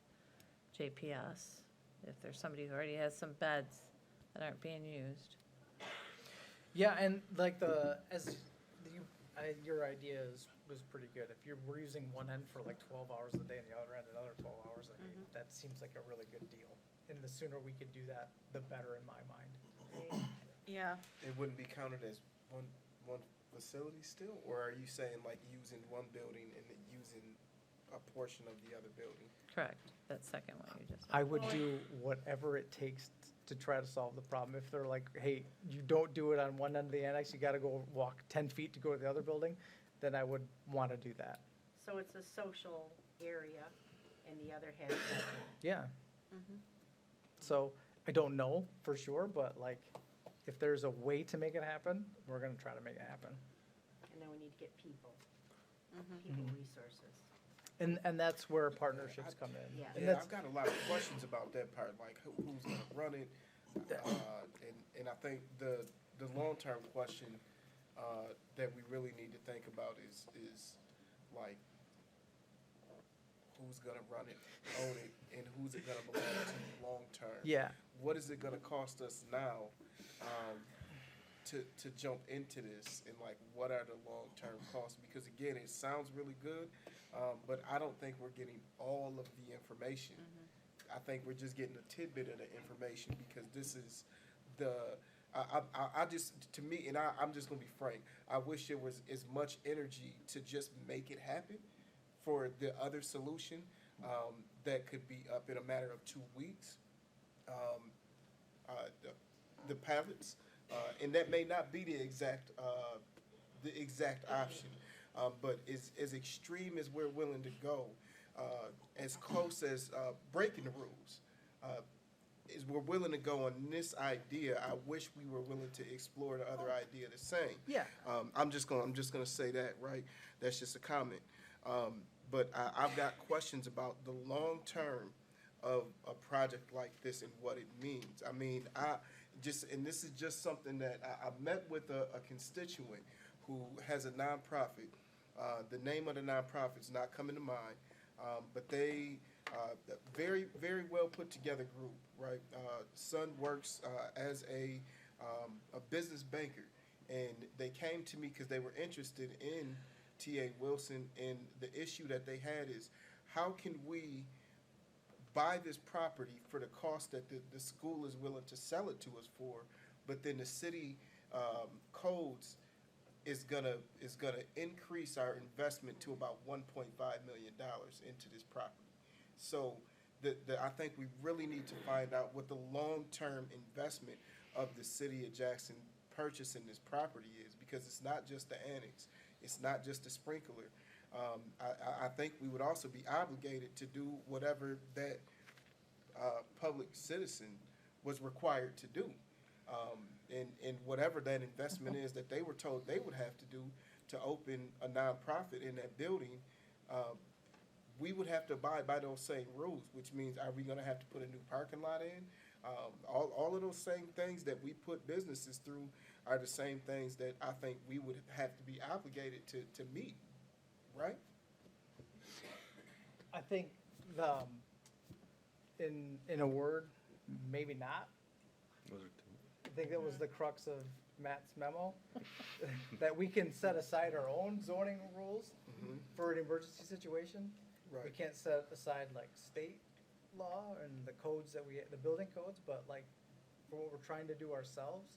JPS. if there's somebody who already has some beds that aren't being used. Yeah, and like your idea was pretty good. If we're using one end for like 12 hours a day and the other end another 12 hours a day, that seems like a really good deal. And the sooner we could do that, the better in my mind. Yeah. It wouldn't be counted as one facility still, or are you saying like using one building and then using a portion of the other building? Correct, that second one you just. I would do whatever it takes to try to solve the problem. If they're like, hey, you don't do it on one end of the annex, you gotta go walk 10 feet to go to the other building, then I would wanna do that. So it's a social area, and the other has that. Yeah. Mhm. So I don't know for sure, but like, if there's a way to make it happen, we're gonna try to make it happen. And then we need to get people, Mhm. people Mhm. resources. And that's where partnerships come in. Yeah. And Yeah, that's, I've got a lot of questions about that part, like who's gonna run it? And I think the long-term question, that we really need to think about is like, who's gonna run it, own it, and who's it gonna belong to long-term? yeah, What is it gonna cost us now, to jump into this, and like, what are the long-term costs? Because again, it sounds really good, but I don't think we're getting all of the information. I think we're just getting a tidbit of the information, because this is I just, to me, and I'm just gonna be frank, I wish there was as much energy to just make it happen for the other solution, that could be up in a matter of 2 weeks. The pallets, and that may not be the exact option, but as extreme as we're willing to go, as close as breaking the rules, is we're willing to go on this idea. I wish we were willing to explore the other idea the same. yeah. I'm just gonna say that, right? That's just a comment. But I've got questions about the long term of a project like this and what it means. I mean, and this is just something that I met with a constituent who has a nonprofit. The name of the nonprofit's not coming to mind, but they, very, very well put together group, right? Son works as a business banker, and they came to me because they were interested in T.A. Wilson, and the issue that they had is, how can we buy this property for the cost that the school is willing to sell it to us for, but then the city codes is gonna increase our investment to about $1.5 million into this property. So I think we really need to find out what the long-term investment of the city of Jackson purchasing this property is, because it's not just the annex, it's not just the sprinkler. I think we would also be obligated to do whatever that public citizen was required to do. And whatever that investment is that they were told they would have to do to open a nonprofit in that building, we would have to abide by those same rules, which means, are we gonna have to put a new parking lot in? All of those same things that we put businesses through are the same things that I think we would have to be obligated to meet, right? I think in a word, maybe not. Those are two. I think that was the crux of Matt's memo, that we can set aside our own zoning rules for an emergency situation. We Right. can't set aside like state law and the codes the building codes, but like for what we're trying to do ourselves,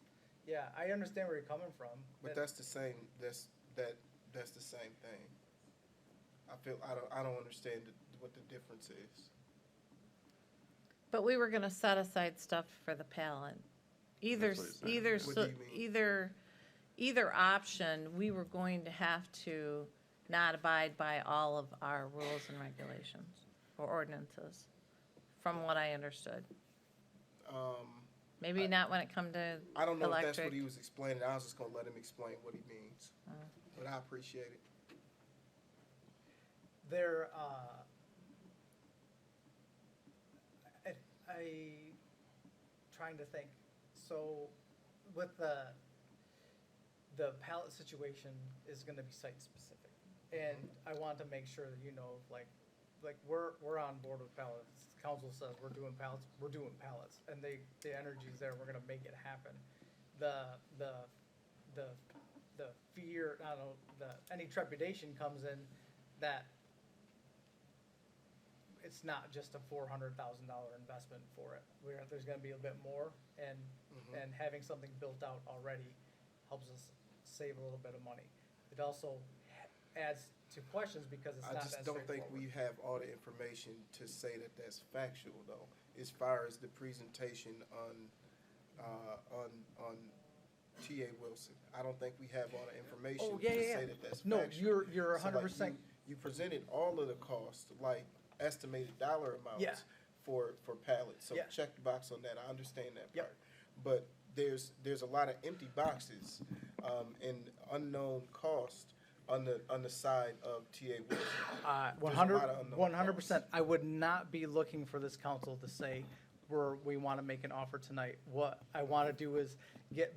yeah, I understand where you're coming from. But that's the same, that's the same thing. I don't understand what the difference is. But we were gonna set aside stuff for the pallet. Either, That's what he's saying, either, yeah. What so- do you mean? either option, we were going to have to not abide by all of our rules and regulations or ordinances, from what I understood. Maybe not when it come to I don't know if that's what electric. he was explaining. I was just gonna let him explain what he means. Oh. But I appreciate it. There, trying to think, so with the pallet situation is gonna be site specific. And I want to make sure that you know, like we're on board with pallets council says we're doing pallets, and the energy's there, we're gonna make it happen. The fear, I don't know, any trepidation comes in that it's not just a $400,000 investment for it. There's gonna be a bit more, and having something built out already helps us save a little bit of money. It also adds to questions because it's I not just that don't think straightforward. we have all the information to say that that's factual, though, as far as the presentation on T.A. Wilson. I don't think we have all the information Oh, yeah, to yeah, yeah. say that that's No, factual. you're So, like, 100%. You presented all of the costs, like estimated dollar amounts Yeah. for pallets. So Yeah. check the box on that. I understand that Yep. part. But there's a lot of empty boxes and unknown cost on the side of T.A. Wilson. There's a lot of unknown 100%. I would not be looking for this council to say, we want to make an offer tonight. What I want to do is get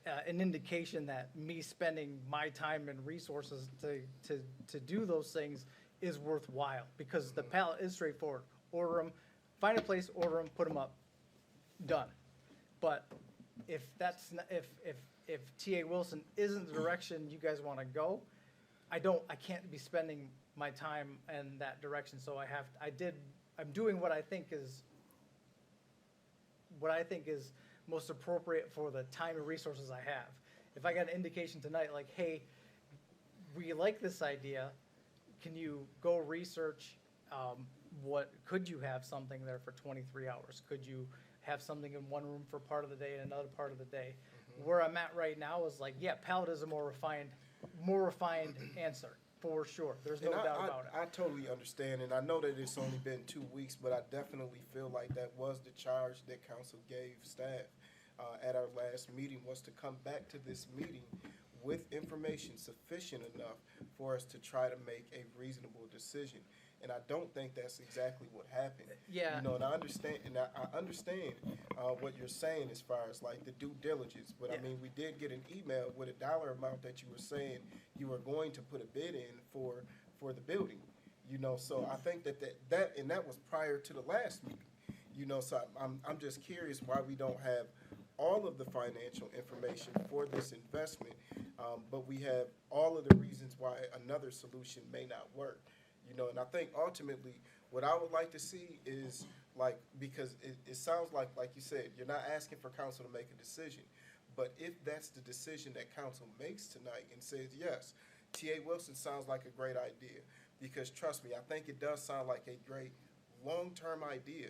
an indication that me spending my time and resources to do those things is worthwhile, because the pallet is straightforward. Order them, find a place, order them, put them up, done. But if that's, if T.A. Wilson isn't the direction you guys want to go, I can't be spending my time in that direction, so I'm doing what I think is most appropriate for the time and resources I have. If I got an indication tonight, like, hey, we like this idea, can you go research, could you have something there for 23 hours? Could you have something in one room for part of the day and another part of the day? Where I'm at right now is like, yeah, pallet is a more refined answer, for sure. There's no And doubt about it. I totally understand, and I know that it's only been 2 weeks, but I definitely feel like that was the charge that council gave staff at our last meeting, was to come back to this meeting with information sufficient enough for us to try to make a reasonable decision. And I don't think that's exactly what happened. Yeah. You know, and I understand, what you're saying as far as like the due diligence, but I Yeah. mean, we did get an email with a dollar amount that you were saying you were going to put a bid in for the building. You know, so I think that was prior to the last meeting. You know, so I'm just curious why we don't have all of the financial information for this investment, but we have all of the reasons why another solution may not work. You know, and I think ultimately what I would like to see is like, because it sounds like you said, you're not asking for council to make a decision. But if that's the decision that council makes tonight and says, yes, T.A. Wilson sounds like a great idea, because trust me, I think it does sound like a great long-term idea,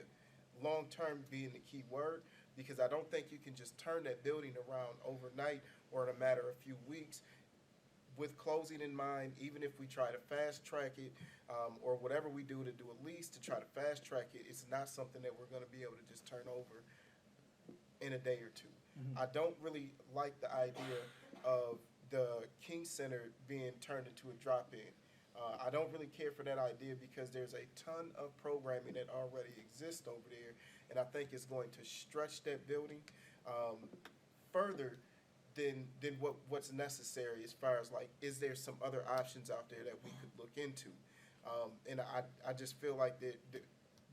long-term being the key word, because I don't think you can just turn that building around overnight or in a matter of few weeks with closing in mind. Even if we try to fast track it, or whatever we do to do a lease to try to fast track it, it's not something that we're gonna be able to just turn over in a day or two. I don't really like the idea of the King Center being turned into a drop-in. I don't really care for that idea, because there's a ton of programming that already exists over there, and I think it's going to stretch that building further than what's necessary, as far as like, is there some other options out there that we could look into? And I just feel like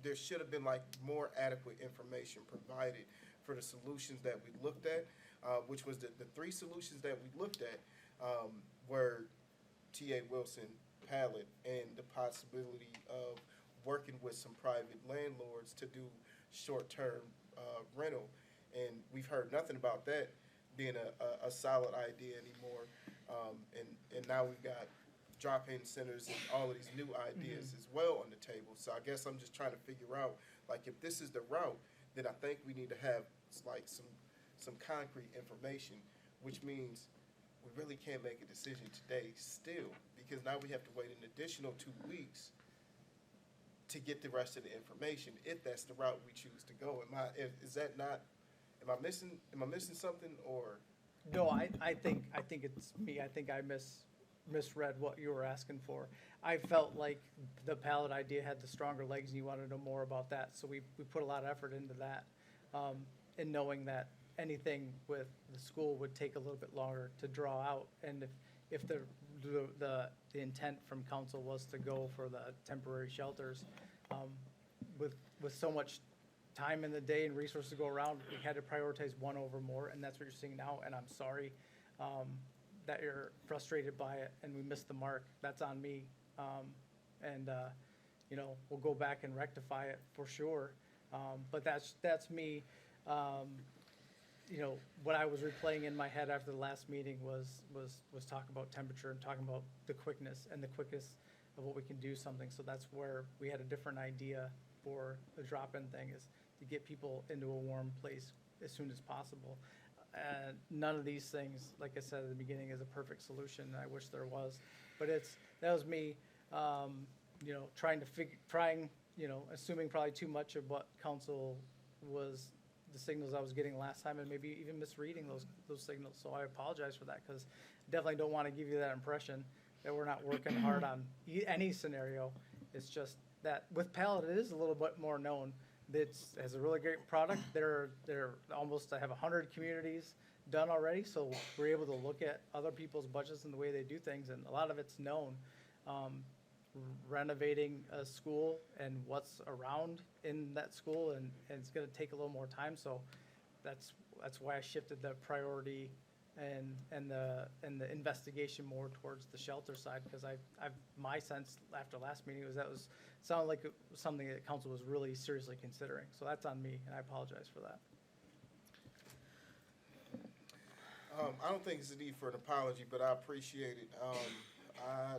there should have been like more adequate information provided for the solutions that we looked at, which was the three solutions that we looked at were T.A. Wilson, pallet, and the possibility of working with some private landlords to do short-term rental. And we've heard nothing about that being a solid idea anymore. And now we've got drop-in centers and all of these new ideas as well on the table. So I guess I'm just trying to figure out, like, if this is the route, then I think we need to have like some concrete information, which means we really can't make a decision today still, because now we have to wait an additional 2 weeks to get the rest of the information, if that's the route we choose to go. Am I missing something, or? No, I think it's me. I think I misread what you were asking for. I felt like the pallet idea had the stronger legs and you wanted to know more about that. So we put a lot of effort into that, and knowing that anything with the school would take a little bit longer to draw out. And if the intent from council was to go for the temporary shelters, with with so much time in the day and resources to go around, we had to prioritize one over more, and that's what you're seeing now, and I'm sorry that you're frustrated by it and we missed the mark. That's on me. And you know, we'll go back and rectify it for sure. But that's me. You know, what I was replaying in my head after the last meeting was talk about temperature and talking about the quickness of what we can do something. So that's where we had a different idea for the drop-in thing, is to get people into a warm place as soon as possible. And none of these things, like I said at the beginning, is a perfect solution. I wish there was, but that was me, you know, assuming probably too much of what council was, the signals I was getting last time, and maybe even misreading those signals. So I apologize for that, because definitely don't want to give you that impression that we're not working hard on any scenario. It's just that with Pallet, it is a little bit more known. It has a really great product. They're almost, I have 100 communities done already, so we're able to look at other people's budgets and the way they do things, and a lot of it's known. Renovating a school and what's around in that school, and it's gonna take a little more time, so that's why I shifted the priority and the investigation more towards the shelter side, because my sense after last meeting was sounded like it was something that council was really seriously considering. So that's on me, and I apologize for that. I don't think it's a need for an apology, but I appreciate it. I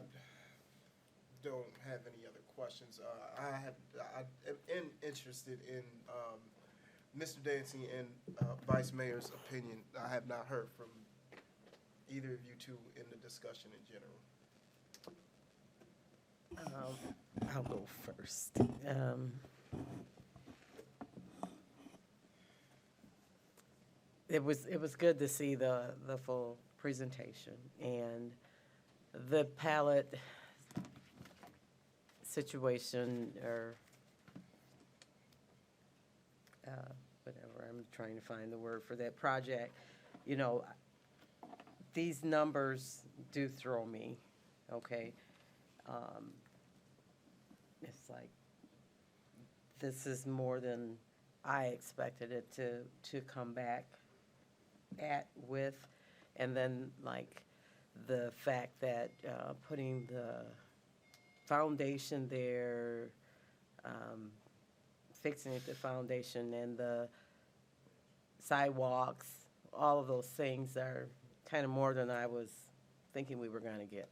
don't have any other questions. I am interested in Mr. Dancy and Vice Mayor's opinion. I have not heard from either of you two in the discussion in general. I'll go first. It was good to see the full presentation, and the pallet situation, or whatever, I'm trying to find the word for that project. You know, these numbers do throw me, okay? It's like, this is more than I expected it to come back with. And then, like, the fact that putting the foundation there, fixing the foundation and the sidewalks, all of those things are kind of more than I was thinking we were going to get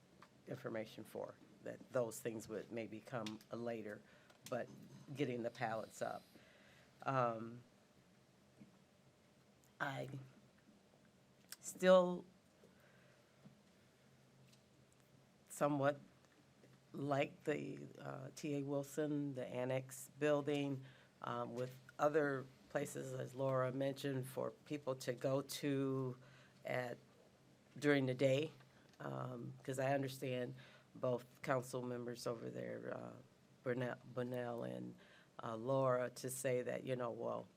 information for, that those things would maybe come later, but getting the pallets up. I still somewhat like the T.A. Wilson, the annex building, with other places, as Laura mentioned, for people to go to during the day, because I understand both council members over there, Bunnell and Laura, to say that, you know, well,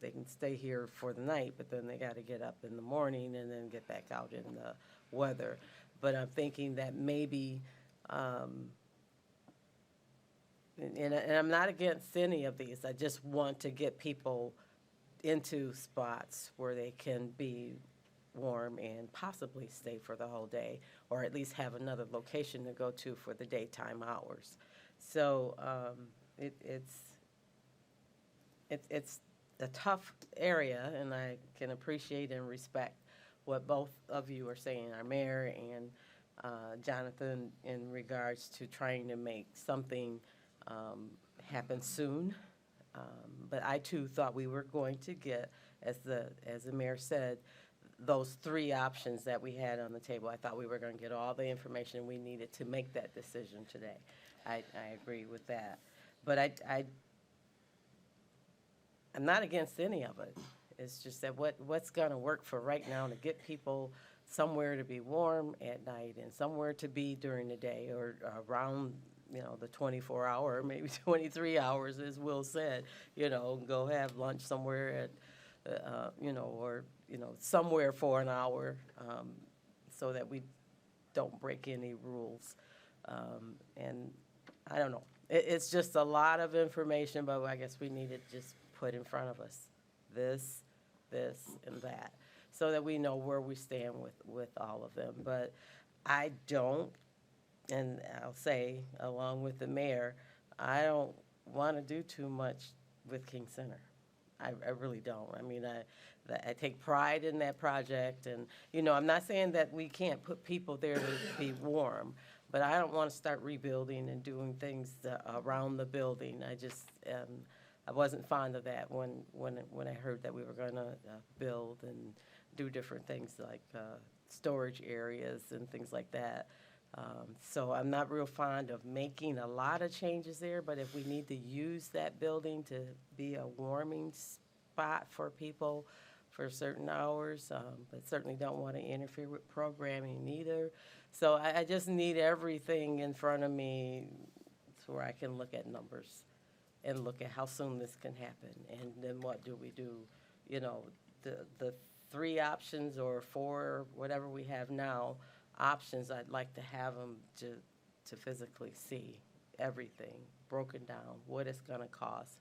they can stay here for the night, but then they got to get up in the morning and then get back out in the weather. But I'm thinking that maybe, and I'm not against any of these, I just want to get people into spots where they can be warm and possibly stay for the whole day, or at least have another location to go to for the daytime hours. So it's a tough area, and I can appreciate and respect what both of you are saying, our mayor and Jonathan, in regards to trying to make something happen soon. But I too thought we were going to get, as the mayor said, those three options that we had on the table. I thought we were going to get all the information we needed to make that decision today. I agree with that. But I'm not against any of it. It's just that what's going to work for right now to get people somewhere to be warm at night and somewhere to be during the day, or around, you know, the 24-hour, maybe 23 hours, as Will said, you know, go have lunch somewhere at, you know, or, you know, somewhere for an hour, so that we don't break any rules. And I don't know. It's just a lot of information, but I guess we need to just put in front of us this, and that, so that we know where we stand with all of them. But I don't, and I'll say, along with the mayor, I don't want to do too much with King Center. I really don't. I mean, I take pride in that project, and, you know, I'm not saying that we can't put people there to be warm, but I don't want to start rebuilding and doing things around the building. I wasn't fond of that when I heard that we were going to build and do different things like storage areas and things like that. So I'm not real fond of making a lot of changes there, but if we need to use that building to be a warming spot for people for certain hours, but certainly don't want to interfere with programming either. So I just need everything in front of me so where I can look at numbers and look at how soon this can happen, and then what do we do? You know, the 3 options or 4, whatever we have now, options, I'd like to have them to physically see everything broken down, what it's gonna cost,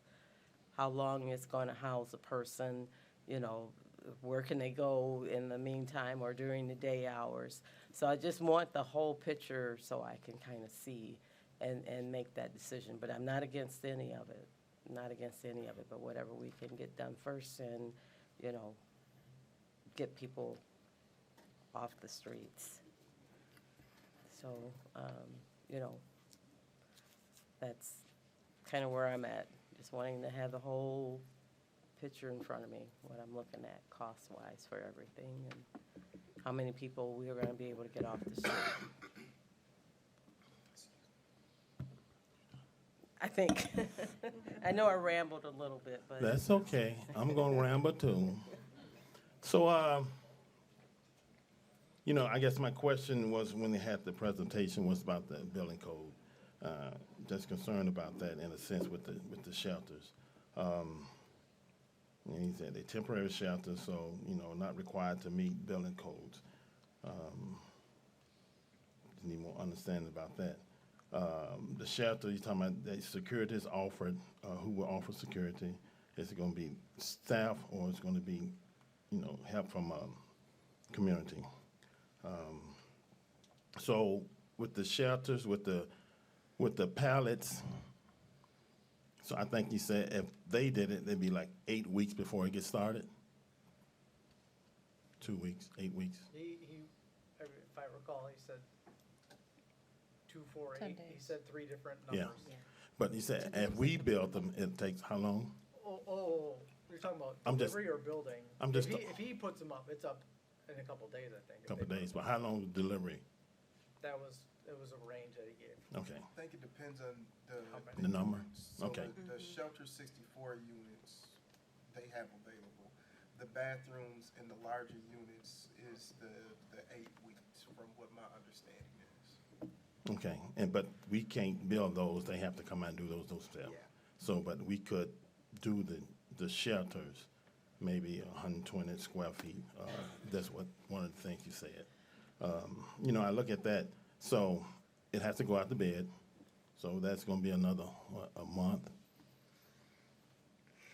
how long it's gonna house a person, you know, where can they go in the meantime or during the day hours. So I just want the whole picture so I can kind of see and make that decision. But I'm not against any of it, but whatever we can get done first and, you know, get people off the streets. So, you know, that's kind of where I'm at, just wanting to have the whole picture in front of me, what I'm looking at cost-wise for everything, and how many people we are going to be able to get off the street. I think, I know I rambled a little bit, but. That's okay. I'm gonna ramble too. So, you know, I guess my question was when they had the presentation was about the building code. Just concerned about that in a sense with the shelters. And he said they're temporary shelters, so, you know, not required to meet building codes. Need more understanding about that. The shelter, you're talking about the security is offered, who will offer security? Is it gonna be staff or it's gonna be, you know, help from community? So with the shelters, with the pallets, so I think you said if they did it, it'd be like 8 weeks before it gets started? 2 weeks, 8 weeks? If I recall, he said 2, 4, 10 8. He days. said 3 different Yeah. numbers. But he said if we built them, it takes how long? Oh, you're talking about I'm just- delivery or building? I'm just- If he puts them up, it's up in a couple days, I think. if Couple they put days, them but how long was delivery? It was a range that he gave. Okay, I think it depends on How many? the number? So Okay. the shelter 64 units, they have available. The bathrooms in the larger units is the 8 weeks, from what my understanding is. Okay, but we can't build those, they have to come out and do those themselves. Yeah. So, but we could do the shelters, maybe 120 square feet. That's one of the things you said. You know, I look at that, so it has to go out to bid, so that's gonna be another, what, a month?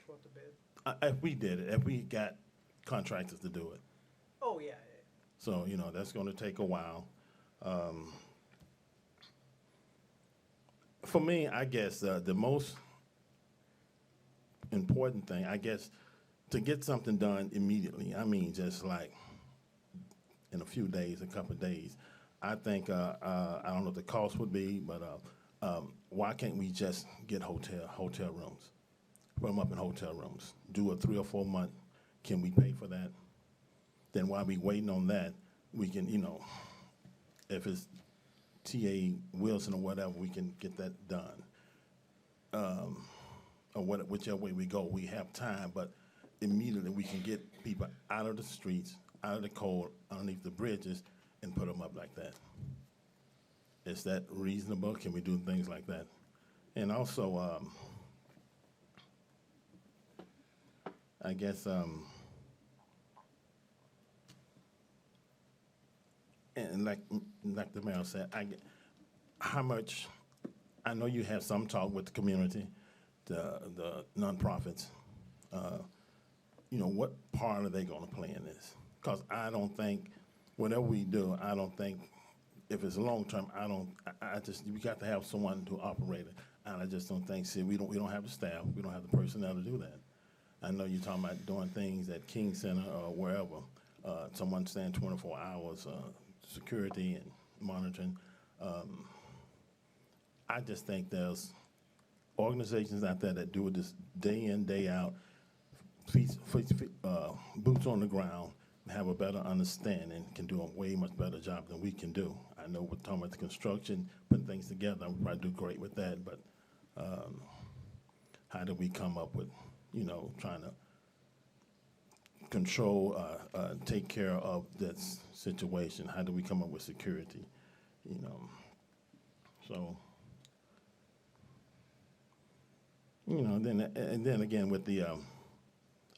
Go up to bid. If we did it, if we got contractors to do it. Oh, yeah. So, you know, that's gonna take a while. For me, I guess, the most important thing, I guess, to get something done immediately, I mean, just like in a few days, a couple of days, I think, I don't know what the cost would be, but, why can't we just get hotel rooms? Put them up in hotel rooms, do a 3 or 4 month, can we pay for that? Then while we waiting on that, we can, you know, if it's T.A. Wilson or whatever, we can get that done. Or whichever way we go, we have time, but immediately we can get people out of the streets, out of the cold, underneath the bridges, and put them up like that. Is that reasonable? Can we do things like that? And also, I guess, and like the mayor said, how much I know you have some talk with the community, the nonprofits. You know, what part are they gonna play in this? Because I don't think, whatever we do, I don't think, if it's long-term, I just, we got to have someone to operate it. And I just don't think, see, we don't have the staff, we don't have the personnel to do that. I know you're talking about doing things at King Center or wherever, someone staying 24 hours, security and monitoring. I just think there's organizations out there that do this day in, day out, boots on the ground, have a better understanding, can do a way much better job than we can do. I know we're talking about the construction, putting things together, we probably do great with that, but how do we come up with, you know, trying to control, take care of this situation? How do we come up with security, you know? So, you know, then again with the,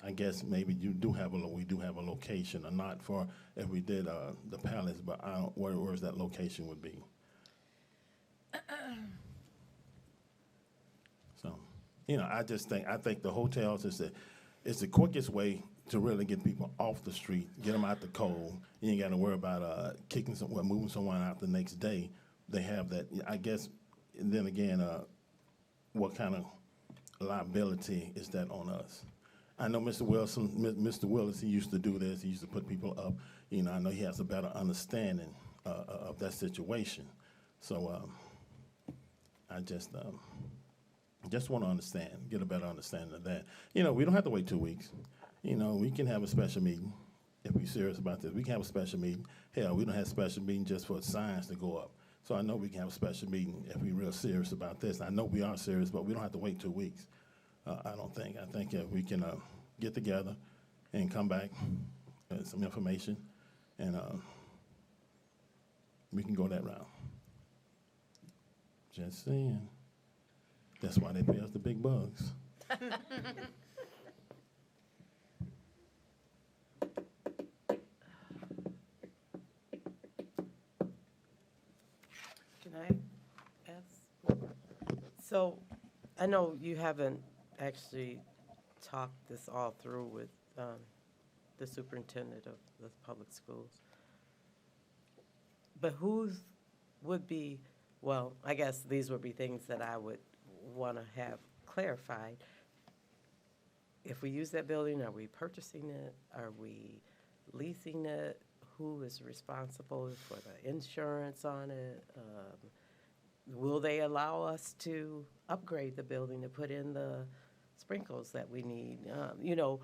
I guess maybe we do have a location, or not for, if we did the Palace, but I don't, where's that location would be? So, you know, I think the hotels is the quickest way to really get people off the street, get them out the cold. You ain't got to worry about moving someone out the next day. They have that, I guess, and then again, what kind of liability is that on us? I know Mr. Willis, he used to do this. He used to put people up. You know, I know he has a better understanding of that situation. So I just want to understand, get a better understanding of that. You know, we don't have to wait 2 weeks. You know, we can have a special meeting if we're serious about this. We can have a special meeting. Hell, we don't have a special meeting just for signs to go up. So I know we can have a special meeting if we're real serious about this. I know we are serious, but we don't have to wait 2 weeks. I don't think. I think if we can get together and come back with some information, and we can go that route. Just saying. That's why they pay us the big bucks. Can I ask? So, I know you haven't actually talked this all through with the superintendent of the public schools. But would be, well, I guess these would be things that I would want to have clarified. If we use that building, are we purchasing it? Are we leasing it? Who is responsible for the insurance on it? Will they allow us to upgrade the building to put in the sprinkles that we need? You know,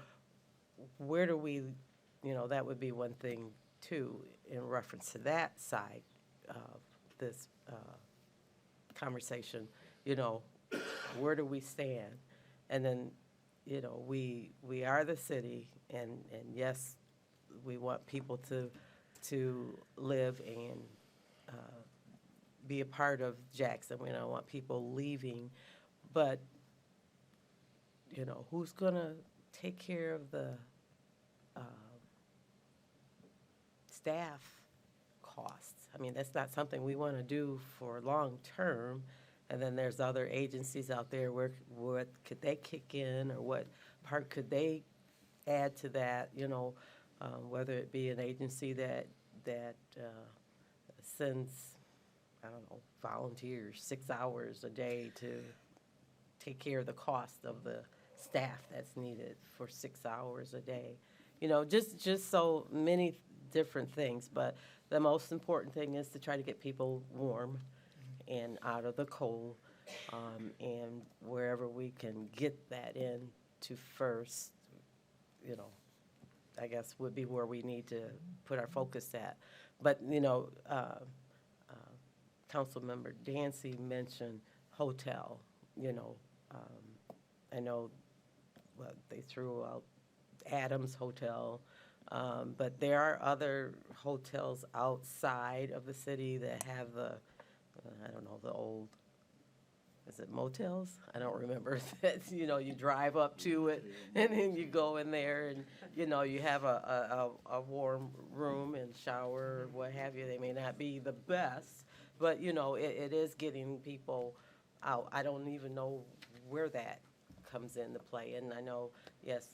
where do we, you know, that would be one thing too, in reference to that side of this conversation. You know, where do we stand? And then, you know, we are the city, and yes, we want people to live and be a part of Jackson. We don't want people leaving, but, you know, who's gonna take care of the staff costs? I mean, that's not something we want to do for long-term. And then there's other agencies out there where what could they kick in, or what part could they add to that, you know, whether it be an agency that sends, I don't know, volunteers 6 hours a day to take care of the cost of the staff that's needed for 6 hours a day. You know, just so many different things, but the most important thing is to try to get people warm and out of the cold, and wherever we can get that in to first, you know, I guess would be where we need to put our focus at. But, you know, Councilmember Dancy mentioned hotel, you know. I know they threw out Adams Hotel, but there are other hotels outside of the city that have the, I don't know, the old, is it motels? I don't remember. You know, you drive up to it and then you go in there and, you know, you have a warm room and shower or what have you. They may not be the best, but, you know, it is getting people out. I don't even know where that comes into play. And I know, yes,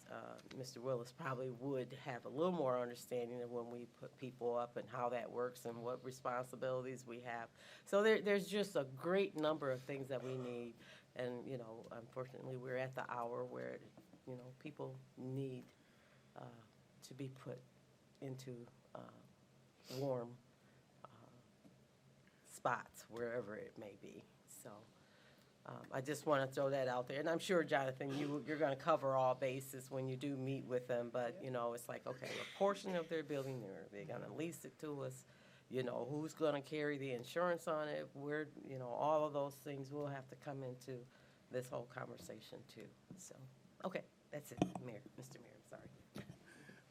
Mr. Willis probably would have a little more understanding of when we put people up and how that works and what responsibilities we have. So there's just a great number of things that we need. And, you know, unfortunately, we're at the hour where, you know, people need to be put into warm spots, wherever it may be. So I just want to throw that out there. And I'm sure, Jonathan, you're going to cover all bases when you do meet with them. But, you know, it's like, okay, a portion of their building, they're going to lease it to us. You know, who's going to carry the insurance on it? Where, you know, all of those things will have to come into this whole conversation too. So, okay, that's it, Mayor, Mr. Mayor, I'm sorry.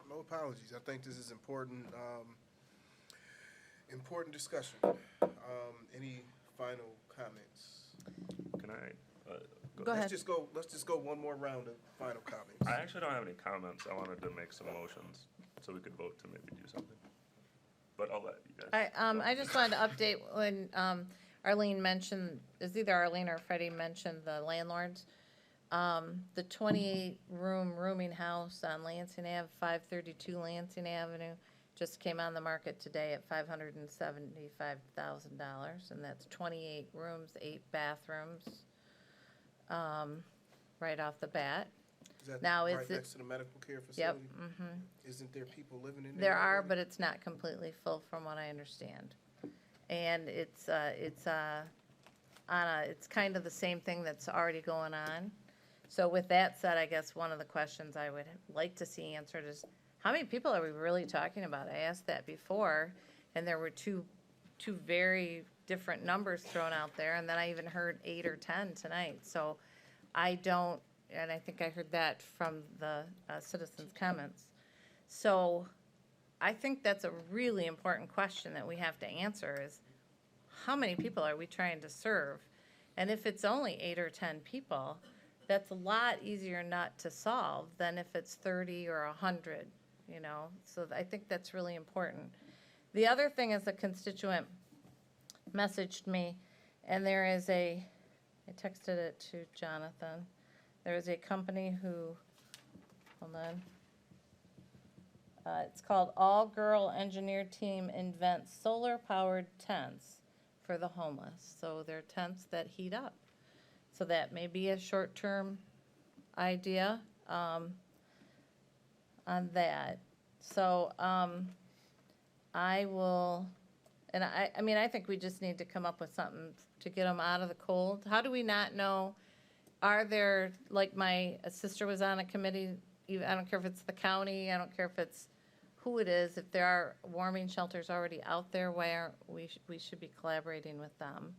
No apologies. I think this is important, important discussion. Any final comments? Can I? Go ahead. Let's just go one more round of final comments. I actually don't have any comments. I wanted to make some motions so we could vote to maybe do something. But I'll let you guys. I just wanted to update when Arlene mentioned, is either Arlene or Freddie mentioned the landlords. The 28-room rooming house on Lansing Ave, 532 Lansing Avenue, just came on the market today at $575,000, and that's 28 rooms, 8 bathrooms, right off the bat. Is that Now, right is it- next to the medical care Yep. facility? Mm-hmm. Isn't there people living in there? There are, already? but it's not completely full from what I understand. And it's kind of the same thing that's already going on. So with that said, I guess one of the questions I would like to see answered is, how many people are we really talking about? I asked that before, and there were two very different numbers thrown out there, and then I even heard 8 or 10 tonight. So I don't, and I think I heard that from the citizens' comments. So I think that's a really important question that we have to answer is, how many people are we trying to serve? And if it's only 8 or 10 people, that's a lot easier not to solve than if it's 30 or 100, you know? So I think that's really important. The other thing is a constituent messaged me, and there is I texted it to Jonathan. There is a company who, hold on. It's called All Girl Engineer Team Invents Solar-Powered Tents for the Homeless. So they're tents that heat up. So that may be a short-term idea on that. So I will, and I mean, I think we just need to come up with something to get them out of the cold. How do we not know? Are there, like my sister was on a committee, I don't care if it's the county, I don't care if it's who it is, if there are warming shelters already out there, where we should be collaborating with them.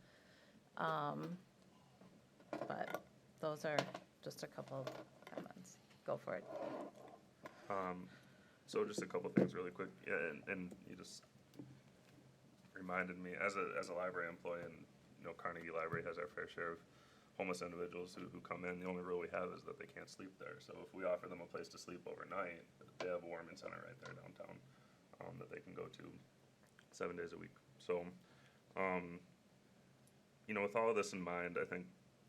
But those are just a couple of comments. Go for it. So just a couple things really quick. Yeah, and you just reminded me, as a library employee, and you know, Carnegie Library has our fair share of homeless individuals who come in. The only rule we have is that they can't sleep there. So if we offer them a place to sleep overnight, they have a warming center right there downtown that they can go to 7 days a week. So, you know, with all of this in mind, I think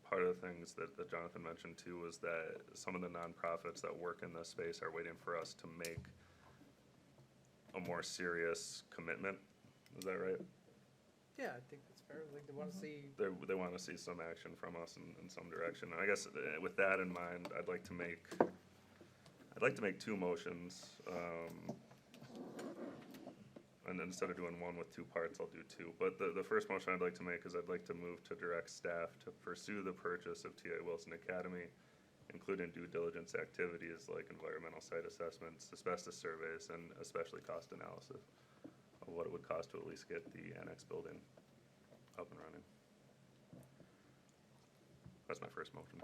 part of the things that Jonathan mentioned too was that some of the nonprofits that work in this space are waiting for us to make a more serious commitment. Is that right? Yeah, I think that's fair. Like, they want to see. They want to see some action from us in some direction. And I guess with that in mind, I'd like to make 2 motions. And instead of doing one with 2 parts, I'll do 2. But the first motion I'd like to make is I'd like to move to direct staff to pursue the purchase of T.A. Wilson Academy, including due diligence activities like environmental site assessments, asbestos surveys, and especially cost analysis of what it would cost to at least get the annex building up and running. That's my first motion.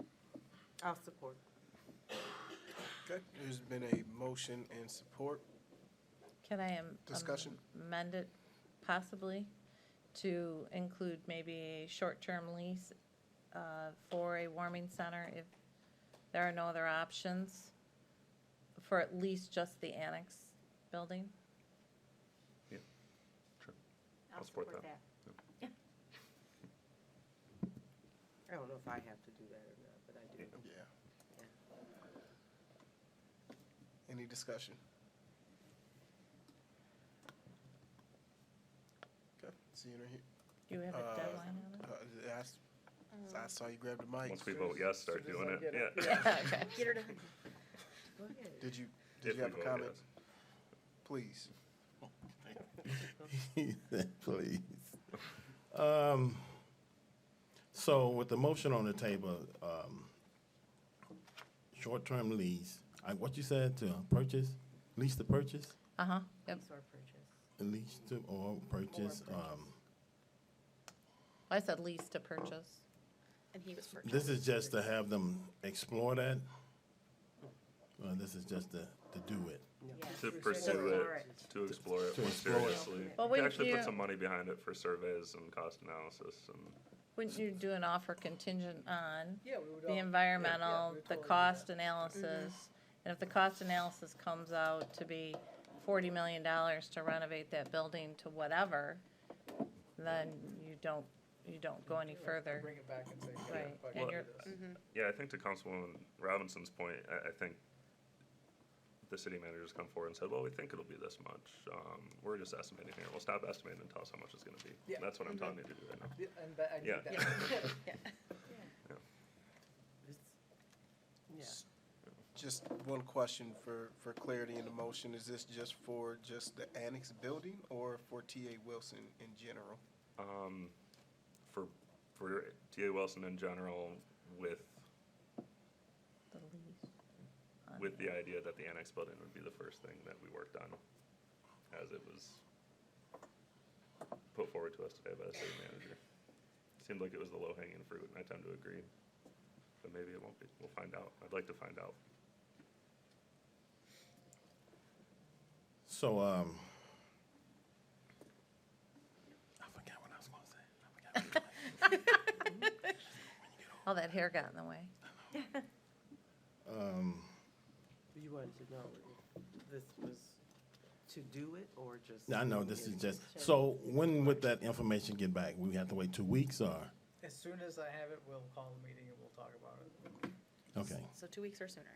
I'll support. Okay, there's been a motion and support. Can I Discussion? amend it possibly to include maybe a short-term lease for a warming center if there are no other options for at least just the annex building? Yeah, sure. I'll support that. I don't know if I have to do that or not, but I do. Yeah. Any discussion? Okay, seeing her here. Do you have a deadline on it? I saw you grab the mic. Once we vote yes, start Soon as doing I it, get it. yeah. Okay. Get her to. Go ahead. Did you If we have a vote comment? yes. Please. Please. So with the motion on the table, short-term lease, what you said to purchase, lease to purchase? Uh-huh, yep. Lease or purchase. Lease to or purchase, I said lease to purchase. And he was purchased. this is just to have them explore that? Or this is just to do it? To pursue it, to explore it To more explore it. seriously. Well, To wouldn't actually you- put some money behind it for surveys and cost analysis and. Wouldn't you do an offer contingent on Yeah, we would. the environmental, the cost analysis? And if the cost analysis comes out to be $40 million to renovate that building to whatever, then you don't go any further. Bring it back and say, yeah, Right, fuck and it, you're- do this. Yeah, I think to Councilwoman Robinson's point, I think the city managers come forward and said, well, we think it'll be this much. We're just estimating here. We'll stop estimating and tell us how much it's gonna be. Yeah. That's what I'm telling you to do right now. Yeah, and that- I need Yeah. that. Yeah. Just one question for clarity in the motion. Is this just for just the annex building or for TA Wilson in general? For TA Wilson in general, with The lease. with the idea that the annex building would be the first thing that we worked on, as it was put forward to us today by the city manager. Seemed like it was the low-hanging fruit, and I tend to agree, but maybe it won't be. We'll find out. I'd like to find out. So, I forgot what I was gonna say. I forgot what it was. All that hair got in the way. You wanted to know if this was to do it or just? I know, this is just, so when would that information get back? We have to wait 2 weeks or? As soon as I have it, we'll call the meeting and we'll talk about it. Okay. So 2 weeks or sooner.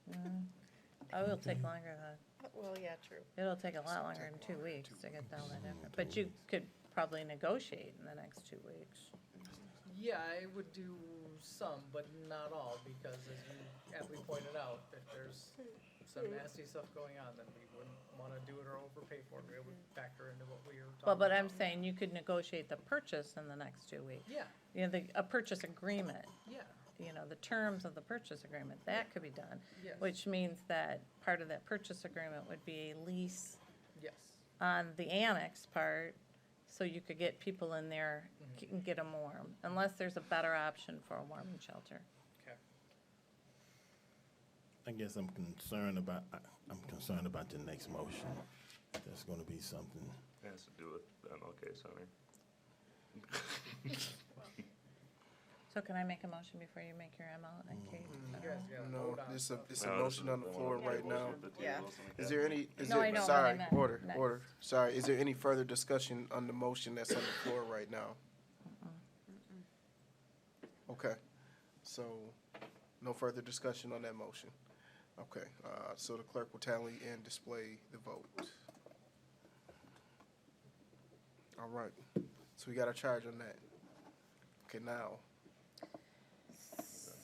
It will take longer than, Well, yeah, true. it'll take a lot longer than 2 weeks to get down that effort. But you could probably negotiate in the next 2 weeks. Yeah, I would do some, but not all, because as you aptly pointed out, if there's some nasty stuff going on, then we wouldn't wanna do it or overpay for it. It would factor into what we were talking Well, about. but I'm saying you could negotiate the purchase in the next 2 weeks. Yeah, You know, a purchase agreement, yeah, the terms of the purchase agreement, that could be done. yes. Which means that part of that purchase agreement would be a lease Yes, on the annex part, so you could get people in there and get them warm, unless there's a better option for a warming shelter. okay. I guess I'm concerned about the next motion. There's gonna be something. It has to do with the MLK Center. So can I make a motion before you make your MLK? You guys gotta No, vote on it's it. a No, this motion is on the one floor of the right now. motions with the Yeah. TA Wilson Is there any, No, I know what I sorry, meant. order, Next. sorry, is there any further discussion on the motion that's on the floor right now? Okay, so, no further discussion on that motion. Okay, so the clerk will tally and display the vote. All right, so we got a charge on that. Okay, now,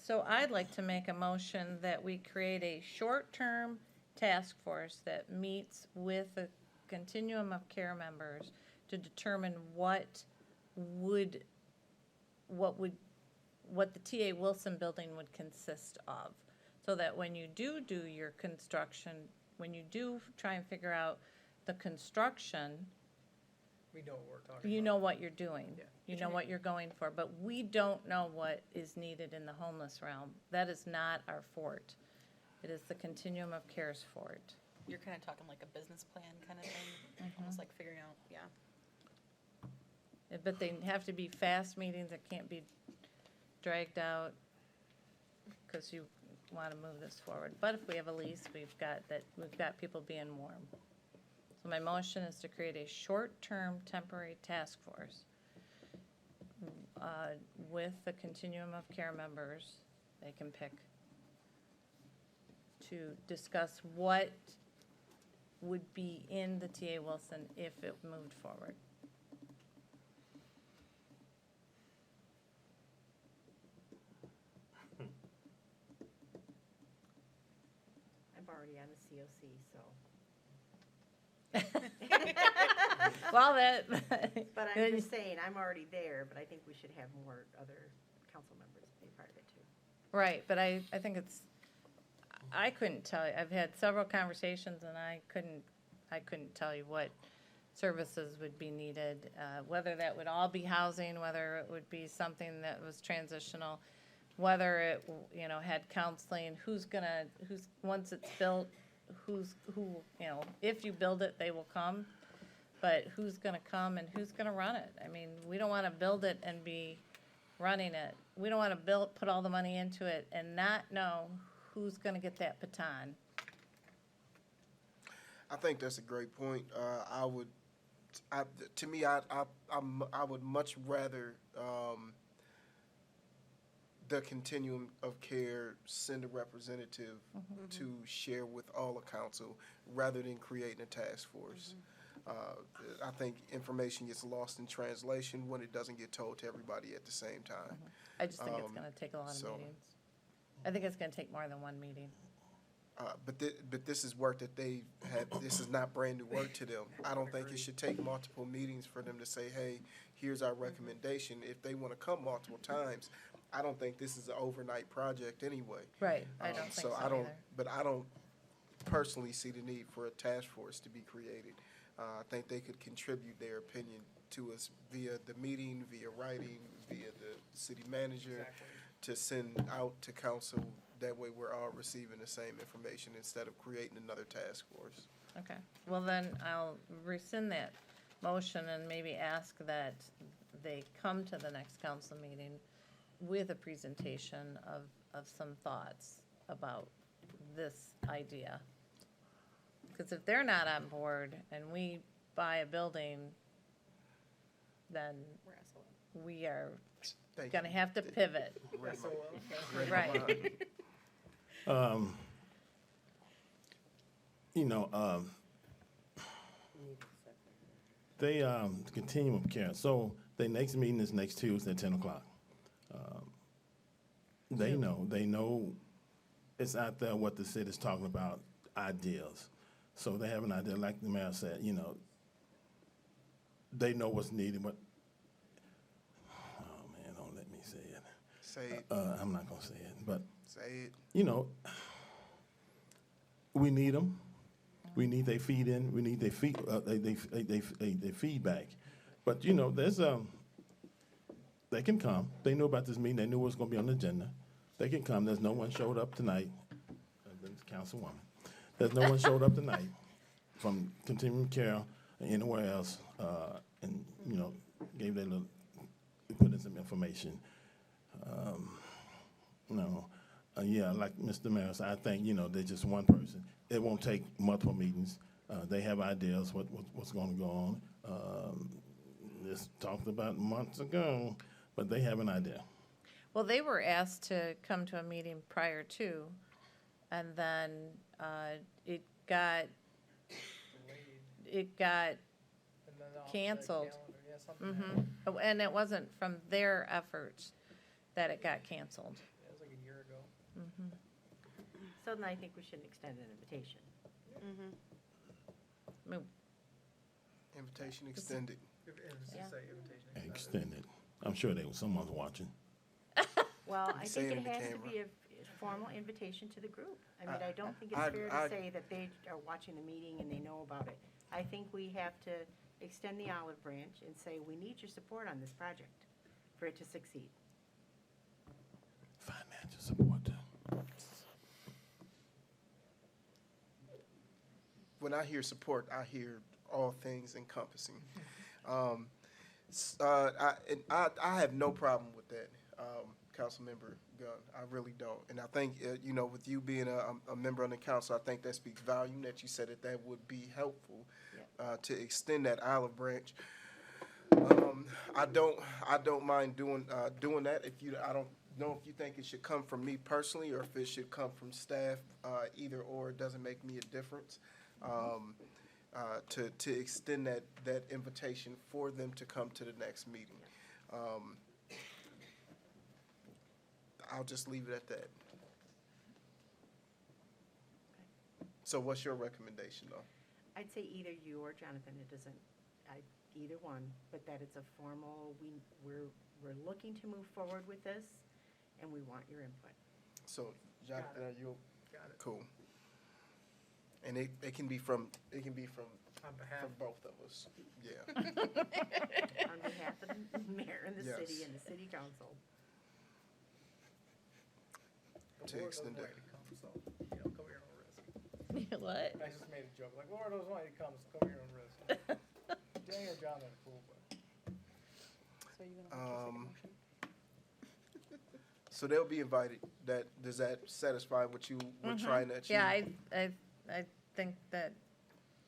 So I'd like to make a motion that we create a short-term task force that meets with a continuum of care members to determine what the TA Wilson building would consist of. So that when you do your construction, when you do try and figure out the construction, We know what we're talking about. you know what you're doing. Yeah. You know what you're going for, but we don't know what is needed in the homeless realm. That is not our fort. It is the continuum of care's fort. You're kind of talking like a business plan kind of thing, almost like figuring out, yeah. But they have to be fast meetings that can't be dragged out because you want to move this forward. But if we have a lease, we've got people being warm. So my motion is to create a short-term temporary task force with the continuum of care members, they can pick, to discuss what would be in the TA Wilson if it moved forward. I'm already on the COC, so. Well, that. But I'm just saying, I'm already there, but I think we should have more other council members be part of it too. Right, but I think it's, I couldn't tell you, I've had several conversations and I couldn't tell you what services would be needed, whether that would all be housing, whether it would be something that was transitional, whether it, had counseling, who's, once it's built, who, if you build it, they will come, but who's gonna come and who's gonna run it? I mean, we don't wanna build it and be running it. We don't wanna put all the money into it and not know who's gonna get that baton. I think that's a great point. I would much rather the continuum of care send a representative to share with all the council rather than creating a task force. I think information gets lost in translation when it doesn't get told to everybody at the same time. I just think it's gonna take a lot of meetings. I think it's gonna take more than one meeting. But this is work that they had, this is not brand new work to them. I don't think it should take multiple meetings for them to say, hey, here's our recommendation. If they wanna come multiple times, I don't think this is an overnight project anyway. Right, I don't think so either. But I don't personally see the need for a task force to be created. I think they could contribute their opinion to us via the meeting, via writing, via the city manager, to send out to council. That way we're all receiving the same information instead of creating another task force. Okay, well then I'll rescind that motion and maybe ask that they come to the next council meeting with a presentation of some thoughts about this idea. Because if they're not on board and we buy a building, then we are gonna have to pivot. Right. They, continuum of care, so their next meeting is next Tuesday at 10 o'clock. They know it's out there what the city's talking about, ideas. So they have an idea, like the mayor said, they know what's needed, but, oh man, don't let me say it. Say it. I'm not gonna say it, but, Say it. we need them. We need their feed in. We need their feedback. But there's they can come. They knew about this meeting. They knew it was going to be on the agenda. They can come. There's no one showed up tonight. Councilwoman. There's no one showed up tonight from Continuum Care or anywhere else, and gave their little, put in some information. Yeah, like Mr. Mayor said, I think, they're just one person. It won't take multiple meetings. They have ideas what's going to go on. This talked about months ago, but they have an idea. Well, they were asked to come to a meeting prior to, and then it got canceled. Mm-hmm. And it wasn't from their efforts that it got canceled. That was like a year ago. Mm-hmm. So then I think we should extend an invitation. Invitation extended. Extended. I'm sure someone's watching. Well, I Say think it it in the has to camera. be a formal invitation to the group. I mean, I don't think it's fair to say that they are watching the meeting and they know about it. I think we have to extend the olive branch and say, we need your support on this project for it to succeed. Financial support. When I hear support, I hear all things encompassing. I have no problem with that, Councilmember Gunn. I really don't. And I think, with you being a member on the council, I think that speaks volume that you said that would be helpful to extend that olive branch. I don't mind doing that. I don't know if you think it should come from me personally or if it should come from staff. Either or, it doesn't make me a difference. To extend that invitation for them to come to the next meeting. I'll just leave it at that. So what's your recommendation, though? I'd say either you or Jonathan, it doesn't, either one, but that it's a formal, we're looking to move forward with this, and we want your input. So, Jonathan, are you? Got it. Cool. And it can be from, On behalf from both of us. Yeah. On behalf of the mayor and the Yes. city and the city council. To extend it. So, come here, no risk. What? I just made a joke, like, Laura knows why he comes, come here, no risk. Danny or John, that's cool, but. So you gonna So they'll be invited. Does that satisfy what you were trying to achieve? Yeah, I think that,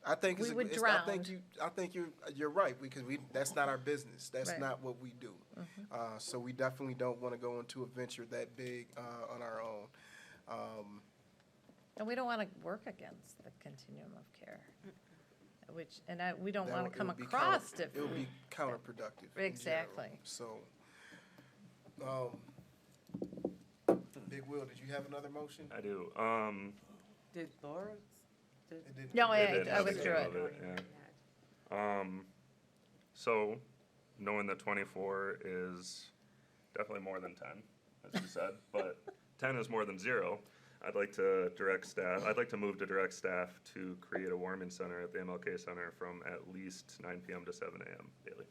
I think we would I think you're right because that's not our business. That's Right. not what we do. So we definitely don't want to go into a venture that big on our own. and we don't want to work against the continuum of care, we don't That want would- to come it would be across It would be counterproductive. in general. Exactly. So, Big Will, did you have another motion? I do. Did Laura? It didn't- No, It did I have withdrew some it. of yeah. So, knowing that 24 is definitely more than 10, as you said, but 10 is more than 0, I'd like to move to direct staff to create a warming center at the MLK Center from at least 9 PM to 7 AM daily.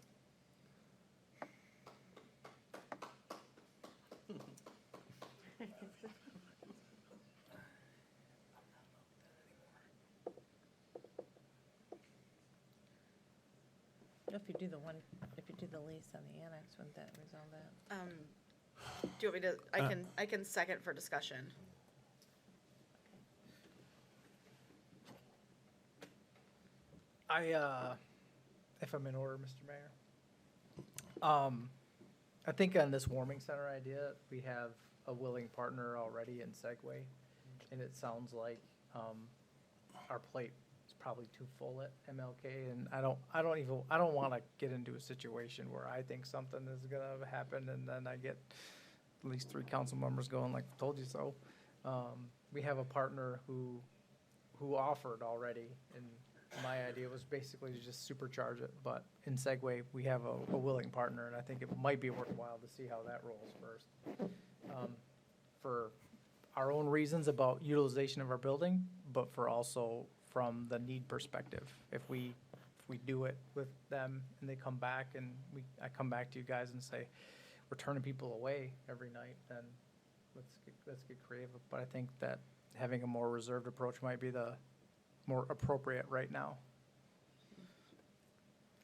If you do the lease on the annex, wouldn't that resolve that? Do you want me to, I can second for discussion. If I'm in order, Mr. Mayor. I think on this warming center idea, we have a willing partner already in Segway. And it sounds like, our plate is probably too full at MLK. And I don't want to get into a situation where I think something is gonna happen and then I get at least 3 council members going like, told you so. We have a partner who offered already, and my idea was basically to just supercharge it, but in Segway, we have a willing partner, and I think it might be worthwhile to see how that rolls first. For our own reasons about utilization of our building, but for also from the need perspective. If we do it with them and they come back and I come back to you guys and say, we're turning people away every night, then let's get creative. But I think that having a more reserved approach might be the more appropriate right now.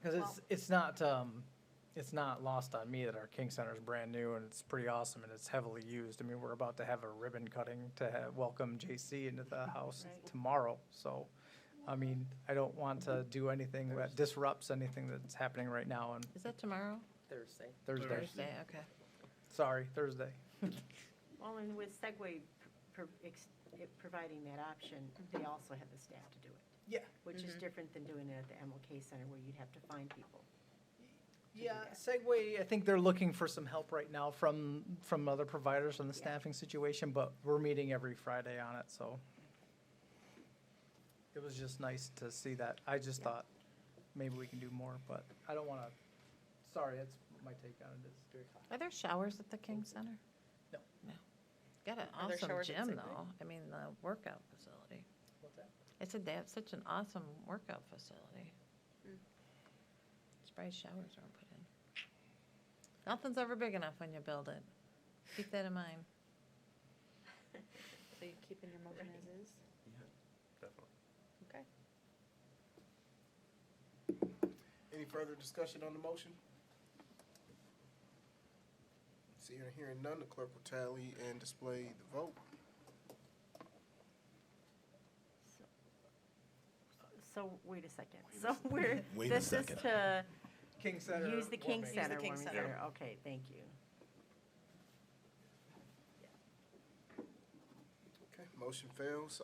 Because it's not lost on me that our King Center is brand new and it's pretty awesome and it's heavily used. I mean, we're about to have a ribbon cutting to welcome JC into the house tomorrow. So, I mean, I don't want to do anything that disrupts anything that's happening right now on Is that tomorrow? Thursday. Thursday. Thursday, okay. Sorry, Thursday. Well, and with Segway providing that option, they also have the staff to do it. Yeah. Which is different than doing it at the MLK Center where you'd have to find people. Yeah, Segway, I think they're looking for some help right now from other providers on the staffing situation, but we're meeting every Friday on it, so. It was just nice to see that. I just thought maybe we can do more, but I don't wanna, sorry, that's my take on it. It's very. Are there showers at the King Center? No. No. Got an Are there awesome showers at gym, Segway? though. I mean, the workout facility. What's that? I said they have such an awesome workout facility. Surprised showers aren't put in. Nothing's ever big enough when you build it. Keep that in mind. So you keeping your motion as is? Definitely. Okay. Any further discussion on the motion? Seeing or hearing none, the clerk will tally and display the vote. So, wait a second. So we're, Wait a this is second. to King Center. Use the King warming. Center, King warming Center. center. Okay, thank you. Okay, motion fails.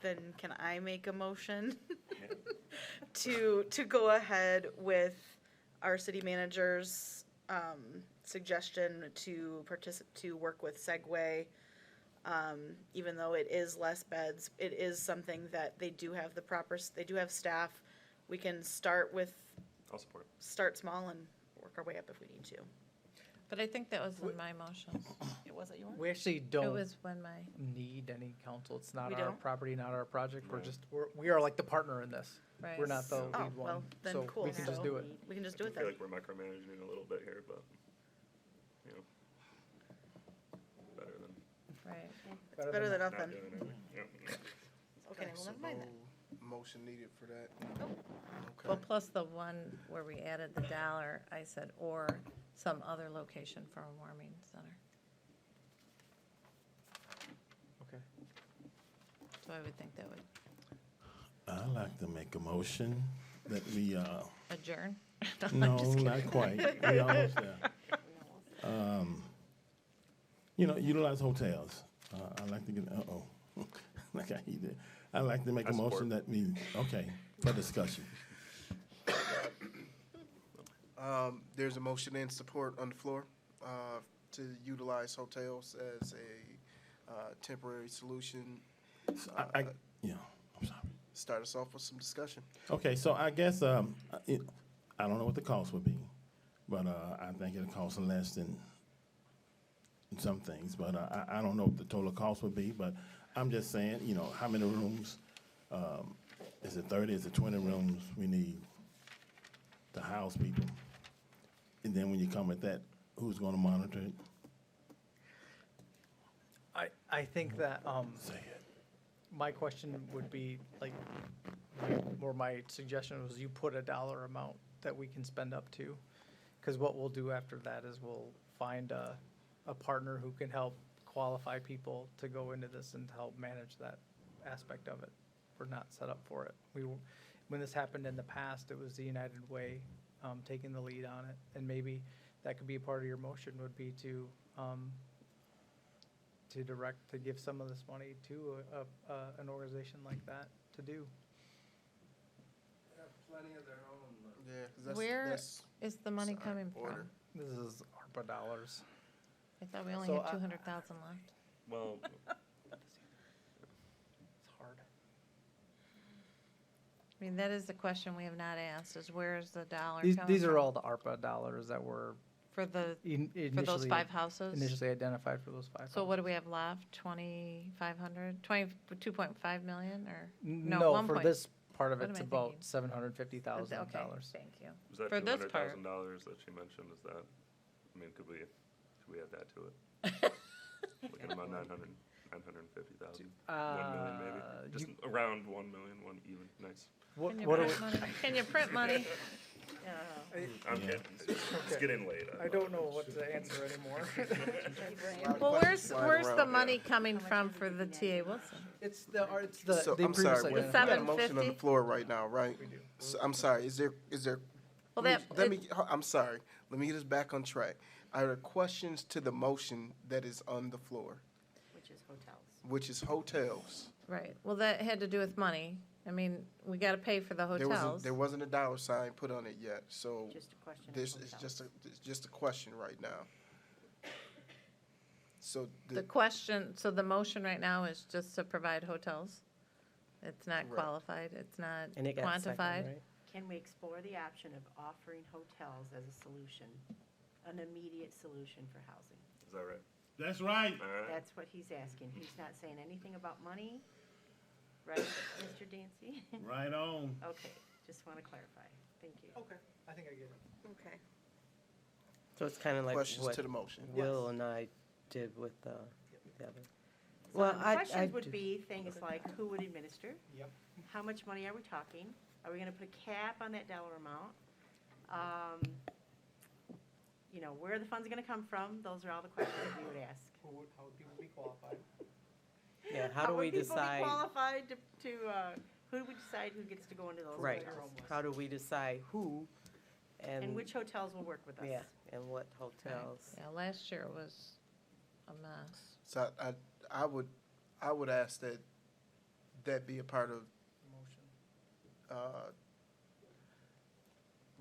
Then can I make a motion to go ahead with our city manager's, suggestion to to work with Segway? Even though it is less beds, it is something that they do have they do have staff. We can start I'll support. start small and work our way up if we need to. But I think that was in my motion. It wasn't yours? We actually It don't was when my, need any council. It's not We our don't? property, not our project. We are like the partner in this. Right. We're not the Oh, lead one. well, then So cool. we can just So do it. We can just do it I feel then. like we're micromanaging a little bit here, but, you know, better than right. Better than not nothing. doing anything. Yep. Okay, well, so never mind then. no motion needed for that. Well, Okay. plus the one where we added the dollar, I said, or some other location for a warming center. Okay. So I would think that would I'd like to make a motion that we, adjourn. no, not quite. We almost there. You know, utilize hotels. I'd like to get, like he did. I'd like to make I a motion support. that we, okay, for discussion. There's a motion and support on the floor, to utilize hotels as a, temporary solution. Yeah, I'm sorry. Start us off with some discussion. Okay, so I guess, I don't know what the cost would be, but, I think it'll cost less than some things, but, I don't know what the total cost would be, but I'm just saying, you know, how many rooms, is it 30, is it 20 rooms we need to house people? And then when you come at that, who's gonna monitor it? I think that, Say it. my question would be, like, or my suggestion was you put a dollar amount that we can spend up to. Because what we'll do after that is we'll find a partner who can help qualify people to go into this and help manage that aspect of it. We're not set up for it. When this happened in the past, it was the United Way taking the lead on it. And maybe that could be a part of your motion would be to give some of this money to an organization like that to do. Plenty of their own. Yeah, 'cause that's, Where that's is the money sorry, coming order. from? This is ARPA dollars. I thought we only So had I- 200,000 left. Well, It's hard. I mean, that is the question we have not asked, is where is the dollar These coming are from? all the ARPA dollars that were For the, initially. for those 5 houses? Initially identified for those 5 houses. So what do we have left? 2,500, 2.5 million or? No, 1 for point- this part of what it's am I about thinking? $750,000. Okay, thank you. was that For this part. $200,000 that she mentioned, is that, I mean, could we add that to it? Looking about 950,000, 1 million maybe, just around 1 million, one even, nice. What, Can you what do print money? Can you print money? I'm kidding, it's getting late. I don't know what to answer anymore. Well, where's flying the around, money coming from for the TA Wilson? It's the, So, the I'm previously sorry, we identified. got a motion on the 750? floor right now, right? We do. So, I'm sorry, is there, Well, I'm sorry, let me get us back on track. Are there questions to the motion that is on the floor, Which is hotels. which is hotels? Right, well, that had to do with money. I mean, we gotta pay for the hotels. There wasn't a dollar sign put on it yet, so Just a question of this is hotels. it's just a question right now. So The question, so the motion right now is just to provide hotels? It's not Correct. qualified, it's not And it got second, quantified? right? Can we explore the option of offering hotels as a solution, an immediate solution for housing? Is that right? That's right. All right. That's what he's asking. He's not saying anything about money, right, Mr. Dancy? Right on. Okay, just want to clarify. Thank you. Okay, I think I get it. Okay. So it's kind of like questions what to the motion. Will and I did with the other. So Well, the I questions would do- be things like, who would administer? Yep. How much money are we talking? Are we gonna put a cap on that dollar amount? You know, where are the funds gonna come from? Those are all the questions that we would ask. How would people be qualified? Yeah, how do we decide? Would people be qualified who do we decide who gets to go into those? Right, that are homeless? how do we decide who And which hotels will work with us? Yeah, and what hotels? Yeah, last year it was a mess. So I would ask that be a part of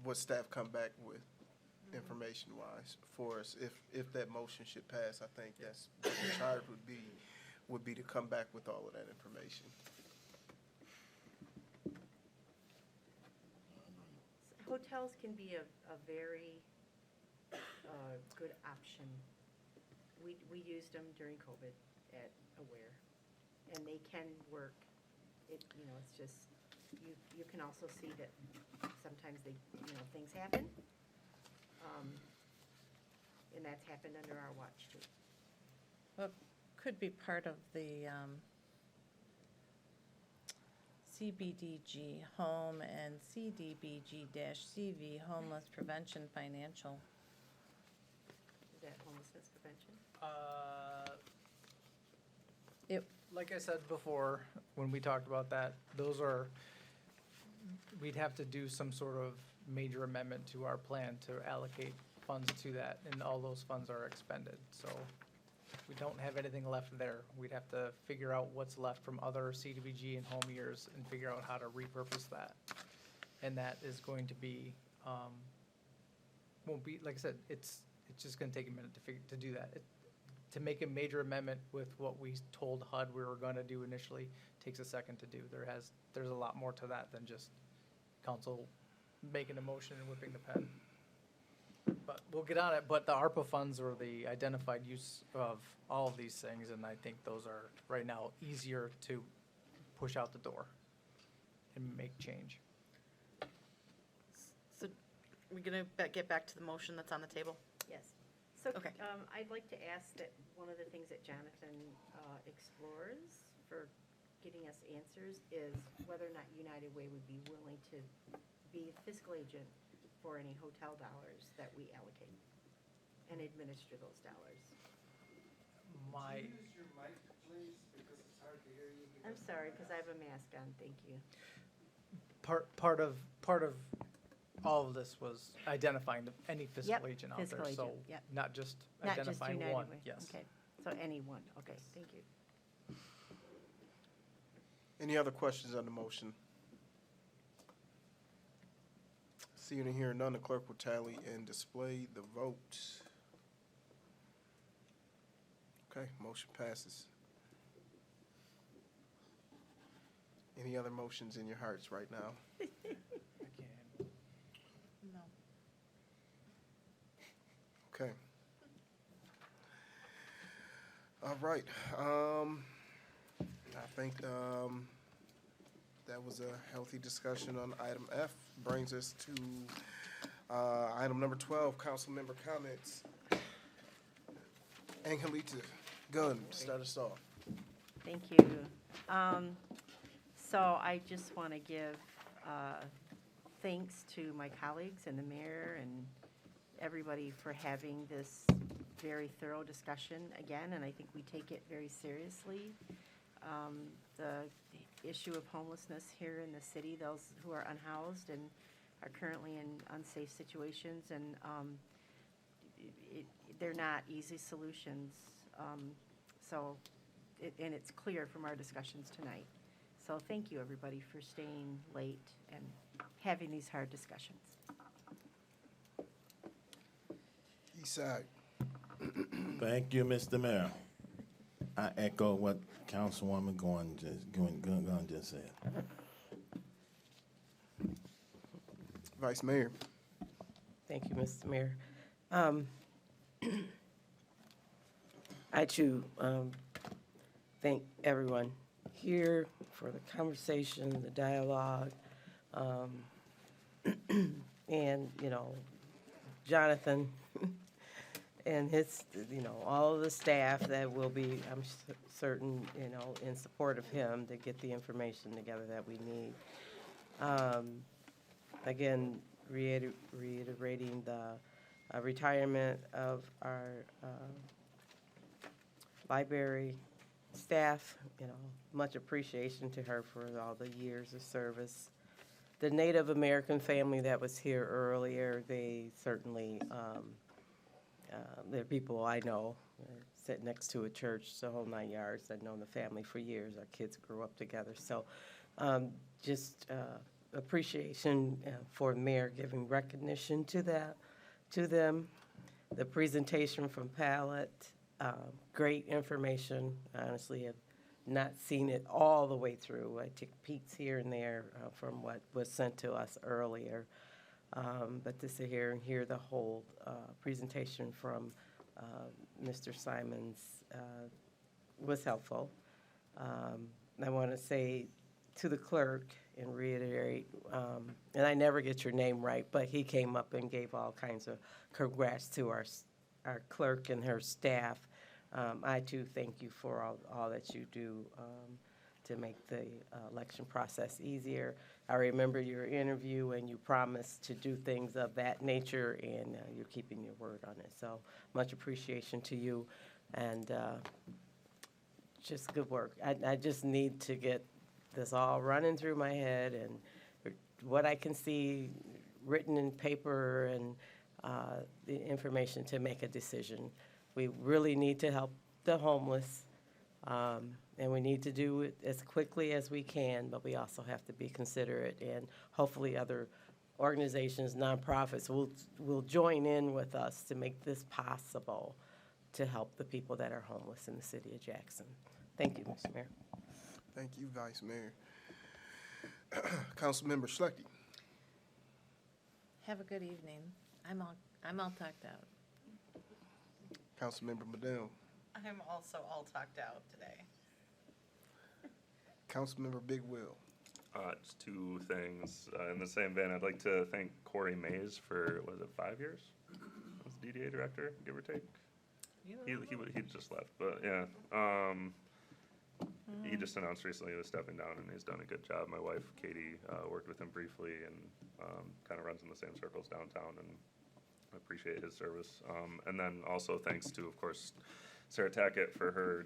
what staff come back with, information-wise, for us. If that motion should pass, I think that's what the charge would be to come back with all of that information. Hotels can be a very good option. We used them during COVID at Aware, and they can work. It's just, you can also see that sometimes things happen. And that's happened under our watch too. Well, could be part of the CBDG Home and CDBG-CV Homeless Prevention Financial. Is that homelessness prevention? Like I said before, when we talked about that, we'd have to do some sort of major amendment to our plan to allocate funds to that, and all those funds are expended. So we don't have anything left there. We'd have to figure out what's left from other CDBG and home years and figure out how to repurpose that. And that is going to be, won't be, like I said, it's just gonna take a minute to do that. To make a major amendment with what we told HUD we were gonna do initially takes a second to do. There's a lot more to that than just council making a motion and whipping the pen. But we'll get on it, but the ARPA funds are the identified use of all of these things, and I think those are, right now, easier to push out the door and make change. So we're gonna get back to the motion that's on the table? Yes. So Okay. I'd like to ask that one of the things that Jonathan explores for getting us answers is whether or not United Way would be willing to be a fiscal agent for any hotel dollars that we allocate and administer those dollars. Use your mic, please, because it's hard to hear you. I'm sorry, because I have a mask on, thank you. Part of all of this was identifying any fiscal Yep, agent out fiscal there, so agent, yep. not just Not just identifying United one, Way. yes. Okay, so any one, okay, thank you. Any other questions on the motion? Seeing and hearing none, the clerk will tally and display the vote. Okay, motion passes. Any other motions in your hearts right now? No. Okay. All right, I think, that was a healthy discussion on item F. Brings us to, item number 12, council member comments. Angelita Gunn, start us off. Thank you. So I just want to give thanks to my colleagues and the mayor and everybody for having this very thorough discussion again, and I think we take it very seriously. The issue of homelessness here in the city, those who are unhoused and are currently in unsafe situations, and they're not easy solutions. And it's clear from our discussions tonight. So thank you, everybody, for staying late and having these hard discussions. Eastside. Thank you, Mr. Mayor. I echo what Councilwoman Gunn just said. Vice Mayor. Thank you, Mr. Mayor. I too thank everyone here for the conversation, the dialogue, and, Jonathan and his, all of the staff that will be, I'm certain, in support of him to get the information together that we need. Again, reiterating the retirement of our library staff, much appreciation to her for all the years of service. The Native American family that was here earlier, they certainly, they're people I know. I sit next to a church, the whole 9 yards. I've known the family for years. Our kids grew up together. So just appreciation for the mayor giving recognition to them. The presentation from Pallet, great information. Honestly, I've not seen it all the way through. I took peeks here and there from what was sent to us earlier. But to sit here and hear the whole presentation from Mr. Simons was helpful. I want to say to the clerk and reiterate, and I never get your name right, but he came up and gave all kinds of congrats to our clerk and her staff. I too thank you for all that you do to make the election process easier. I remember your interview and you promised to do things of that nature, and you're keeping your word on it. So much appreciation to you, and just good work. I just need to get this all running through my head and what I can see written in paper and the information to make a decision. We really need to help the homeless, and we need to do it as quickly as we can, but we also have to be considerate, and hopefully other organizations, nonprofits will join in with us to make this possible to help the people that are homeless in the city of Jackson. Thank you, Mr. Mayor. Thank you, Vice Mayor. Councilmember Schlechte. Have a good evening. I'm all talked out. Councilmember Madell. I'm also all talked out today. Councilmember Big Will. Just two things. In the same vein, I'd like to thank Corey Mays for, was it 5 years? Was DDA director, give or take? He just left, but yeah. He just announced recently he was stepping down, and he's done a good job. My wife, Katie, worked with him briefly and kind of runs in the same circles downtown, and I appreciate his service. And then also thanks to, of course, Sarah Tackett for her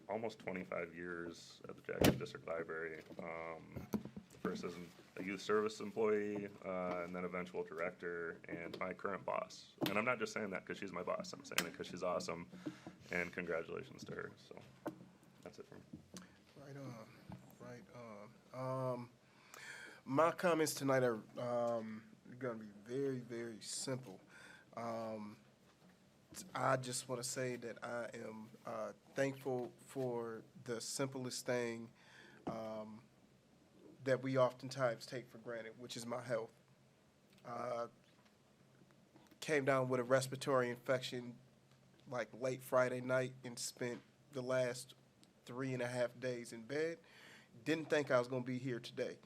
almost 25 years at the Jackson District Library. First as a youth service employee, and then eventual director, and my current boss. And I'm not just saying that because she's my boss. I'm saying it because she's awesome, and congratulations to her. So that's it for me. Right on. My comments tonight are going to be very, very simple. I just want to say that I am thankful for the simplest thing that we oftentimes take for granted, which is my health. Came down with a respiratory infection like late Friday night and spent the last 3.5 days in bed. Didn't think I was going to be here today.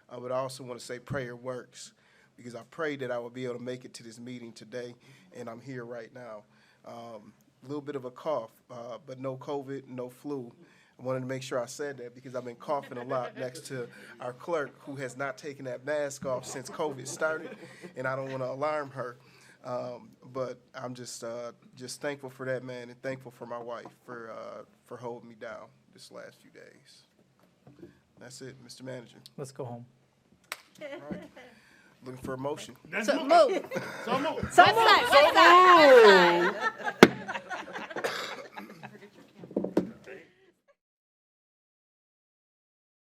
I would also want to say prayer works, because I prayed that I would be able to make it to this meeting today, and I'm here right now. A little bit of a cough, but no COVID, no flu. I wanted to make sure I said that because I've been coughing a lot next to our clerk, who has not taken that mask off since COVID started, and I don't want to alarm her. But I'm just thankful for that, man, and thankful for my wife for holding me down this last few days. That's it, Mr. Manager. Let's go home. All right. Looking for a motion. So move. So moved. So move.